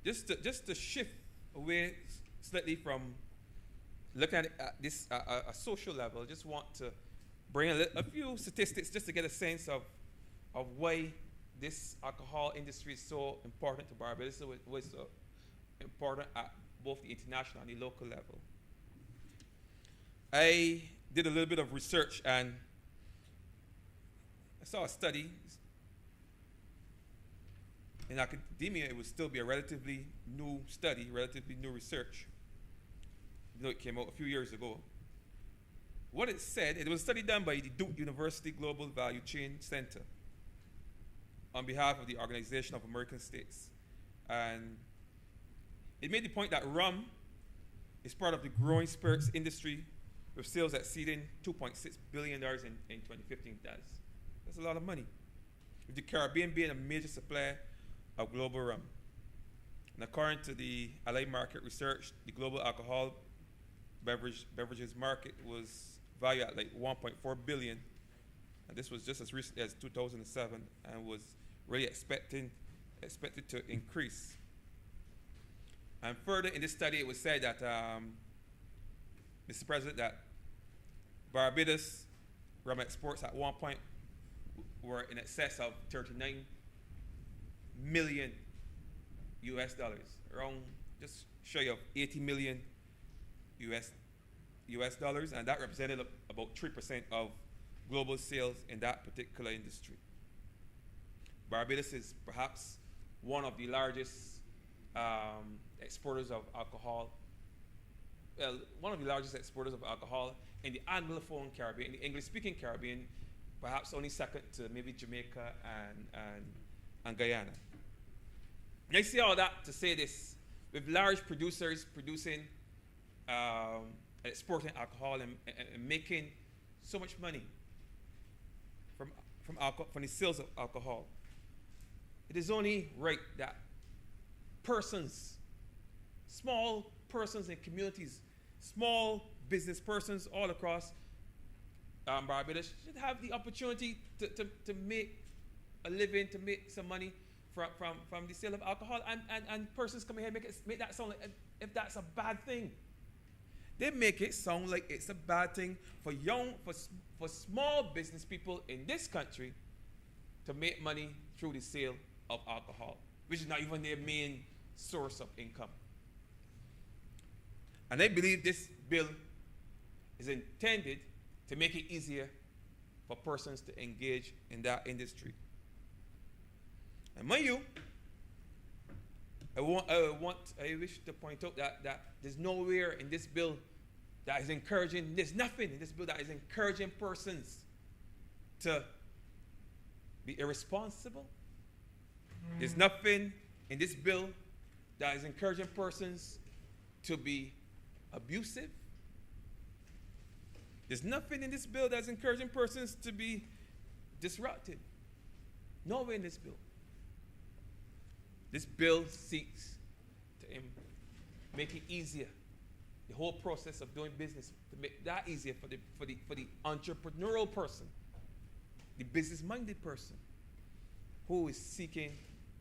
just to shift away slightly from looking at it at this a social level, I just want to bring a few statistics just to get a sense of why this alcohol industry is so important to Barbados. So it was so important at both the international and the local level. I did a little bit of research and I saw a study. In academia, it would still be a relatively new study, relatively new research. You know, it came out a few years ago. What it said, it was a study done by the Duke University Global Value Chain Center on behalf of the Organization of American States. And it made the point that rum is part of the growing spirits industry with sales exceeding $2.6 billion in 2015. That's a lot of money. With the Caribbean being a major supplier of global rum. And according to the Allied Market Research, the global alcohol beverages market was valued at like 1.4 billion. And this was just as recent as 2007 and was really expected to increase. And further in this study, it was said that, Mr. President, that Barbados rum exports at one point were in excess of 39 million US dollars, around just shy of 80 million US dollars, and that represented about 3% of global sales in that particular industry. Barbados is perhaps one of the largest exporters of alcohol. Well, one of the largest exporters of alcohol in the Anglophone Caribbean, in the English-speaking Caribbean, perhaps only second to maybe Jamaica and Guyana. And I say all that to say this: with large producers producing, exporting alcohol and making so much money from the sales of alcohol, it is only right that persons, small persons in communities, small business persons all across Barbados should have the opportunity to make a living, to make some money from the sale of alcohol, and persons come here and make that sound like if that's a bad thing. They make it sound like it's a bad thing for small business people in this country to make money through the sale of alcohol, which is not even their main source of income. And I believe this bill is intended to make it easier for persons to engage in that industry. And mind you, I wish to point out that there's nowhere in this bill that is encouraging, there's nothing in this bill that is encouraging persons to be irresponsible. There's nothing in this bill that is encouraging persons to be abusive. There's nothing in this bill that's encouraging persons to be disruptive. Nowhere in this bill. This bill seeks to make it easier, the whole process of doing business, to make that easier for the entrepreneurial person, the business-minded person who is seeking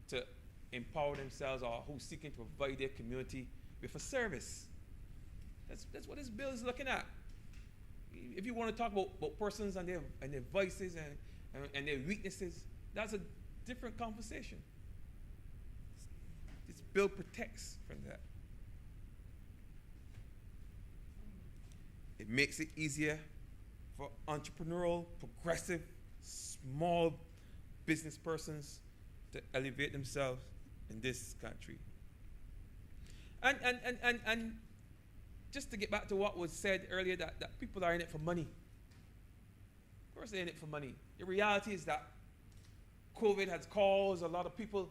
to empower themselves or who's seeking to provide their community with a service. That's what this bill is looking at. If you want to talk about persons and their vices and their weaknesses, that's a different conversation. This bill protects from that. It makes it easier for entrepreneurial, progressive, small business persons to elevate themselves in this country. And just to get back to what was said earlier, that people are in it for money. Of course they're in it for money. The reality is that COVID has caused a lot of people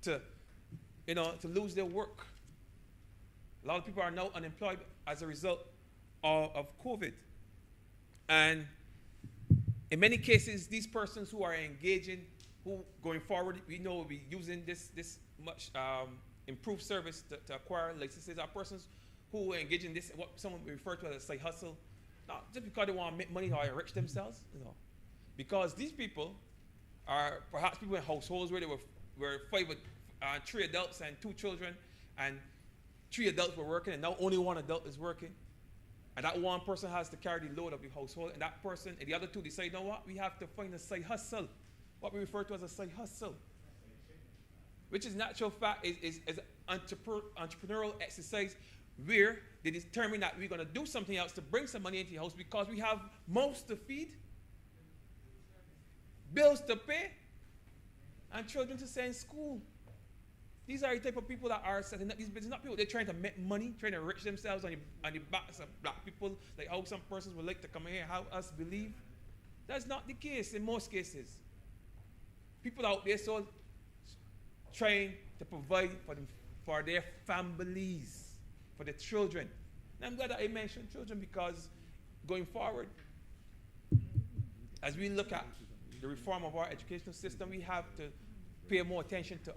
to lose their work. A lot of people are now unemployed as a result of COVID. And in many cases, these persons who are engaging, who going forward, we know will be using this much improved service to acquire licenses, are persons who engage in this, what someone refer to as a side hustle, not just because they want to make money or enrich themselves, because these people are perhaps people in households where they were five with 3 adults and 2 children, and 3 adults were working, and now only 1 adult is working, and that one person has to carry the load of the household, and that person and the other 2 decide, you know what, we have to find a side hustle, what we refer to as a side hustle, which is natural fact is an entrepreneurial exercise where they determine that we're going to do something else to bring some money into the house because we have mouths to feed, bills to pay, and children to send to school. These are the type of people that are setting up these businesses. Not people, they're trying to make money, trying to enrich themselves on the backs of black people, like how some persons would like to come here and have us believe. That's not the case in most cases. People out there so trying to provide for their families, for their children. And I'm glad that I mentioned children because going forward, as we look at the reform of our educational system, we have to pay more attention to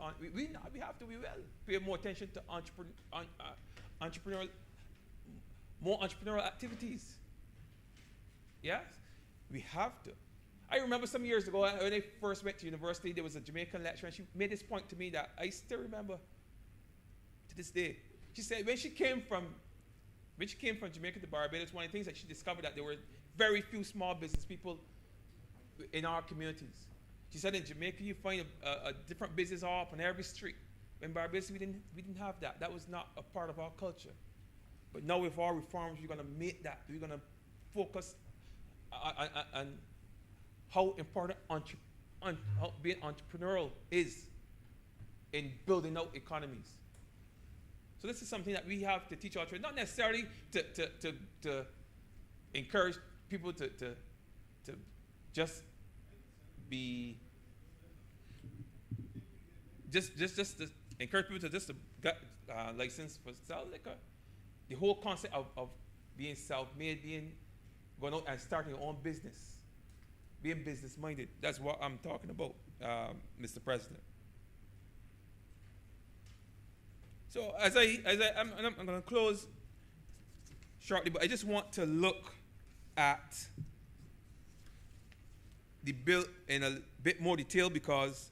pay more attention to entrepreneurial activities. Yes, we have to. I remember some years ago when I first went to university, there was a Jamaican lecturer, and she made this point to me that I still remember to this day. She said when she came from Jamaica to Barbados, one of the things that she discovered that there were very few small business people in our communities. She said in Jamaica you find a different business all up on every street. In Barbados we didn't have that. That was not a part of our culture. But now with our reforms we're going to make that. We're going to focus on how important being entrepreneurial is in building out economies. So this is something that we have to teach our children, not necessarily to encourage people to just be just to encourage people to get license for sell liquor. The whole concept of being self-made, going out and starting your own business, being business-minded. That's what I'm talking about, Mr. President. So I'm going to close shortly, but I just want to look at the bill in a bit more detail, because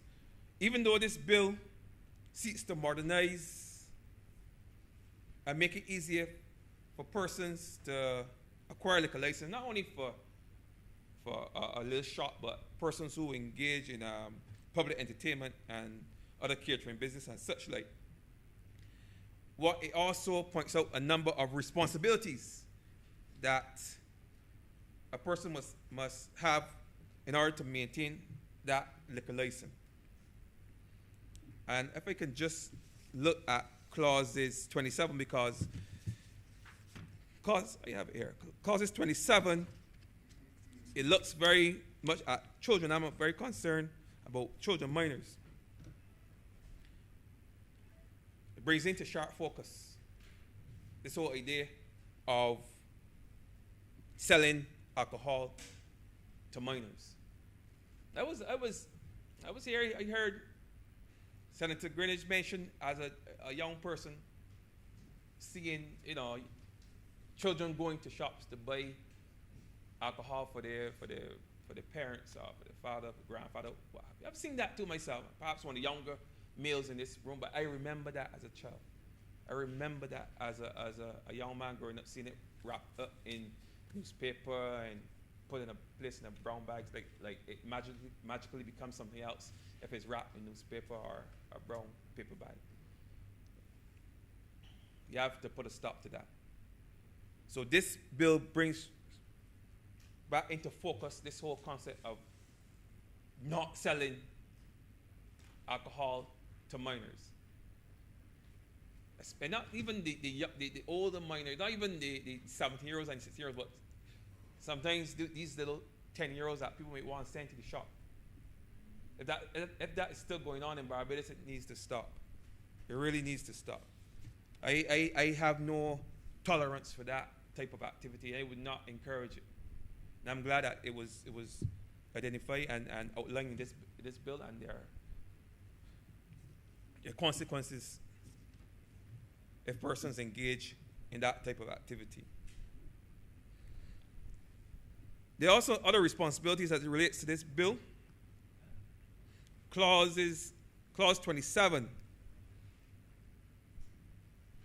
even though this bill seeks to modernize and make it easier for persons to acquire liquor license, not only for a little shop, but persons who engage in public entertainment and other catering business and such like, what it also points out a number of responsibilities that a person must have in order to maintain that liquor license. And if I can just look at clauses 27, because I have it here. Clauses 27, it looks very much at children. I'm very concerned about children minors. It brings into sharp focus this whole idea of selling alcohol to minors. I was here. I heard Senator Greenidge mention as a young person seeing, children going to shops to buy alcohol for their parents or for their father, for grandfather. Wow. I've seen that too myself. Perhaps one of the younger males in this room, but I remember that as a child. I remember that as a young man growing up, seeing it wrapped up in newspaper and put in a place in a brown bag, like it magically becomes something else if it's wrapped in newspaper or a brown paper bag. You have to put a stop to that. So this bill brings back into focus this whole concept of not selling alcohol to minors. And not even the older minors, not even the 17-year-olds and 16-year-olds, but sometimes these little 10-year-olds that people might want to send to the shop. If that is still going on in Barbados, it needs to stop. It really needs to stop. I have no tolerance for that type of activity. I would not encourage it. And I'm glad that it was identified and outlined in this bill, and there are consequences if persons engage in that type of activity. There are also other responsibilities as it relates to this bill. Clause 27.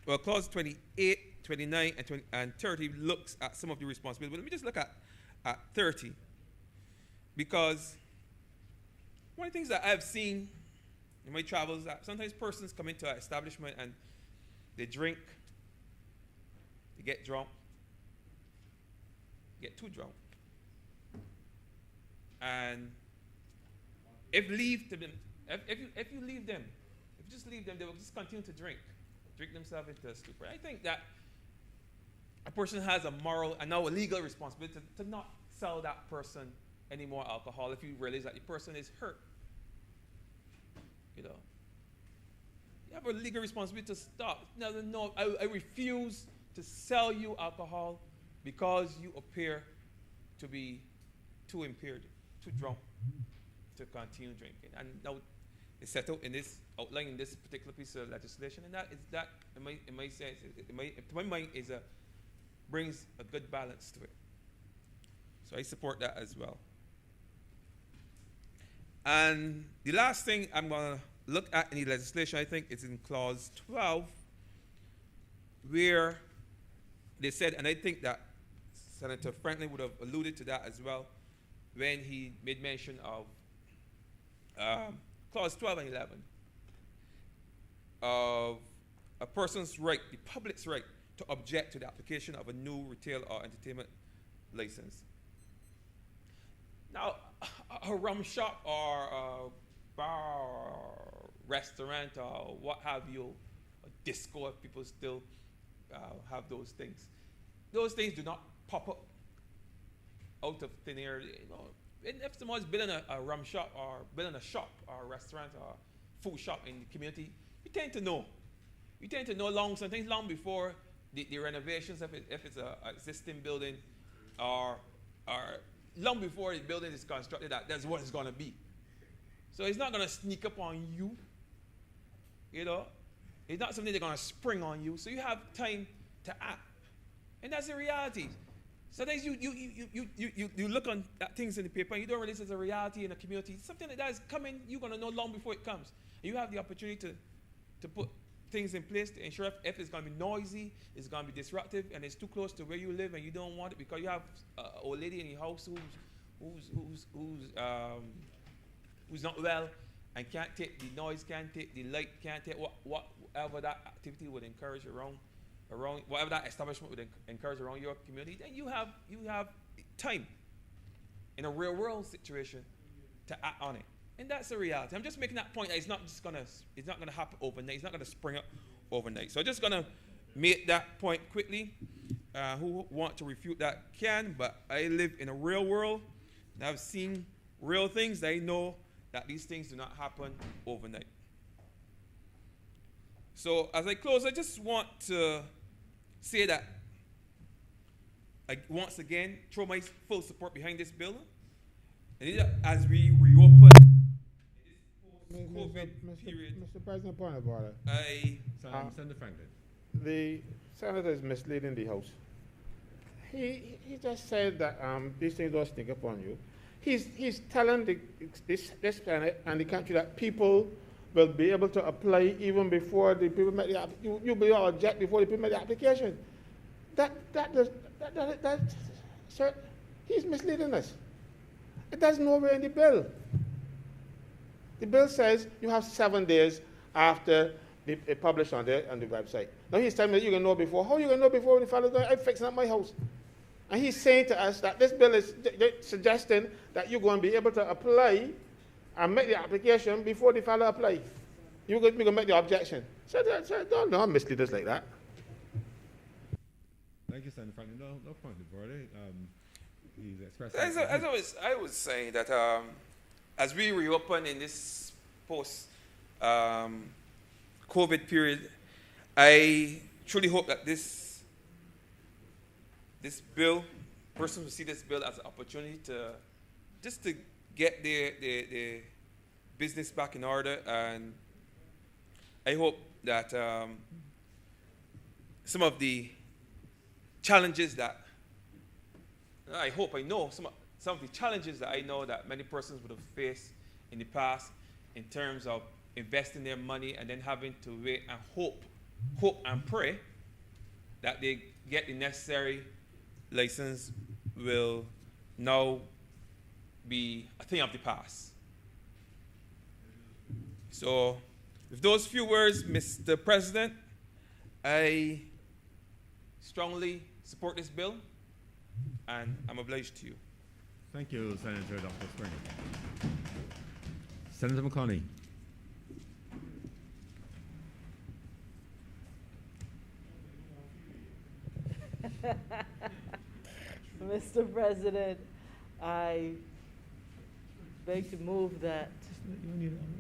Well, clause 28, 29, and 30 looks at some of the responsibilities. But let me just look at 30. Because one of the things that I've seen in my travels is that sometimes persons come into an establishment and they drink, they get drunk, get too drunk. And if you leave them, if you just leave them, they will just continue to drink themselves into a stupor. I think that a person has a moral and now a legal responsibility to not sell that person any more alcohol if you realize that the person is hurt. You have a legal responsibility to stop. No, I refuse to sell you alcohol because you appear to be too impaired, too drunk to continue drinking. And now it's set out in this outline in this particular piece of legislation, and that in my sense, to my mind, brings a good balance to it. So I support that as well. And the last thing I'm going to look at in the legislation, I think, is in clause 12, where they said, and I think that Senator Franklin would have alluded to that as well when he made mention of clause 12 and 11 of a person's right, the public's right, to object to the application of a new retail or entertainment license. Now, a rum shop or a bar or restaurant or what have you, a disco, if people still have those things. Those things do not pop up out of thin air. If someone's building a rum shop or building a shop or a restaurant or a food shop in the community, you tend to know. You tend to know sometimes long before the renovations, if it's an existing building, or long before the building is constructed, that's what it's going to be. So it's not going to sneak up on you, It's not something they're going to spring on you. So you have time to act. And that's the reality. Sometimes you look on at things in the paper and you don't realize it's a reality in a community. Something that is coming, you're going to know long before it comes. And you have the opportunity to put things in place to ensure if it's going to be noisy, it's going to be disruptive, and it's too close to where you live and you don't want it because you have an old lady in your house who's not well and can't take the noise, can't take the light, can't take whatever that activity would encourage around whatever that establishment would encourage around your community, then you have time in a real world situation to act on it. And that's the reality. I'm just making that point that it's not gonna happen overnight. It's not gonna spring up overnight. So I'm just gonna make that point quickly. Who want to refute that can, but I live in a real world and I've seen real things. I know that these things do not happen overnight. So as I close, I just want to say that I once again throw my full support behind this bill. And as we reopen this post-COVID period, Mr. President, point of order. Senator Franklin. The senator is misleading the House. He just said that these things don't sneak up on you. He's telling this planet and the country that people will be able to apply even before the people make the you'll be able to object before the people make the application. Sir, he's misleading us. It does nowhere in the bill. The bill says you have 7 days after it published on the website. Now he's telling me that you can know before. How you can know before when the fellow's going, I'm fixing up my house? And he's saying to us that this bill is suggesting that you're going to be able to apply and make the application before the fellow apply. You're going to make the objection. So don't mislead us like that. Thank you, Senator Franklin. No point of order. He's expressed. As I was saying that as we reopen in this post COVID period, I truly hope that this bill, persons will see this bill as an opportunity to get their business back in order, and I hope that some of the challenges that some of the challenges that I know that many persons would have faced in the past in terms of investing their money and then having to wait and hope and pray that they get the necessary license will now be a thing of the past. So with those few words, Mr. President, I strongly support this bill and I'm obliged to you. Thank you, Senator Dr. Springer. Senator McConney. Mr. President, I beg to move that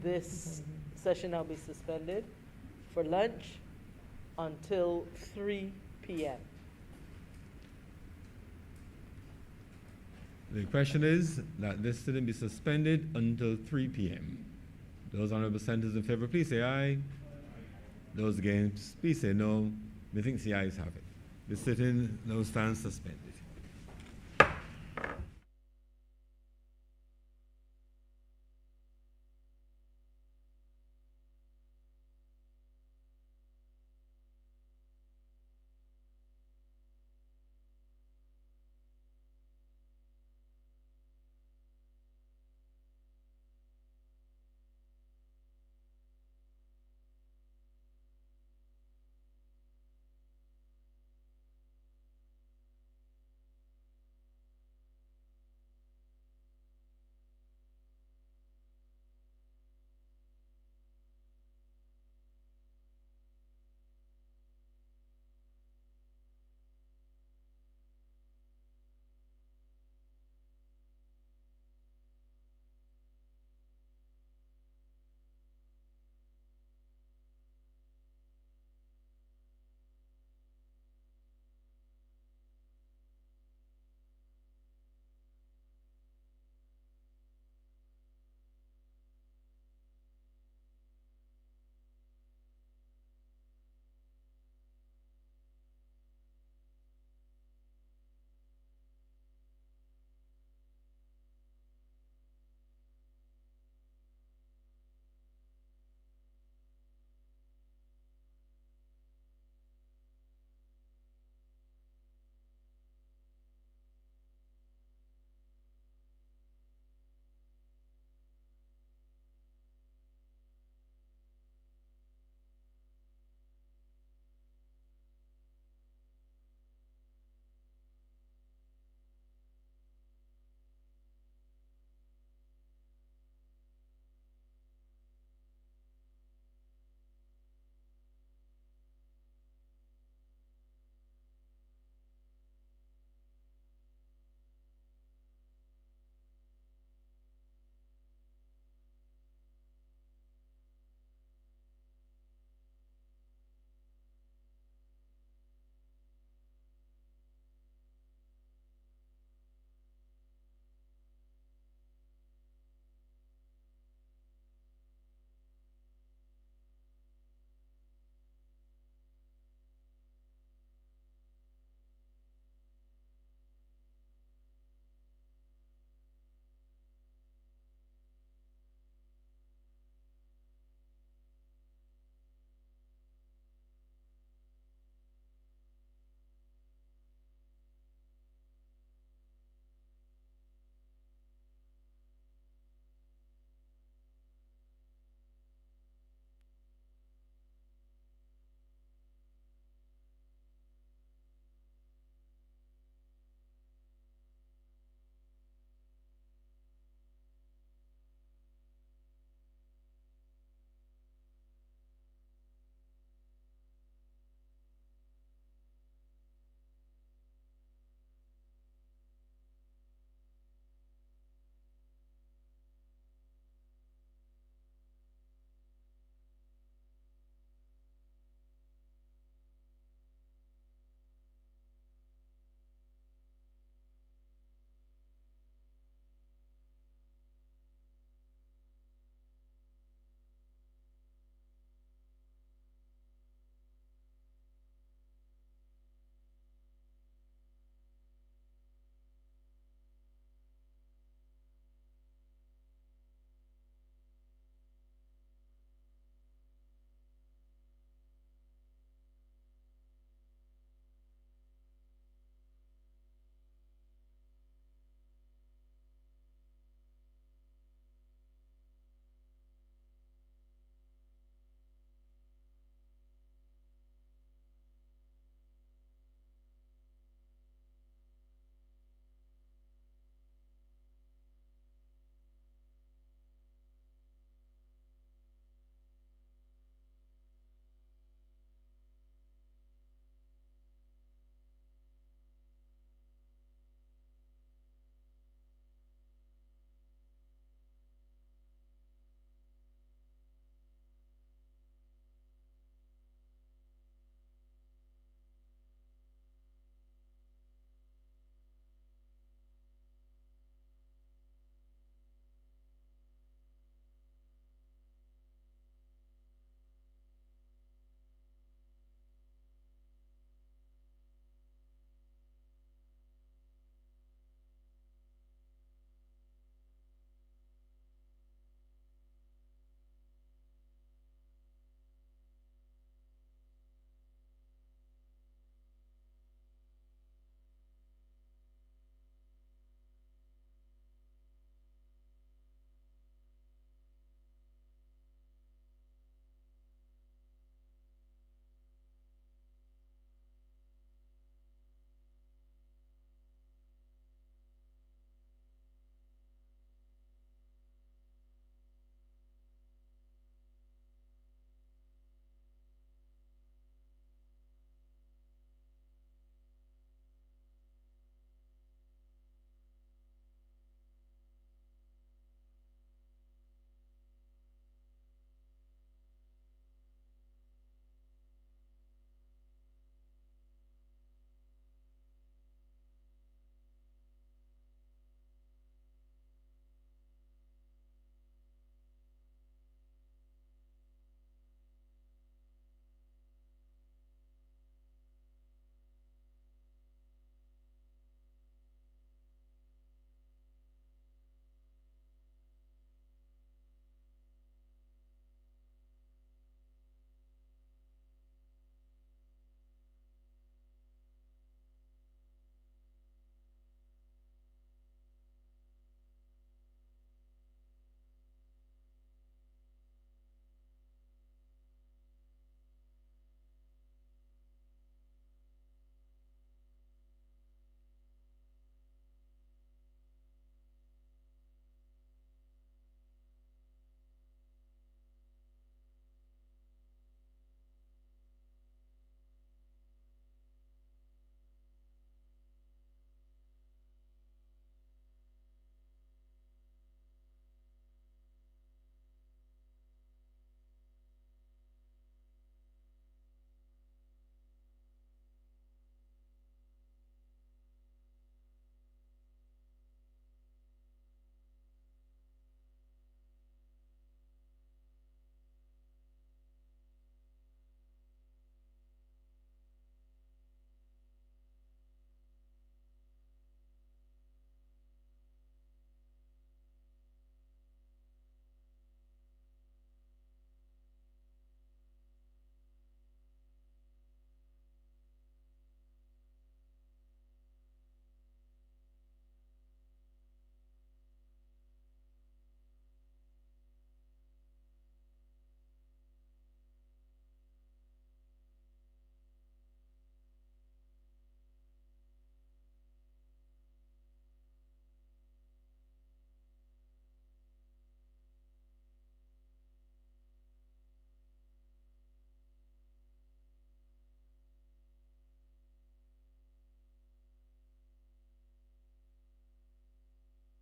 this session now be suspended for lunch until 3 p.m. The question is that this sitting be suspended until 3 p.m. Those honorable senators in favor, please say aye. Those against, please say no. Methinks the ayes have it. The sitting now stands suspended.